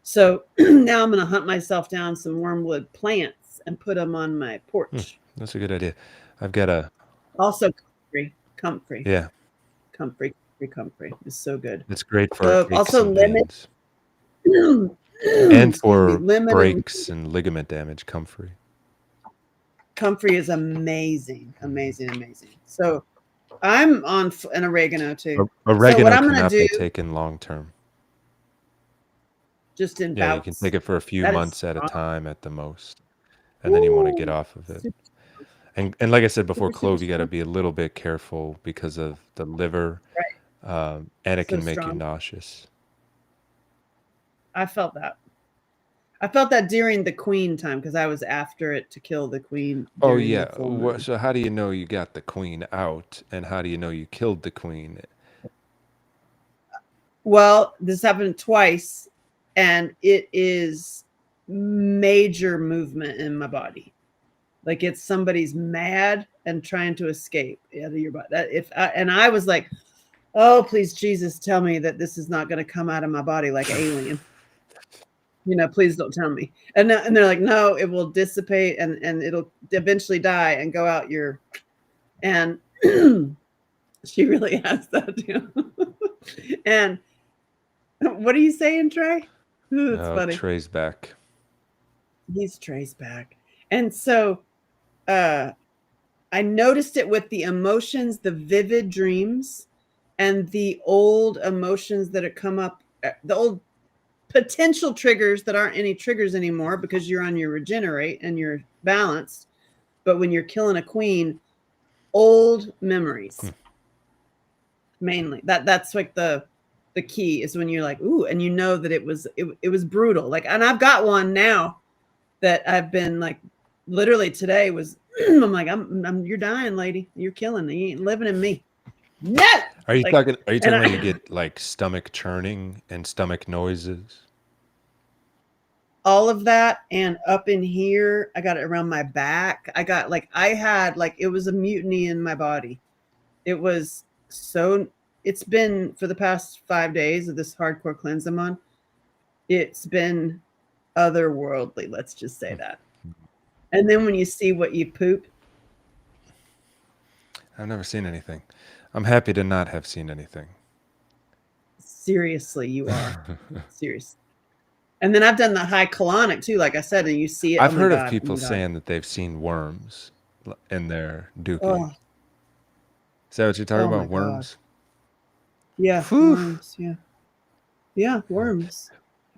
So now I'm going to hunt myself down some wormwood plants and put them on my mm, porch. that's a good idea. I've got a Also, comfrey, yeah. comfrey is so good. It's great for So aches also and lemon, pains and excuse me, for lemon and breaks and ligament damage. Comfrey. comfrey is amazing, amazing, amazing. So I'm on an oregano too. So what Oregano I'm going to cannot do be taken long term. just in Yeah, you can bouts, take it for a few that is months at a strong. time at the most, and then you want to get Woo! off of it. Super, And like I said before, super, super clove, you got to strong. be a little bit careful because of the liver, Right. and it So can make you strong. nauseous. I felt that. I felt that during the queen time because I was after it to kill the queen Oh during the yeah. full moon. So how do you know you got the queen out, and how do you know you killed the queen? Well, this happened twice, and it is major movement in my body. Like it's somebody's mad and trying to escape out of your body. And I was like, oh, please, Jesus, tell me that this is not going to come out of my body like alien. Please don't tell me. And they're like, no, it will dissipate and it'll eventually die and go out your. And she really has that too. And what are you saying, Trey? Ooh, that's Oh, funny. Trey's back. He's Trey's back. And so uh I noticed it with the emotions, the vivid dreams, and the old emotions that have come up, the old potential triggers that aren't any triggers anymore because you're on your regenerate and you're balanced. But when you're killing a queen, old Hmm. memories mainly. That's like the key is when you're like, ooh, and you know that it was brutal. Like, and I've got one now that I've been like, literally today was. I'm like, you're dying, lady. You're killing me. You ain't living in me. No, Are you like, talking? Are you and talking about you I get like stomach churning and stomach noises? all of that and up in here, I got it around my back. I had like it was a mutiny in my body. It was so. It's been for the past 5 days of this hardcore cleanse I'm on. It's been otherworldly, let's just say that. And then when you see what you poop, I've never seen anything. I'm happy to not have seen anything. seriously, you are. Seriously. And then I've done the high colonic too, like I said, and you see it. Oh I've my heard of God. Oh people my God. saying that they've seen worms in their dookie. Oh, Is that what you're talking oh my about? God. Worms? Yeah, Whew. worms. Yeah. Yeah, worms.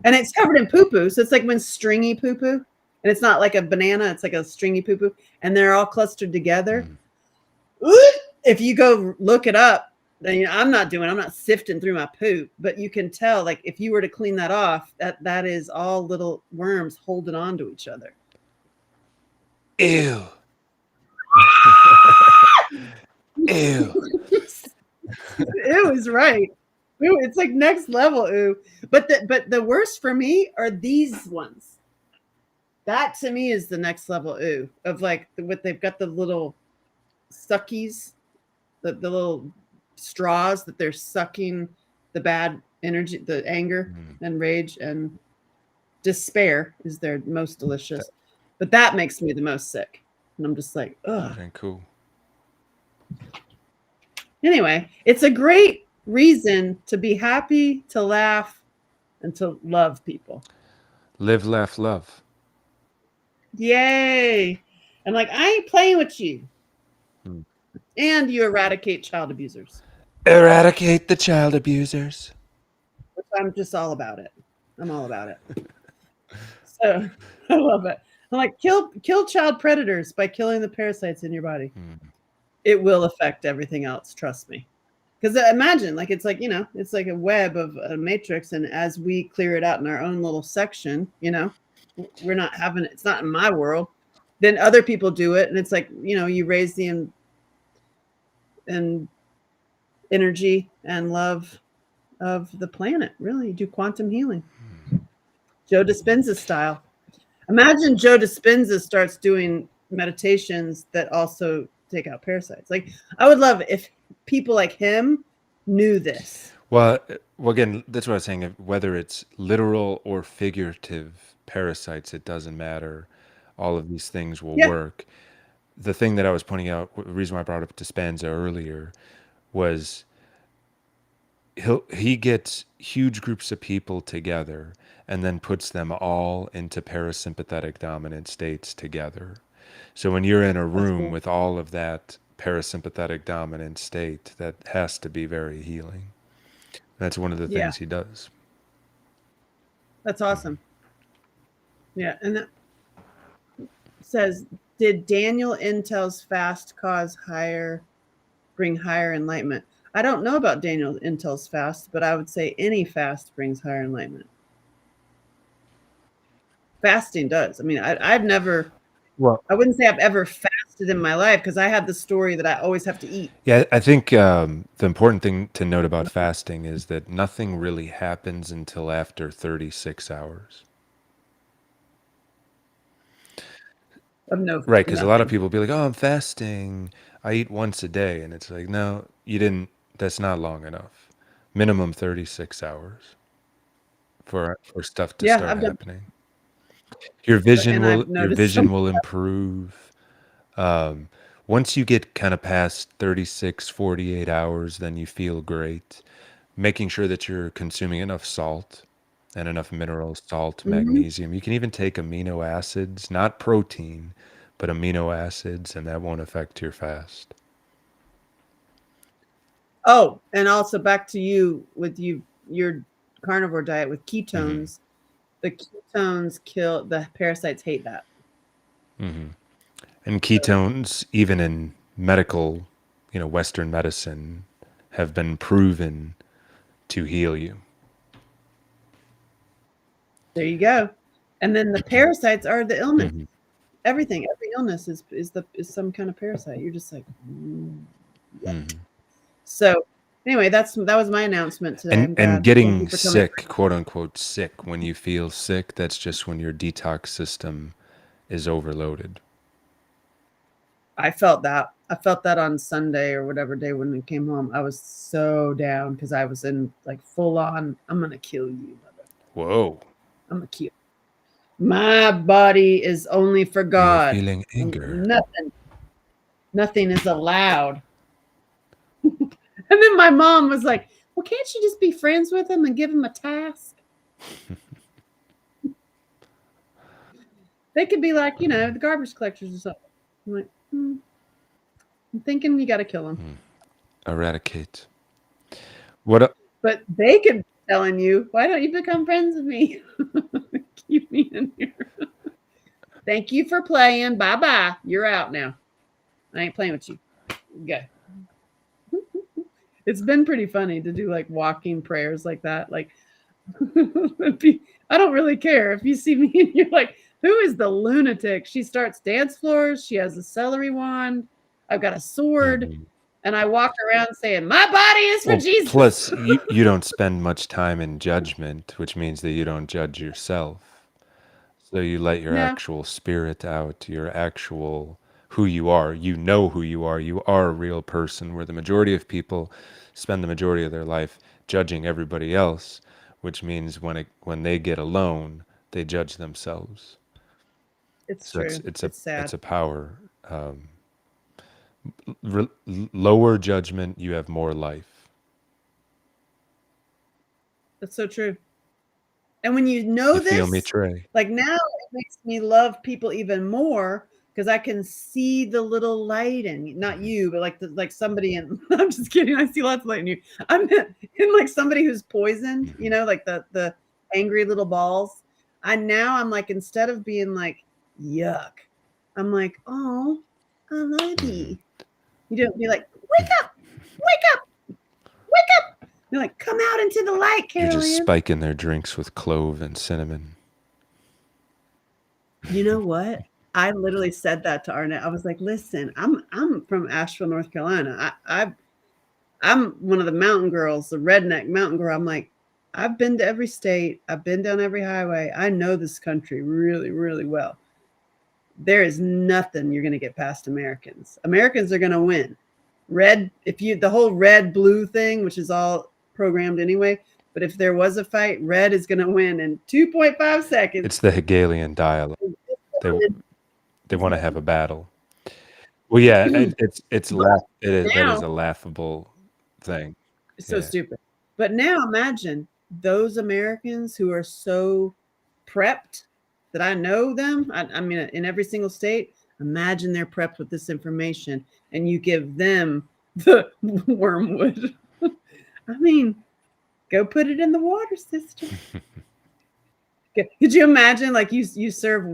And it's covered in poo poo. So it's like when stringy poo poo. And it's not like a banana, it's like a stringy poo poo. And they're all clustered together. Mm. If you go look it up, then I'm not sifting through my poop, but you can tell, like, if you were to clean that off, that is all little worms holding on to each other. Ew. Ew. Ew is right. Ew, it's like next level ew. But the worst for me are these ones. That to me is the next level ew of like what they've got, the little suckies, the little straws that they're sucking the bad energy, the anger and rage and despair is their most delicious. But that makes me the most sick. And I'm just like, ugh. That ain't cool. Anyway, it's a great reason to be happy, to laugh, and to love people. Live, laugh, love. Yay. And like, I ain't playing with you. Hmm. And you eradicate child abusers. Eradicate the child abusers. Which I'm just all about it. I'm all about it. So I love it. I'm like, kill child predators by killing the parasites in your body. It will affect everything else, trust me. Because imagine, like, it's like, it's like a web of a matrix, and as we clear it out in our own little section, we're not having it. It's not in my world. Then other people do it, and it's like, you raise the and energy and love of the planet. Really, you do quantum healing, Joe Dispenza style. Imagine Joe Dispenza starts doing meditations that also take out parasites. Like, I would love if people like him knew this. Well, again, that's what I was saying. Whether it's literal or figurative parasites, it doesn't matter. All of these things will Yeah. work. The thing that I was pointing out, the reason why I brought up Dispenza earlier, was he gets huge groups of people together and then puts them all into parasympathetic dominant states together. So when you're in a That's room cool. with all of that parasympathetic dominant state, that has to be very healing. That's one of the Yeah. things he does. That's awesome. Yeah. And that says, did Daniel Intel's fast bring higher enlightenment? I don't know about Daniel Intel's fast, but I would say any fast brings higher enlightenment. Fasting does. I mean, I've never, Well, I wouldn't say I've ever fasted in my life, because I have the story that I always have to eat. yeah, I think the important thing to note about fasting is that nothing really happens until after 36 hours. Of no Right, because a lot of nothing. people will be like, "Oh, I'm fasting. I eat once a day," and it's like, no, you didn't. That's not long enough. Minimum 36 hours for stuff to Yeah, start I've done, happening. Your and I've noticed some. vision will improve. Um, Once you get kind of past 36, 48 hours, then you feel great. Making sure that you're consuming enough salt and enough minerals, salt, Mhm. magnesium. You can even take amino acids, not protein, but amino acids, and that won't affect your fast. Oh, and also back to you with your carnivore diet with Hmm. ketones. The ketones kill the parasites. Hate that. Hmm. And ketones, even in medical, Western medicine, have been proven to heal you. There you go. And then the parasites are the illness. Hmm. Everything, every illness is some kind of parasite. You're just like, yep. Hmm. So anyway, that was my announcement today. And I'm and glad. Thank you getting for coming. sick, quote unquote sick, when you feel sick, that's just when your detox system is overloaded. I felt that. I felt that on Sunday or whatever day when we came home. I was so down because I was in like full on, I'm gonna kill you, mother. Whoa. I'm cute. My body is only for You are God. feeling anger. Nothing is allowed. And then my mom was like, well, can't you just be friends with him and give him a task? They could be like, the garbage collectors or something. I'm like, I'm thinking you got to kill him. Eradicate. What? But they could be telling you, why don't you become friends with me? Keep me in here. Thank you for playing. Bye bye. You're out now. I ain't playing with you. Go. It's been pretty funny to do like walking prayers like that. Like, I don't really care if you see me and you're like, who is the lunatic? She starts dance floors. She has a celery wand. I've got a sword. And I walk around saying, my body is for Well, Jesus. plus you don't spend much time in judgment, which means that you don't judge yourself. So you let your No, actual spirit out, your actual who you are. You know who you are. You are a real person, where the majority of people spend the majority of their life judging everybody else, which means when they get alone, they judge themselves. it's So true. It's it's sad. a power. Lower judgment, you have more life. That's so true. And when you know You feel me, this, Trey? like now it makes me love people even more because I can see the little light in not you, but like somebody in I'm just kidding. I see lots of light in you. I'm in like somebody who's poisoned, like the angry little balls. I'm like, instead of being like, yuck, I'm like, oh, I love you. You don't be like, wake up, wake up. You're like, come out into the light, You're just Carolyn. spiking their drinks with clove and cinnamon. You know what? I literally said that to Arnett. I was like, "Listen, I'm from Asheville, North Carolina. I'm one of the mountain girls, the redneck mountain girl. I'm like, I've been to every state. I've been down every highway. I know this country really, really well. There is nothing you're going to get past Americans. Americans are going to win. The whole red blue thing, which is all programmed anyway. But if there was a fight, red is going to win in 2.5 seconds. It's the Hegelian dialogue. They want to have a battle. Well, yeah, that is Now a laughable thing. it's so Yeah. stupid. But now imagine those Americans who are so prepped that I know them. I mean, in every single state, imagine they're prepped with this information and you give them the wormwood. I mean, go put it in the water, sister. Could you imagine, like, you serve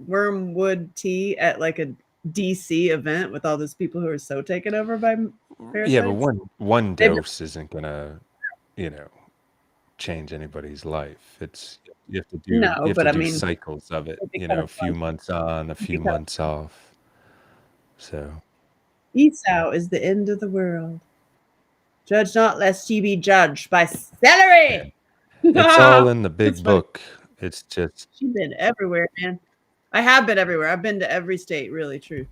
wormwood tea at like a DC event with all those people who are so taken over by Yeah, but parasites? one They've dose isn't gonna, you know, change anybody's life. It's you no, have but to I do mean, cycles of it, it'd be kind a of few fun. months on, a It'd few be kind of months off. So, Esau is the end of the world. Judge not, lest ye be judged by celery. it's all in the That's big funny. book. It's just She's been everywhere, man. I have been everywhere. I've been to every state. Really true.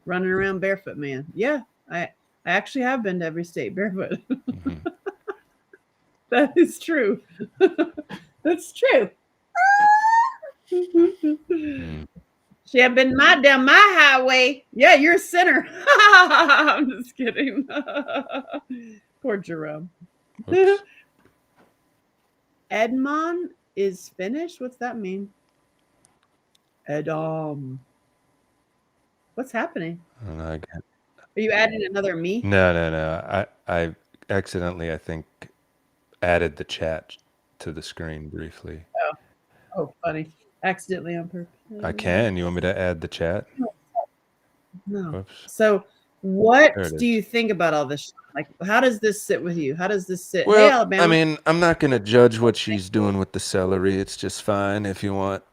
Running around barefoot, man. Yeah, I actually have been to every state barefoot. That is true. That's true. She had been down my highway. Yeah, you're a sinner. I'm just kidding. Poor Jerome. oops. Edmond is finished. What's that mean? Edom. What's happening? I don't know, again. Are you adding another me? No. I accidentally, I think, added the chat to the screen briefly. Oh, oh, funny. Accidentally on I purpose. can. You want me to add the chat? No. Whoops. So, There what it do is. you think about all this? Like, how does this sit with you? How does this sit? Hey, Well, I Alabama. mean, I'm not gonna judge what she's doing with the celery. It's just fine if you want.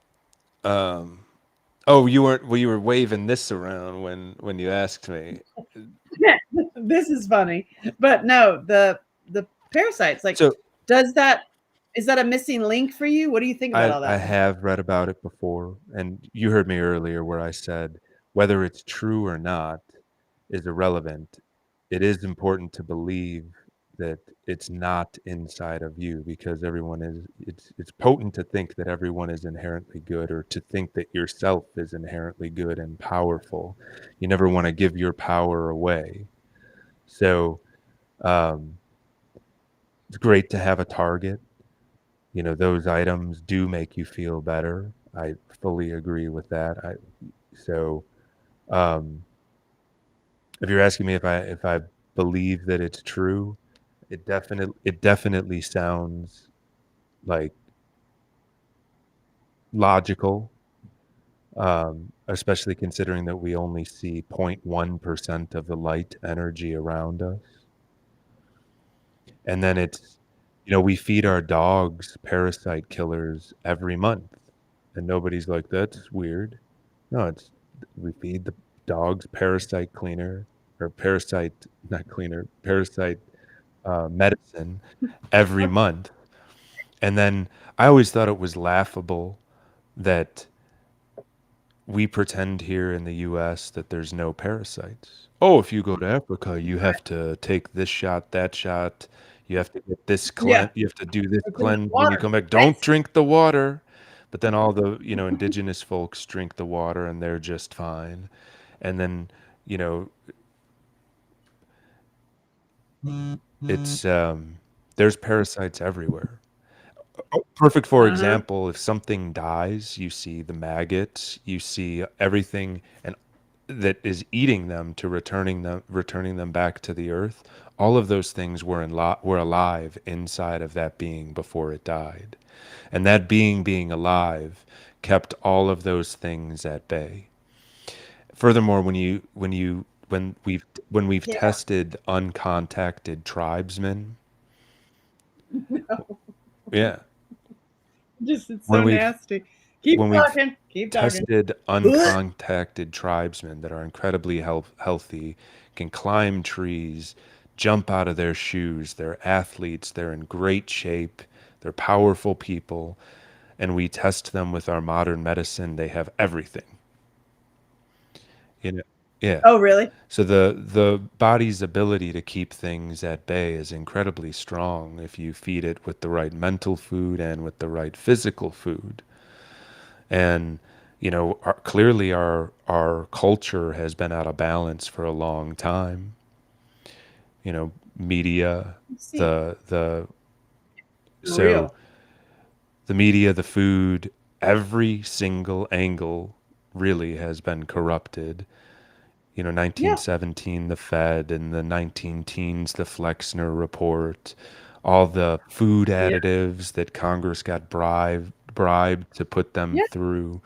Um, oh, you weren't. Well, you were waving this around when you asked me. This is funny, but no, the parasites. Like, So does that is that a missing link for you? What do you think about all I that? have read about it before, and you heard me earlier where I said whether it's true or not is irrelevant. It is important to believe that it's not inside of you because everyone is it's potent to think that everyone is inherently good or to think that yourself is inherently good and powerful. You never want to give your power away. So, um, it's great to have a target. You know, those items do make you feel better. I fully agree with that. So, um, if you're asking me if I believe that it's true, it definitely sounds like logical, especially considering that we only see 0.1% of the light energy around us. And then we feed our dogs parasite killers every month. And nobody's like, that's weird. No, we feed the dogs parasite cleaner or parasite, not cleaner, parasite medicine every month. And then I always thought it was laughable that we pretend here in the US that there's no parasites. Oh, if you go to Africa, you have to take this shot, that shot. You have to get this Yeah. you have to do this It's in the cleanse when you water. come back. Don't Yes. drink the water. But then all the, indigenous folks drink the water and they're just fine. And then, you know, it's there's parasites everywhere. Perfect for Uh-huh. example, if something dies, you see the maggots, you see everything and that is eating them to returning them back to the earth. All of those things were alive inside of that being before it died. And that being alive kept all of those things at bay. Furthermore, when we've Yeah. tested uncontacted tribesmen, No. yeah, Just it's when so we've nasty. Keep when we've talking. Keep talking. tested Ugh. uncontacted tribesmen that are incredibly healthy, can climb trees, jump out of their shoes, they're athletes, they're in great shape, they're powerful people, and we test them with our modern medicine, they have everything. You know, yeah. Oh, really? So the body's ability to keep things at bay is incredibly strong if you feed it with the right mental food and with the right physical food. And clearly our culture has been out of balance for a long time. Media, Let's see. the For so real. the media, the food, every single angle really has been corrupted. Yeah. 1917, the Fed, and the 19 teens, the Flexner report, all the food Yeah. additives that Congress got bribed to put them Yeah. through.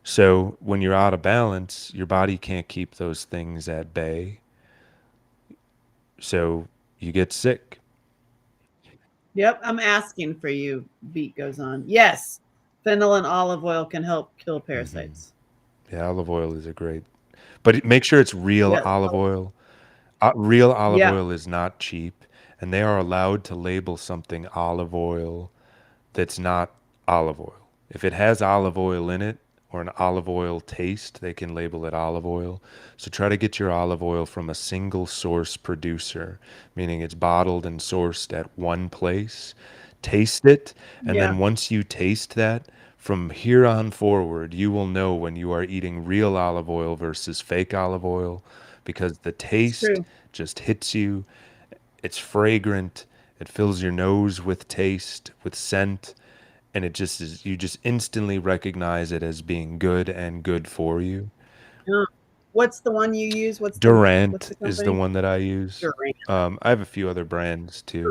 So when you're out of balance, your body can't keep those things at bay. So you get sick. Yep. I'm asking for you. Beat goes on. Yes. Fennel and olive oil can help kill Hmm. parasites. Yeah, olive oil is a great, but make sure it's real Yes. olive oil. Real olive Yeah. oil is not cheap, and they are allowed to label something olive oil that's not olive oil. If it has olive oil in it or an olive oil taste, they can label it olive oil. So try to get your olive oil from a single source producer, meaning it's bottled and sourced at one place. Taste it, and Yeah. then once you taste that, from here on forward, you will know when you are eating real olive oil versus fake olive oil because the It's taste true. just hits you. It's fragrant. It fills your nose with taste, with scent, and it just is you just instantly recognize it as being good and good for you. Yeah. What's the one you use? What's Durant the is the company? one that I use. Durant. I have a few other brands too,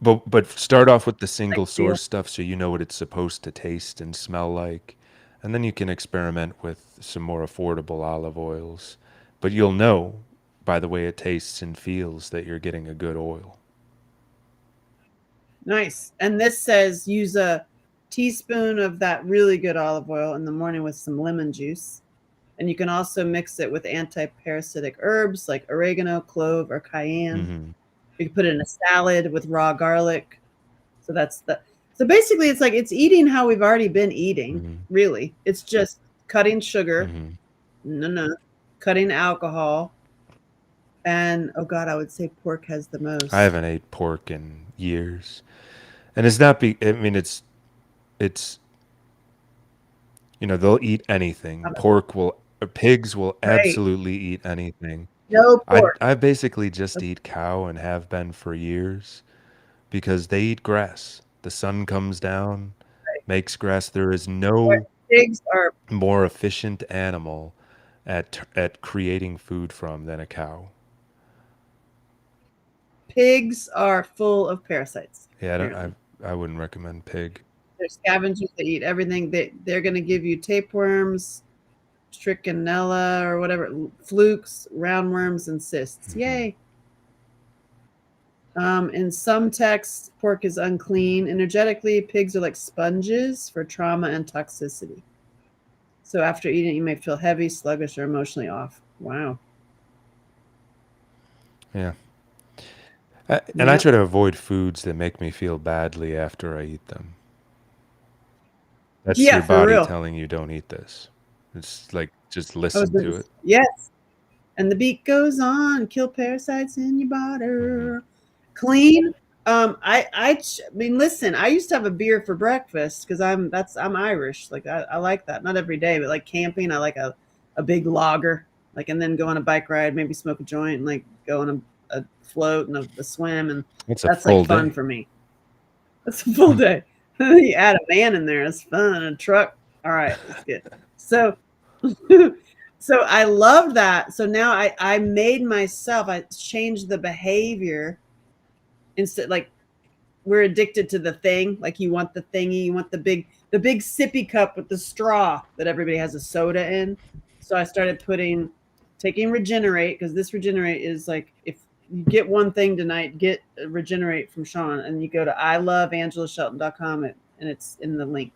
Durant. but start off with the Like single real. source stuff so you know what it's supposed to taste and smell like, and then you can experiment with some more affordable olive oils. But you'll know by the way it tastes and feels that you're getting a good oil. Nice. And this says use a teaspoon of that really good olive oil in the morning with some lemon juice. And you can also mix it with anti-parasitic herbs like oregano, clove, or cayenne. Hmm. You can put it in a salad with raw garlic. So so basically it's like it's eating how we've already been eating, Hmm. really. It's just cutting sugar. Hmm. No, no. Cutting alcohol, And oh God, I would say pork has the I most. haven't ate pork in years, and it's not be. I mean, it's they'll eat anything. I'm a, Pigs will right. absolutely eat anything. No pork. I basically just That's eat cow and have been for years because they eat grass. The sun comes down, right. makes grass. There is What no pigs are more efficient animal at creating food from than a cow. pigs are full of parasites, Yeah, apparently. I wouldn't recommend pig. They're scavengers. They eat everything. They're going to give you tapeworms, trichinella, or whatever, flukes, roundworms, and cysts. Hmm. Yay. In some texts, pork is unclean. Energetically, pigs are like sponges for trauma and toxicity. So after eating, you may feel heavy, sluggish, or emotionally off. Wow. Yeah, and I Yep. try to avoid foods that make me feel badly after I eat them. That's Yeah, your for body real. telling you don't eat this. It's like just I was listen going to to, it. yes. And the beat goes on, kill parasites in your Hmm. body. Clean. I mean, listen. I used to have a beer for breakfast because I'm Irish. Like I like that. Not every day, but like camping, I like a big lager. Like and then go on a bike ride, maybe smoke a joint, and like go on a float and a swim, and It's a that's like full fun day. for me. That's a full day. You add a man in there, it's fun. A truck. All right, let's get so so I love that. So now I made myself, I changed the behavior instead like we're addicted to the thing. Like you want the thingy, you want the big sippy cup with the straw that everybody has a soda in. So I started taking Regenerate because this Regenerate is like if you get one thing tonight, get Regenerate from Sean, and you go to iloveangelashelton.com and it's in the link,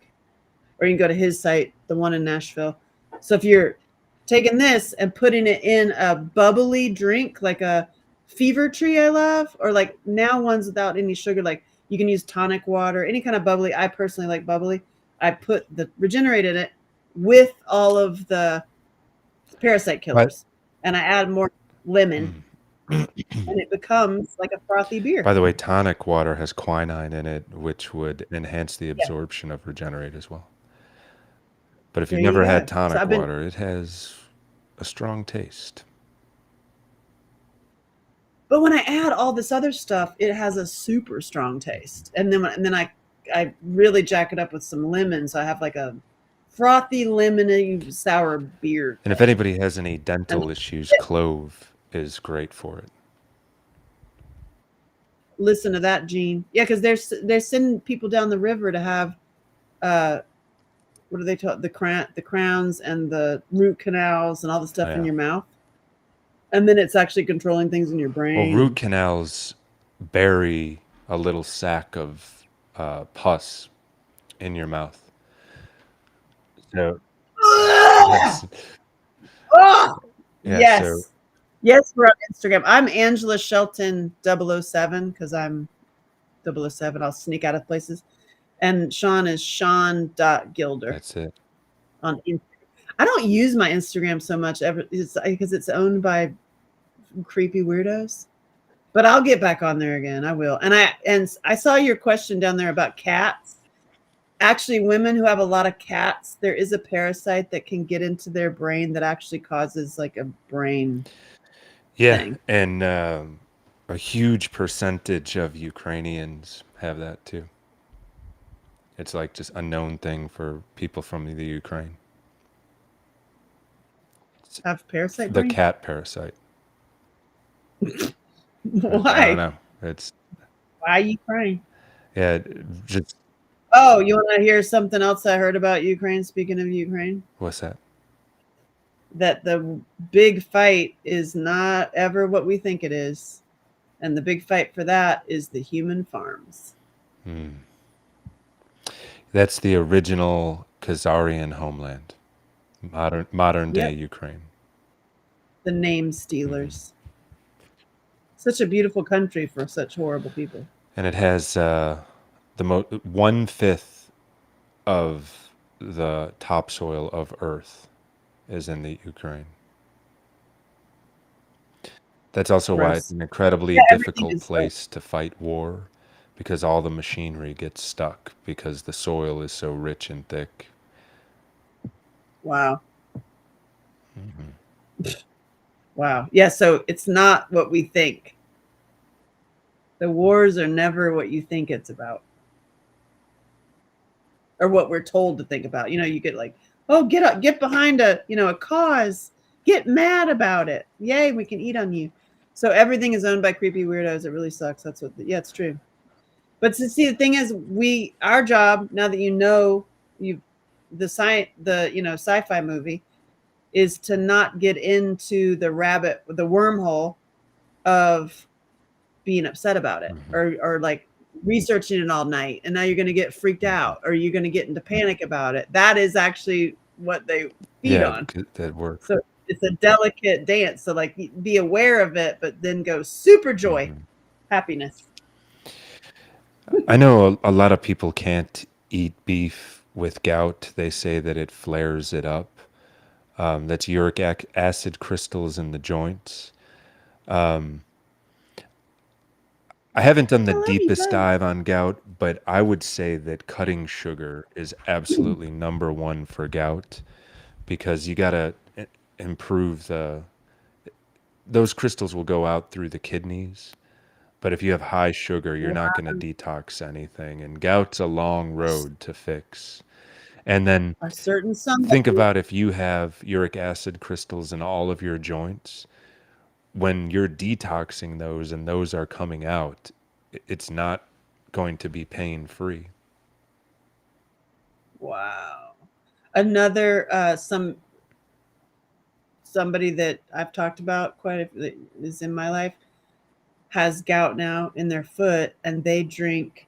or you can go to his site, the one in Nashville. So if you're taking this and putting it in a bubbly drink, like a Fever Tree, I love, or like now ones without any sugar, like you can use tonic water, any kind of bubbly. I personally like bubbly. I put the Regenerate in it with all of the parasite But killers, and I add more lemon, mm. and it becomes like a frothy beer. By the way, tonic water has quinine in it, which would enhance the Yeah, absorption of Regenerate as well. But if there you've you never had go. So tonic I've been water, it has a strong taste. But when I add all this other stuff, it has a super strong taste. And then I really jack it up with some lemon, so I have like a frothy lemony sour beer And if thing. anybody has any And dental issues, clove is great for it. listen to that, Gene. Yeah, because they're sending people down the river to have uh what are they called, the crowns and the root canals and all the Oh, stuff in yeah. your mouth, and then it's actually controlling things in your Well, brain. root And canals bury a little sack of pus in your mouth. So, oh, yes. Yeah, so yes. Yes, we're on Instagram. I'm Angela Shelton 007 because I'm 007. I'll sneak out of places. And Sean is Sean.Gilder that's it. on Instagram. I don't use my Instagram so much ever because it's owned by creepy weirdos. But I'll get back on there again. I will. And I saw your question down there about cats. Actually, women who have a lot of cats, there is a parasite that can get into their brain that actually causes like a brain Yeah, thing. and a huge percentage of Ukrainians have that too. It's like just a known thing for people from the Ukraine. It's Have parasite the brain? cat parasite. I don't Why? know. It's Why are you crying? yeah, just Oh, you want to hear something else I heard about Ukraine? Speaking of Ukraine, what's that? that the big fight is not ever what we think it is. And the big fight for that is the human farms. Hmm. That's the original Khazarian homeland, modern day Yep, Ukraine. the name Hmm. stealers. Such a beautiful country for such horrible people. And it has one fifth of the topsoil of Earth is in the Ukraine. That's also why it's Gross. an incredibly Yeah, everything difficult is like, place to fight war, because all the machinery gets stuck because the soil is so rich and thick. wow. Wow. Yeah, so it's not what we think. The wars are never what you think it's about or what we're told to think about. You know, you get like, oh, get up, get behind a, you know, a cause, get mad about it. Yay, we can eat on you. So everything is owned by creepy weirdos. It really sucks. That's what, yeah, it's true. But to see, the thing is, our job, now that you know, you, sci-fi movie, is to not get into the wormhole of being upset about it, Hmm. or like researching it all night, and now you're going to get freaked out, or you're going to get into panic about it. That is actually what they feed Yeah, on. that works. So it's a delicate dance. So like, be aware of it, but then go super joy, Hmm. happiness. I know a lot of people can't eat beef with gout. They say that it flares it up. That's acid crystals in the joints. Um, I haven't done the I love you deepest both. dive on gout, but I would say that cutting sugar is absolutely number one for gout, because you got to improve those crystals will go out through the kidneys. But if you have high sugar, you're not going to detox anything. And gout's a long road to fix. And then A certain think somebody. about if you have uric acid crystals in all of your joints, when you're detoxing those and those are coming out, it's not going to be pain free. Wow. Another somebody that I've talked about that is in my life has gout now in their foot, and they drink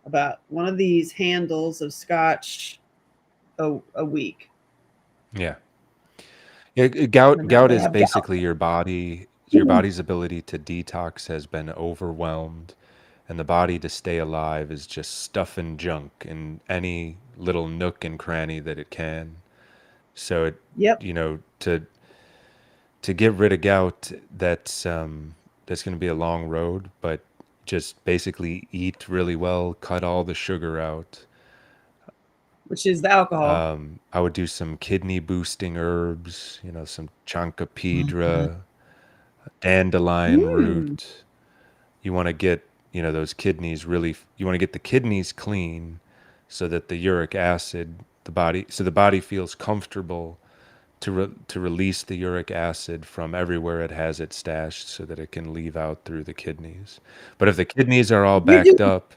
about one of these handles of scotch a week, Yeah. Yeah, gout they is have gout. basically your body's ability to detox has been overwhelmed, and the body to stay alive is just stuffing junk in any little nook and cranny that it can. So it, Yep. you know, to get rid of gout, that's going to be a long road, but just basically eat really well, cut all the sugar out. Which is the alcohol. I would do some kidney boosting herbs, some chancapedra, dandelion Mm. root. You want to get, those kidneys really, you want to get the kidneys clean so that the uric acid, so the body feels comfortable to release the uric acid from everywhere it has it stashed so that it can leave out through the kidneys. But if the kidneys are all You do. backed up,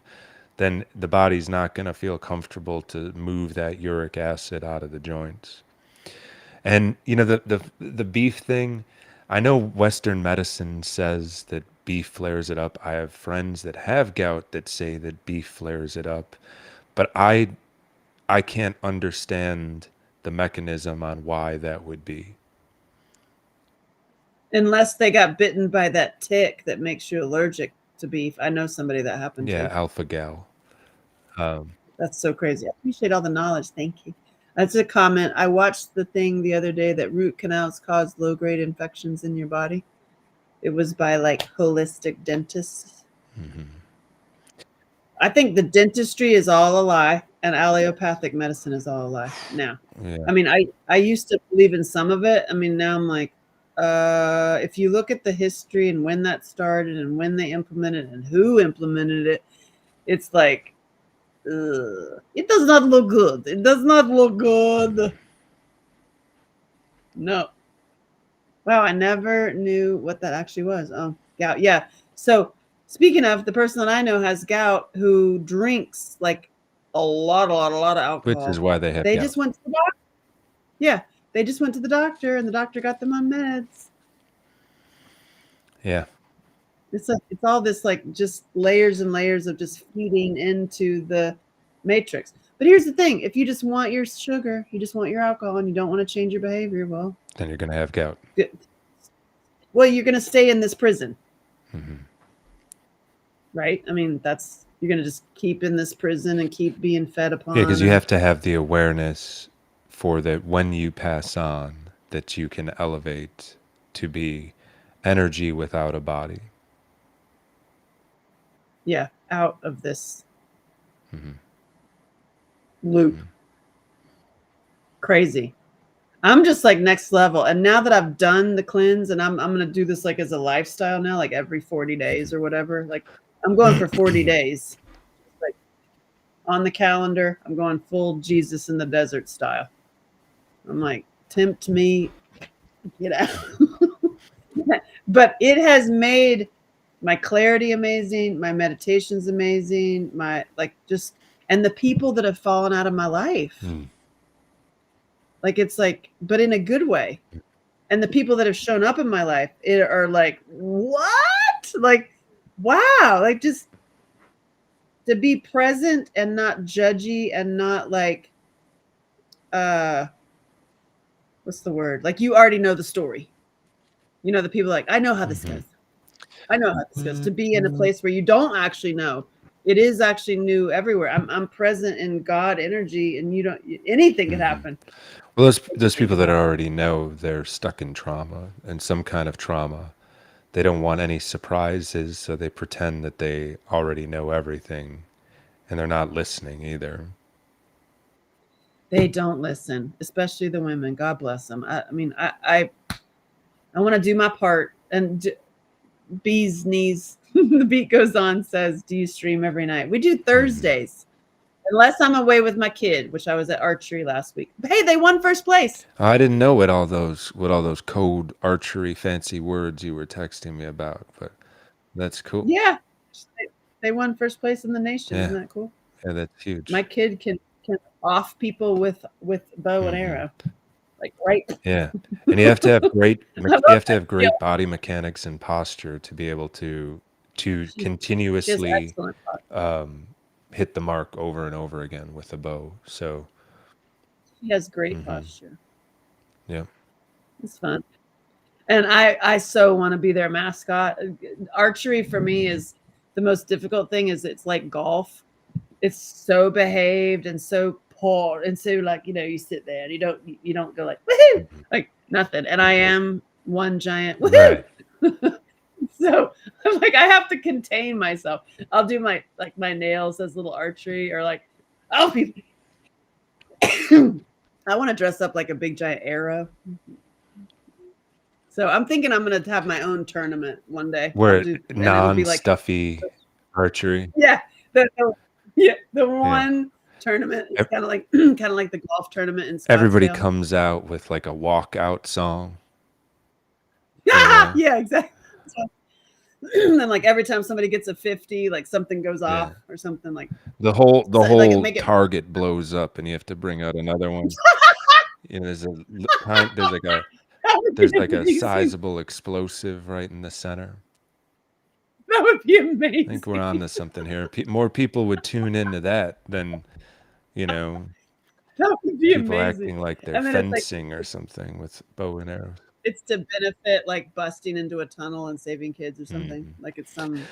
then the body's not going to feel comfortable to move that uric acid out of the joints. And the beef thing, I know Western medicine says that beef flares it up. I have friends that have gout that say that beef flares it up, but I can't understand the mechanism on why that would be. Unless they got bitten by that tick that makes you allergic to beef. I know somebody that happened Yeah, to. alpha gal. That's so crazy. I appreciate all the knowledge. Thank you. That's a comment. I watched the thing the other day that root canals cause low grade infections in your body. It was by like holistic dentists. I think the dentistry is all a lie and allopathic medicine is all a lie now. Yeah. I mean, I used to believe in some of it. I mean, now I'm like, if you look at the history and when that started and when they implemented and who implemented it, it's like, it does not look good. It does not look good. No. Wow, I never knew what that actually was. Oh, gout. Yeah. So speaking of, the person that I know has gout who drinks like a lot of Which is alcohol. why they have They gout. just went to the doctor. Yeah. They just went to the doctor and the doctor got them on meds. Yeah. It's all this like just layers and layers of just feeding into the matrix. But here's the thing, if you just want your sugar, you just want your alcohol and you don't want to change your behavior, well, Then you're going to have gout. you're going to stay in this prison. Right? I mean, you're going to just keep in this prison and keep being fed Yeah, because upon. you And have to have the awareness for that when you pass on, that you can elevate to be energy without a body. Yeah, out of this Mm-hmm. loop. Crazy. I'm just like next level. And now that I've done the cleanse and I'm gonna do this like as a lifestyle now, like every 40 days or whatever. Like I'm going for 40 days. Like on the calendar, I'm going full Jesus in the desert style. I'm like, tempt me, get out. But it has made my clarity amazing, my meditation's amazing, my like just and the people that have fallen out of my life. Mm. Like it's like, but in a good way. And the people that have shown up in my life are like, what? Like, wow. Like just to be present and not judgy and not like, uh, what's the word? Like you already know the story. You know, the people like, I know how this Mm-hmm. goes. I know how this goes. To be in a place where you don't actually know. It is actually new everywhere. I'm present in God energy and you don't anything could Mm-hmm. happen. Well, those Anything people could that happen. already know they're stuck in trauma and some kind of trauma. They don't want any surprises, so they pretend that they already know everything, and they're not listening either. They don't listen, especially the women. God bless them. I mean, I want to do my part. And Bee's knees, the beat goes on, says, do you stream every night? We do Mm-hmm. Thursdays, unless I'm away with my kid, which I was at archery last week. Hey, they won first place. I didn't know what all those code archery fancy words you were texting me about, but that's cool. Yeah, they won first place in the nation. Isn't Yeah, that cool? yeah, that's My huge. kid can off people with bow and Hmm. arrow, like right. Yeah, and you have to have I love you have to that have skill. great body mechanics and posture to be able to She has continuously excellent. um, hit the mark over and over again with a bow. So, She has great hmm, posture. yeah. It's fun. And I so want to be their mascot. Archery for me is the most difficult thing is it's like golf. It's so behaved and so poor and so like, you sit there and you don't go like woohoo, Mhm. like nothing. And I am one giant woohoo. Right. So I'm like I have to contain myself. I'll do my like my nails as little archery or like I'll be I want to dress up like a big giant arrow. So I'm thinking I'm gonna have my own tournament one day. I'll Where do, and it'll be like, non-stuffy archery. yeah, yeah, the Yeah. one tournament is Ev- kind of like kind of like the golf tournament in Everybody Scottsdale. comes out with like a walkout song, you know? Yeah, exactly. So, and like every time somebody gets a 50, like something goes Yeah. off or something like The so, like whole make it. target blows up and you have to bring out another one. You know, That would be there's like a amazing. sizable explosive right in the center. That would be I think we're on amazing. to something here. More people would tune into that than, you know, That would be people amazing. acting like they're And then it's like fencing or something with bow and arrows. it's to benefit like busting into a tunnel and saving kids or something. Mhm. Like it's some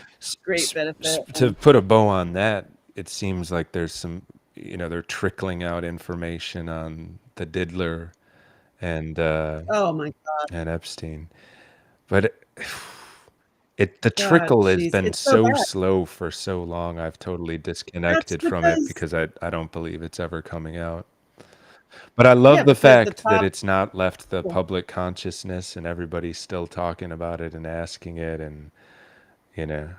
great benefit. To And put a bow on that, it seems like there's some, they're trickling out information on the diddler and oh my and Epstein. But the God, trickle has jeez, been it's so so bad. slow for so long. I've totally That's disconnected from it because because I don't believe it's ever coming out. But I yeah, love the but the fact that top it's not left the people, public consciousness and everybody's still talking about it and asking it and you know.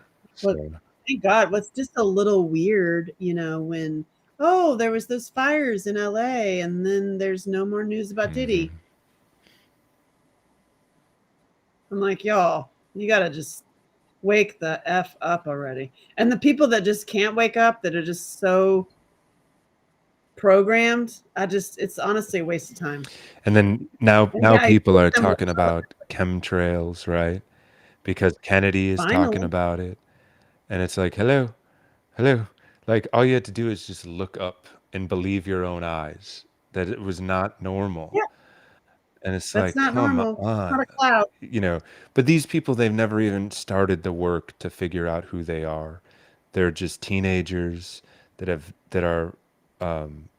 well, So thank God, what's just a little weird, when oh, there was those fires in LA and then there's no more news about Diddy. mhm. I'm like, y'all, you gotta just wake the F up already. And the people that just can't wake up, that are just so programmed, it's honestly a waste of time. And then now Yeah, I people wish are them talking about chemtrails, right? Because Kennedy is talking finally. about it. And it's like, hello, hello. Like all you had to do is just look up and believe your own eyes that it was not normal. Yeah, And it's that's like, not come normal. It's not on. a cloud. You know, but these people, they've never even started the work to figure out who they are. They're just teenagers that are um,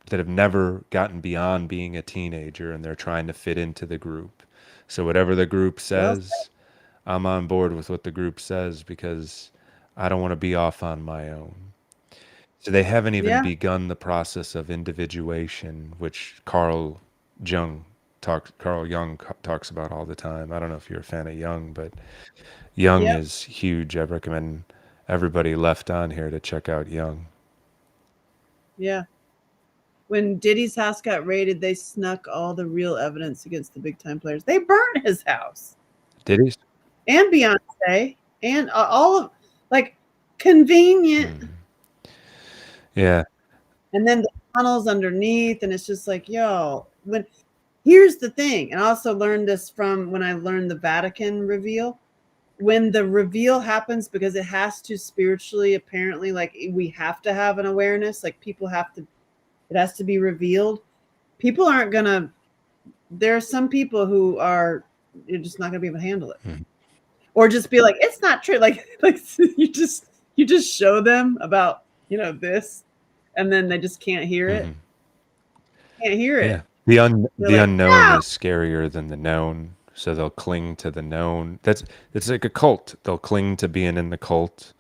that have never gotten beyond being a teenager and they're trying to fit into the group. So whatever the group Well, says, I'm on board with what the group says because I don't want to be off on my own. So they haven't even Yeah. begun the process of individuation, which Carl Jung talks about all the time. I don't know if you're a fan of Jung, but Jung Yep. is huge. I recommend everybody left on here to check out Jung. Yeah. When Diddy's house got raided, they snuck all the real evidence against the big time players. They burnt his house Did he? and Beyonce and all of like convenient. Mm. Yeah. And then the tunnels underneath, and it's just like, yo, when here's the thing, and I also learned this from when I learned the Vatican reveal. When the reveal happens, because it has to spiritually, apparently, like we have to have an awareness, like people have to, it has to be revealed. People aren't gonna, there are some people who are, you're just not gonna be able to handle it. Mm. Or just be like, it's not true. Like you just show them about, this, and then they just can't hear it. Hmm. Can't hear Yeah. it. They're The like, unknown no. is scarier than the known, so they'll cling to the known. That's it's like a cult. They'll cling to being in the cult,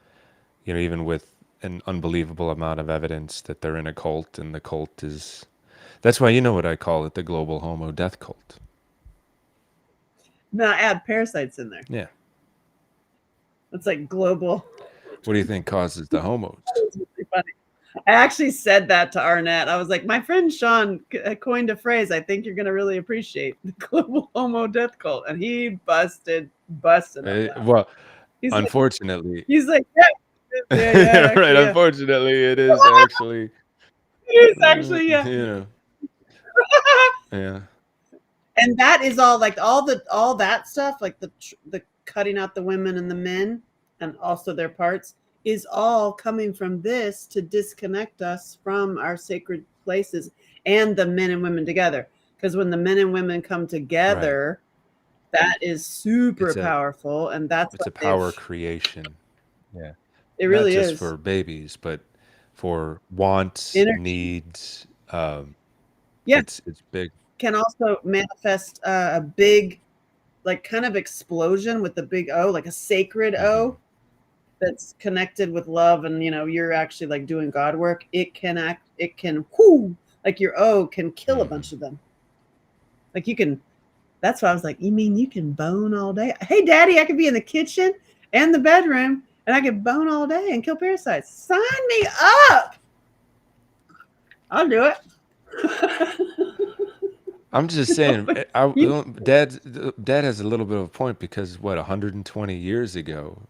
even with an unbelievable amount of evidence that they're in a cult, and the cult is that's why you know what I call it, the global homo death cult. Now add parasites in there. Yeah. It's like global. What do you think causes the homos? It's really funny. I actually said that to Arnett. I was like, my friend Sean coined a phrase I think you're going to really appreciate, the global homo death cult. And he busted on that. Well, He's like, unfortunately, he's like, yeah, right. actually, yeah. Unfortunately, it is actually, It is actually, yeah. you know, yeah. And that is all like all that stuff, like the cutting out the women and the men and also their parts is all coming from this to disconnect us from our sacred places and the men and women together. Because when the men and women come Right. together, that is super It's a powerful, and that's it's what a power creation. Yeah. it Not really just is. for babies, but for wants, Energy, needs. yeah, It's big. can also manifest a big, like, kind of explosion with the big O, like a sacred Hmm. O that's connected with love, and you're actually like doing God work. It can whoo, like your O can kill a Hmm. bunch of them. Like you can, that's why I was like, you mean you can bone all day? Hey daddy, I could be in the kitchen and the bedroom and I could bone all day and kill parasites. Sign me up. I'll do it. I'm just saying, You Dad has a little bit of a point because what 120 years ago,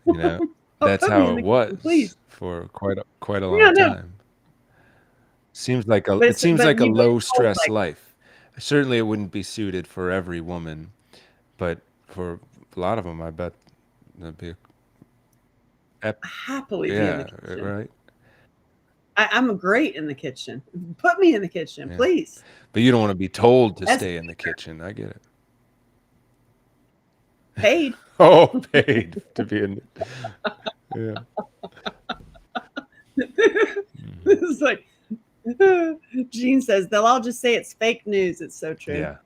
you know, that's put me how in it the kitchen, was please. for quite a Yeah, long no. time. It seems But like a you low both stress like, life. Certainly, it wouldn't be suited for every woman, but for a lot of them, I bet that'd be ep- happily be in the yeah, kitchen. right. I'm great in the kitchen. Put me in the kitchen, Yeah, please. but you don't want to be told to As stay in the kitchen. I get it. paid. Oh, paid to be in. Yeah. Mhm. It's like Gene says they'll all just say it's fake news. It's so true. Yeah.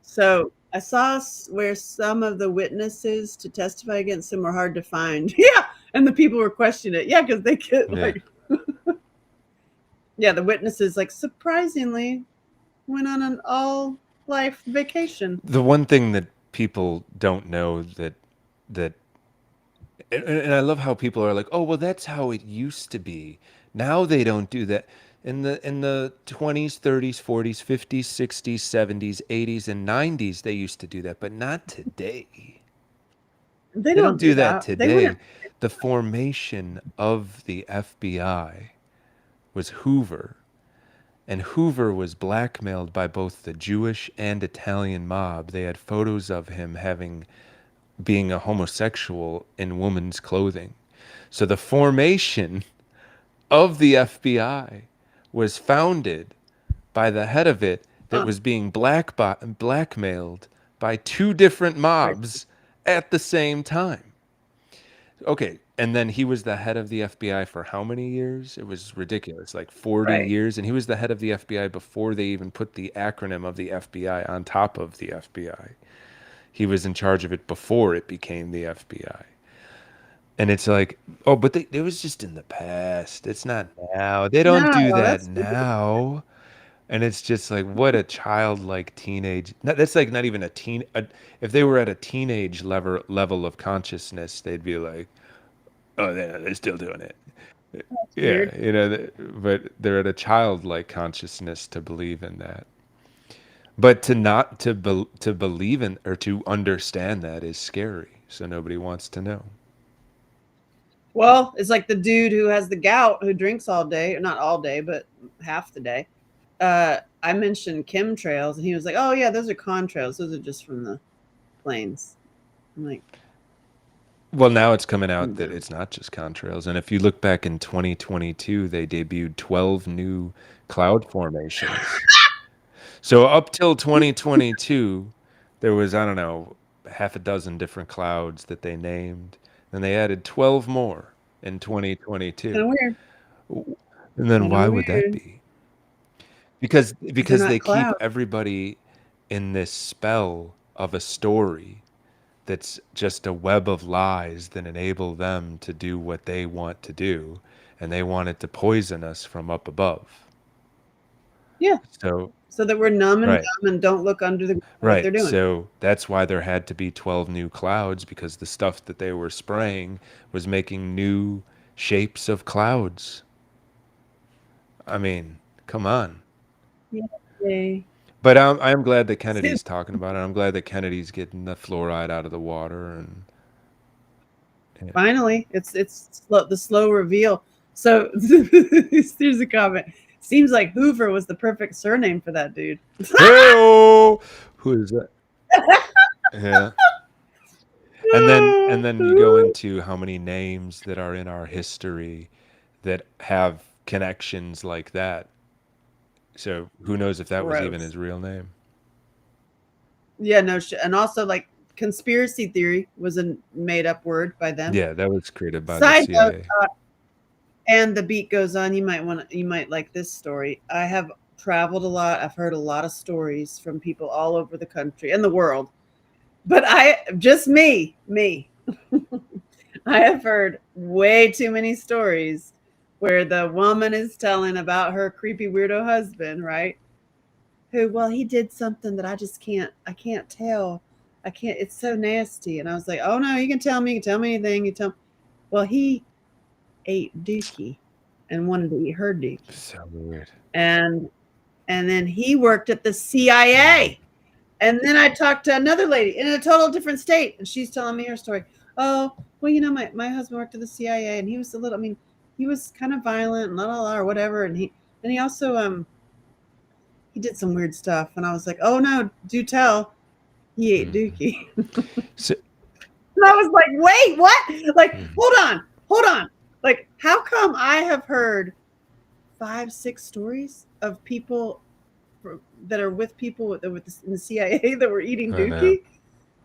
So I saw where some of the witnesses to testify against him were hard to find. Yeah, and the people were questioning it. Yeah, because they get Yeah. like, yeah, the witnesses like surprisingly went on an all life vacation. The one thing that people don't know that and I love how people are like, "Oh, well that's how it used to be." Now they don't do that. In the 20s, 30s, 40s, 50s, 60s, 70s, 80s and 90s they used to do that, but not today. They They don't don't do do that that. They wouldn't. today. The formation of the FBI was Hoover, and Hoover was blackmailed by both the Jewish and Italian mob. They had photos of him having being a homosexual in woman's clothing. So the formation of the FBI was founded by the head of it that Huh, was being blackmailed by two different right. mobs at the same time. Okay, and then he was the head of the FBI for how many years? It was ridiculous, like 40 Right. years. And he was the head of the FBI before they even put the acronym of the FBI on top of the FBI. He was in charge of it before it became the FBI. And it's like, oh, but it was just in the past. It's not now. They don't No, do that that's weird. now. And it's just like, what a childlike teenage. That's like not even a teen. If they were at a teenage level of consciousness, they'd be like, oh, they're still doing it. That's Yeah, weird. but they're at a childlike consciousness to believe in that. But to not to believe in or to understand that is scary. So nobody wants to know. Well, it's like the dude who has the gout who drinks all day, not all day, but half the day. I mentioned chemtrails, and he was like, "Oh yeah, those are contrails. Those are just from the planes." I'm like, Well, now it's coming out that "No." it's not just contrails. And if you look back in 2022, they debuted 12 new cloud formations. So up till 2022, there was, I don't know, half a dozen different clouds that they named. And they added 12 more in Kind 2022. of weird. And then Kind of why would that weird be? Because because they're because not they keep clouds. everybody in this spell of a story that's just a web of lies that enable them to do what they want to do, and they want it to poison us from up above. Yeah, So, so that we're numb and right, dumb and don't look under the what they're right. doing. So that's why there had to be 12 new clouds because the stuff that they were spraying was making new shapes of clouds. I mean, come on. Yay. But I'm glad that Kennedy's talking about it. I'm glad that Kennedy's getting the fluoride out of the water and Finally, it's the slow reveal. So here's a comment. Seems like Hoover was the perfect surname for that dude. hey, who is that? Yeah. And then you go into how many names that are in our history that have connections like that. So who knows if that was even Gross. his real name? Yeah, no shit. And also, like, conspiracy theory was a made up word by them. Yeah, that was created by the Side note, CIA. and the beat goes on. You might like this story. I have traveled a lot. I've heard a lot of stories from people all over the country and the world. But just me. I have heard way too many stories where the woman is telling about her creepy weirdo husband, right? Who, well, he did something that I can't tell. I can't, it's so nasty. And I was like, oh no, you can tell me anything. You tell me. Well, he ate Dookie and wanted to eat her Dookie. So weird. And then he worked at the Mhm. CIA. And then I talked to another lady in a total different state, and she's telling me her story. Oh, well, my husband worked at the CIA, and he was a little. I mean, he was kind of violent, and or whatever. And he also he did some weird stuff. And I was like, oh no, do tell. He ate Mhm. Dookie. So, And I was like, wait, what? Like, mhm. hold on. Like, how come I have heard 5, 6 stories of people that are with people in the CIA that were eating I know. Dookie?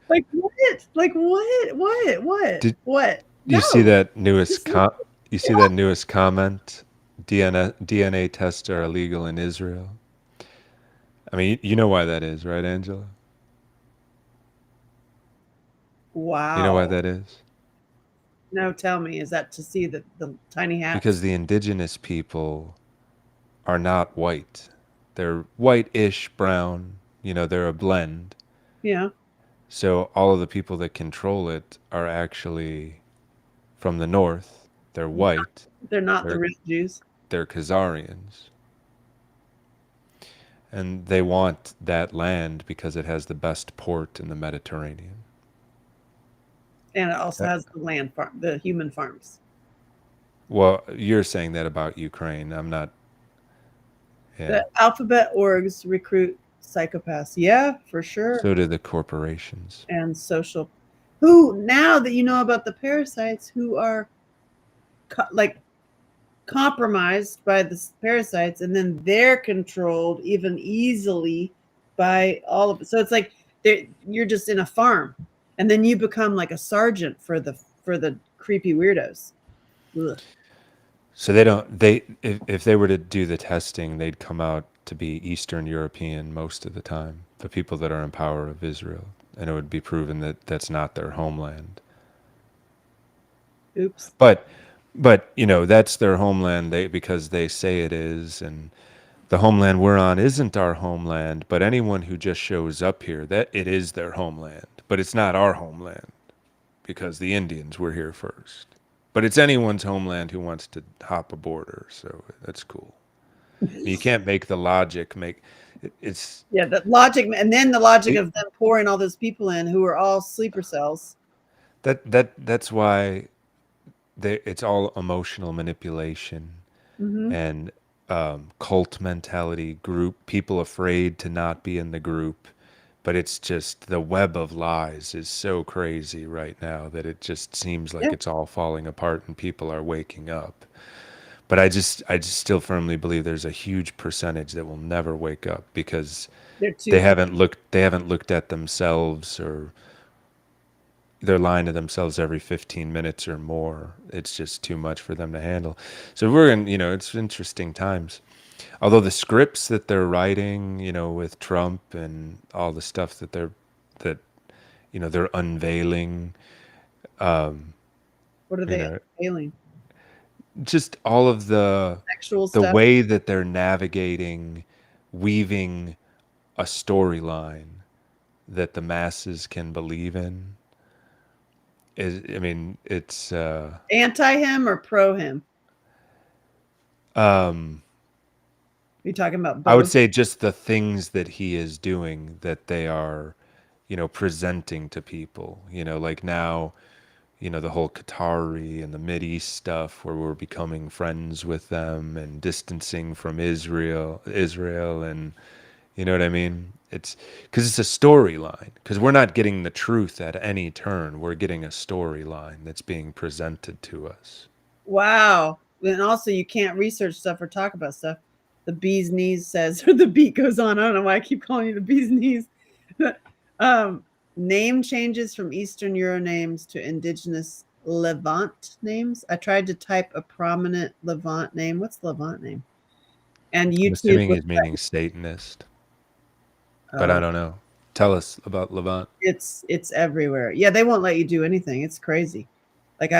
Like what? Like what? What? What? Did What? you see No. that newest Just leave you it see that newest comment? DNA tests are illegal in Israel. I mean, you know why that is, right, Angela? You know why Wow. that is? No, tell me, is that to see the tiny Because hats? the indigenous people are not white. They're white-ish brown. They're a blend. Yeah. So all of the people that control it are actually from the north. They're white. They're not the They're real Jews. they're Khazarians. And they want that land because it has the best port in the Mediterranean. And it also Uh, has the land farm, the human farms. Well, you're saying that about Ukraine. I'm not. Yeah. The alphabet orgs recruit psychopaths. Yeah, for sure. So do the corporations. And social who now that you know about the parasites who are like compromised by the parasites and then they're controlled even easily by all of it. So it's like you're just in a farm and then you become like a sergeant for the creepy weirdos. Ugh. So they don't. If they were to do the testing, they'd come out to be Eastern European most of the time. The people that are in power of Israel, and it would be proven that that's not their homeland. Oops. But but that's their homeland because they say it is, and the homeland we're on isn't our homeland, but anyone who just shows up here, that it is their homeland. But it's not our homeland because the Indians were here first. But it's anyone's homeland who wants to hop a border, so that's cool. You can't make the logic make it's Yeah, the logic, and then the logic it, of them pouring all those people in who are all sleeper cells. that's why it's all emotional manipulation Hmm. and cult mentality, group people afraid to not be in the group. But it's just the web of lies is so crazy right now that it just seems like Yeah, it's all falling apart and people are waking up. But I just still firmly believe there's a huge percentage that will never wake up because they're they too. haven't looked at themselves, or they're lying to themselves every 15 minutes or more. It's just too much for them to handle. So we're in, it's interesting times. Although the scripts that they're writing, with Trump and all the stuff that they're unveiling, What are you they know, unveiling? just all of Sexual the stuff. way that they're navigating, weaving a storyline that the masses can believe in is, I mean, it's Anti him or pro him? um Are you talking about I would both? say just the things that he is doing that they are, presenting to people, like now, the whole Qatari and the East stuff where we're becoming friends with them and distancing from Israel, and you know what I mean? It's because it's a storyline, because we're not getting the truth at any turn. We're getting a storyline that's being presented to us. Wow. And also, you can't research stuff or talk about stuff. The bee's knees says, or the beat goes on. I don't know why I keep calling you the bee's knees. um, Name changes from Eastern Euro names to indigenous Levant names. I tried to type a prominent Levant name. What's Levant name? And I'm YouTube assuming was he's meaning Satanist, but I oh, don't know. Tell us about Levant. it's everywhere. Yeah, they won't let you do anything. It's crazy. Like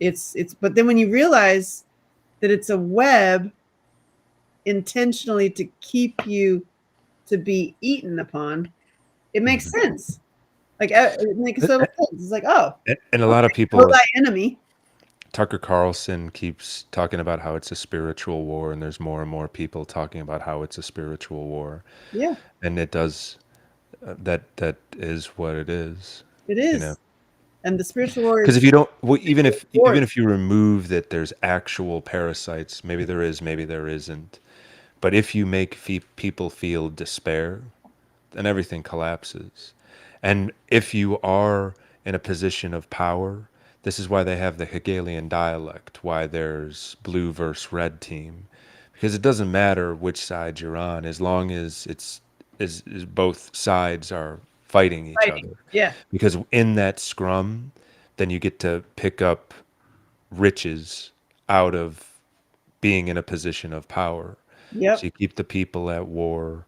it's but then when you realize that it's a web intentionally to keep you to be eaten upon, it makes Mhm. sense. Like it makes total sense. It's like, oh, And a lot of okay, know people, thy enemy. Tucker Carlson keeps talking about how it's a spiritual war, and there's more and more people talking about how it's a spiritual war, Yeah, and it does. That is what it is, it you know. is. And the spiritual war Because if is you don't, well, even force. if you remove that, there's actual parasites. Maybe there is, maybe there isn't. But if you make people feel despair, then everything collapses. And if you are in a position of power, this is why they have the Hegelian dialect, why there's blue versus red team. Because it doesn't matter which side you're on, as long as is both sides are fighting each Fighting. other. Yeah. Because in that scrum, then you get to pick up riches out of being in a position of power. So Yep. you keep the people at war.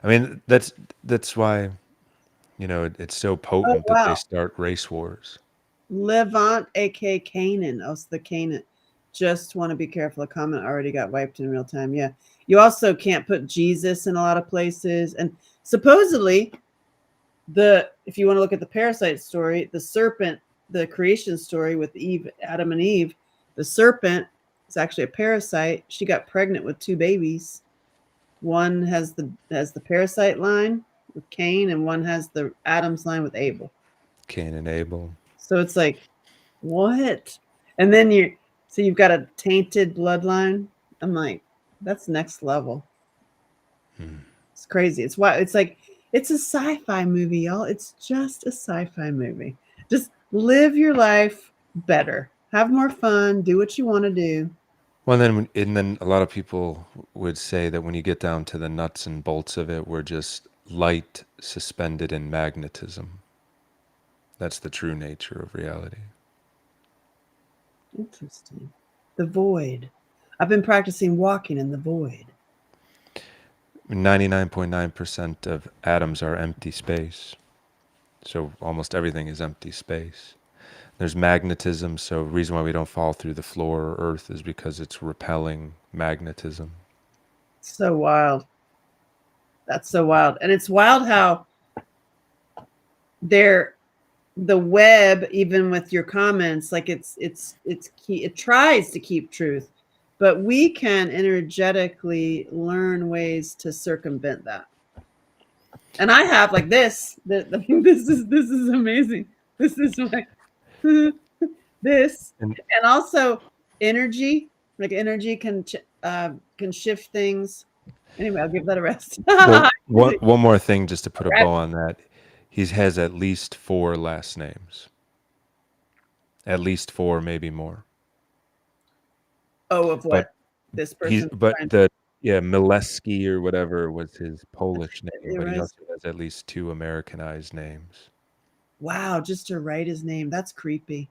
I mean, that's why, it's so Oh potent that they wow. start race wars. Levant, aka Canaan. Oh, it's the Canaan. Just want to be careful. A comment already got wiped in real time. Yeah. You also can't put Jesus in a lot of places. And supposedly the if you want to look at the parasite story, the serpent, the creation story with Eve, Adam and Eve, the serpent is actually a parasite. She got pregnant with two babies. One has the parasite line with Cain, and one has the Adam's line with Abel. Cain and Abel. So it's like, what? And then you've got a tainted bloodline. I'm like, that's next level. Hmm. It's crazy. It's why it's like it's a sci-fi movie, y'all. It's just a sci-fi movie. Just live your life better. Have more fun. Do what you want to do. Well, and then a lot of people would say that when you get down to the nuts and bolts of it, we're just light suspended in magnetism. That's the true nature of reality. Interesting. The void. I've been practicing walking in the void. 99.9% of atoms are empty space. So almost everything is empty space. There's magnetism, so the reason why we don't fall through the floor or earth is because it's repelling magnetism. So wild. That's so wild. And it's wild how they're the web, even with your comments, like it's key, it tries to keep truth, but we can energetically learn ways to circumvent that. And I have like this. This is amazing. This is my this, And and also energy. Like energy can shift things. Anyway, I'll give that a rest. well, one more thing just to put a bow on that. He has at least 4 last names. At least 4, maybe more. Oh, of what But this person? Mileski or whatever was his Polish name, It but he was. also has at least 2 Americanized names. Wow, just to write his name. That's creepy.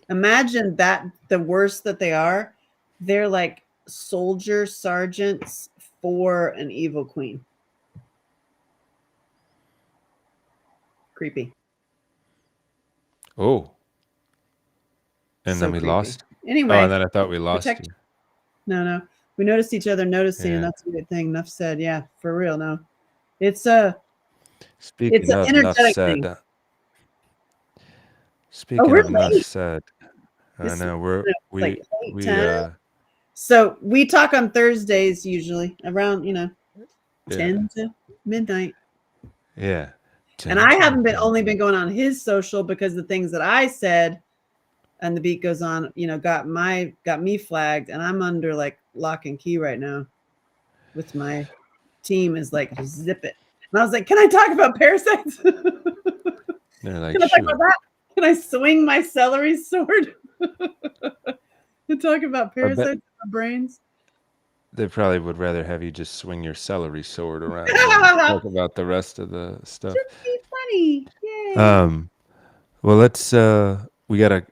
Imagine that the worse that they are, they're like soldier sergeants for an evil queen. Creepy. Oh, and So then we creepy. lost. Oh, Anyway, and then I thought we lost protect. you. No. We noticed each other noticing, and Yeah. that's a good thing. Enough said. Yeah, for real. No, it's a Speaking an of enough energetic thing. said, Oh, speaking we're of enough late. said, I It's know like we 8:10. So we talk on Thursdays usually around 10 to midnight. yeah. And I haven't been only been going on his social because the things that I said and the beat goes on, got me flagged, and I'm under like lock and key right now with my team is like zip it. And I was like, can I talk about parasites? They're Can like, I talk about sure. that? Can I swing my celery sword to talk about I bet parasites in my brains? they probably would rather have you just swing your celery sword around than talk about the rest of the stuff. Just be funny. Yay. Um, well, let's we gotta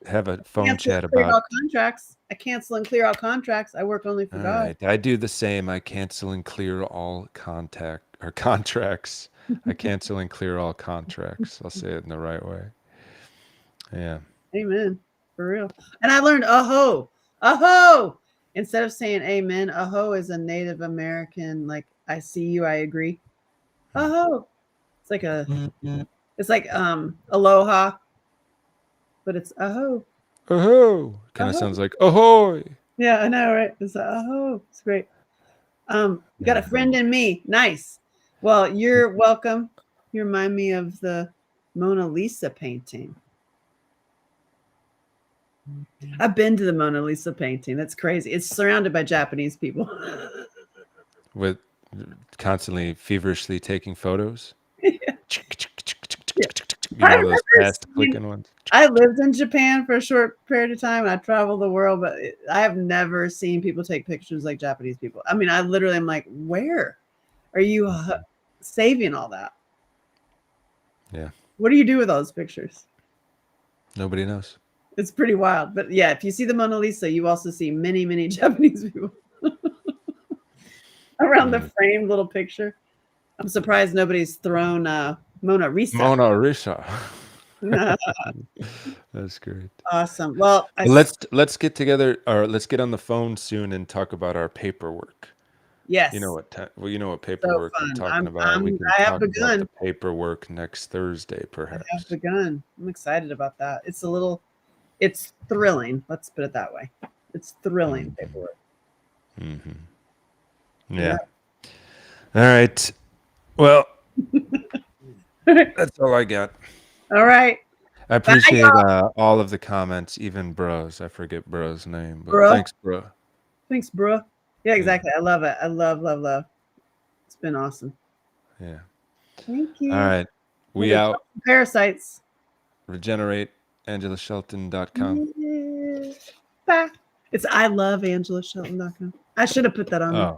have a phone Cancel chat and clear about. all contracts. I cancel and clear all contracts. I work only for All God. right, I do the same. I cancel and clear all contracts. I cancel and clear all contracts. I'll say it in the right way. Yeah. Amen. For real. And I learned aho. Aho. Instead of saying amen, aho is a Native American, like I see you, I agree. Aho. It's like aloha, but it's aho. Oh, kind of Aho. sounds like ahoy. Yeah, I know, right? It's like, aho. It's great. You got a friend in me. Nice. Well, you're welcome. You remind me of the Mona Lisa painting. I've been to the Mona Lisa painting. That's crazy. It's surrounded by Japanese people. With constantly feverishly taking photos. Yeah. You know those fast clicking ones. I lived in Japan for a short period of time, and I traveled the world, but I have never seen people take pictures like Japanese people. I mean, I literally am like, where are you saving all that? Yeah. What do you do with all those pictures? Nobody knows. It's pretty wild. But yeah, if you see the Mona Lisa, you also see many, many Japanese people around the framed little picture. I'm surprised nobody's thrown Mona Lisa. Mona Lisa. That's great. Awesome. Well, let's get together, or let's get on the phone soon and talk about our paperwork. Yes. You know what paperwork we're talking about. I have talk about the begun. paperwork next Thursday, I perhaps. have begun. I'm excited about that. It's thrilling. Let's put it that way. It's thrilling paperwork. Yeah. All right. Well, that's all I got. All right. I appreciate all of the comments, even Bros. I forget Bro's name, but thanks, Bro. Thanks, bro. Yeah, exactly. I love it. I love. It's been awesome. Yeah. Thank you. All right. We out. Parasites. Regenerate. AngelaShelton.com. Yeah. Bye. It's IloveAngelaShelton.com. I should have put that on there.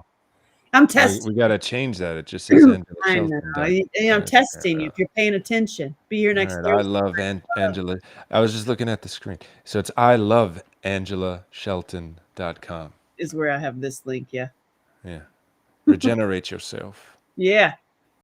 I'm testing. We got to change that. It just says Angela I Shelton. know. I'm testing you. If you're paying attention, be here next Thursday. I love Angela. I was just looking at the screen. So it's IloveAngelaShelton.com. Is where I have this link. Yeah. Yeah. Regenerate yourself. Yeah.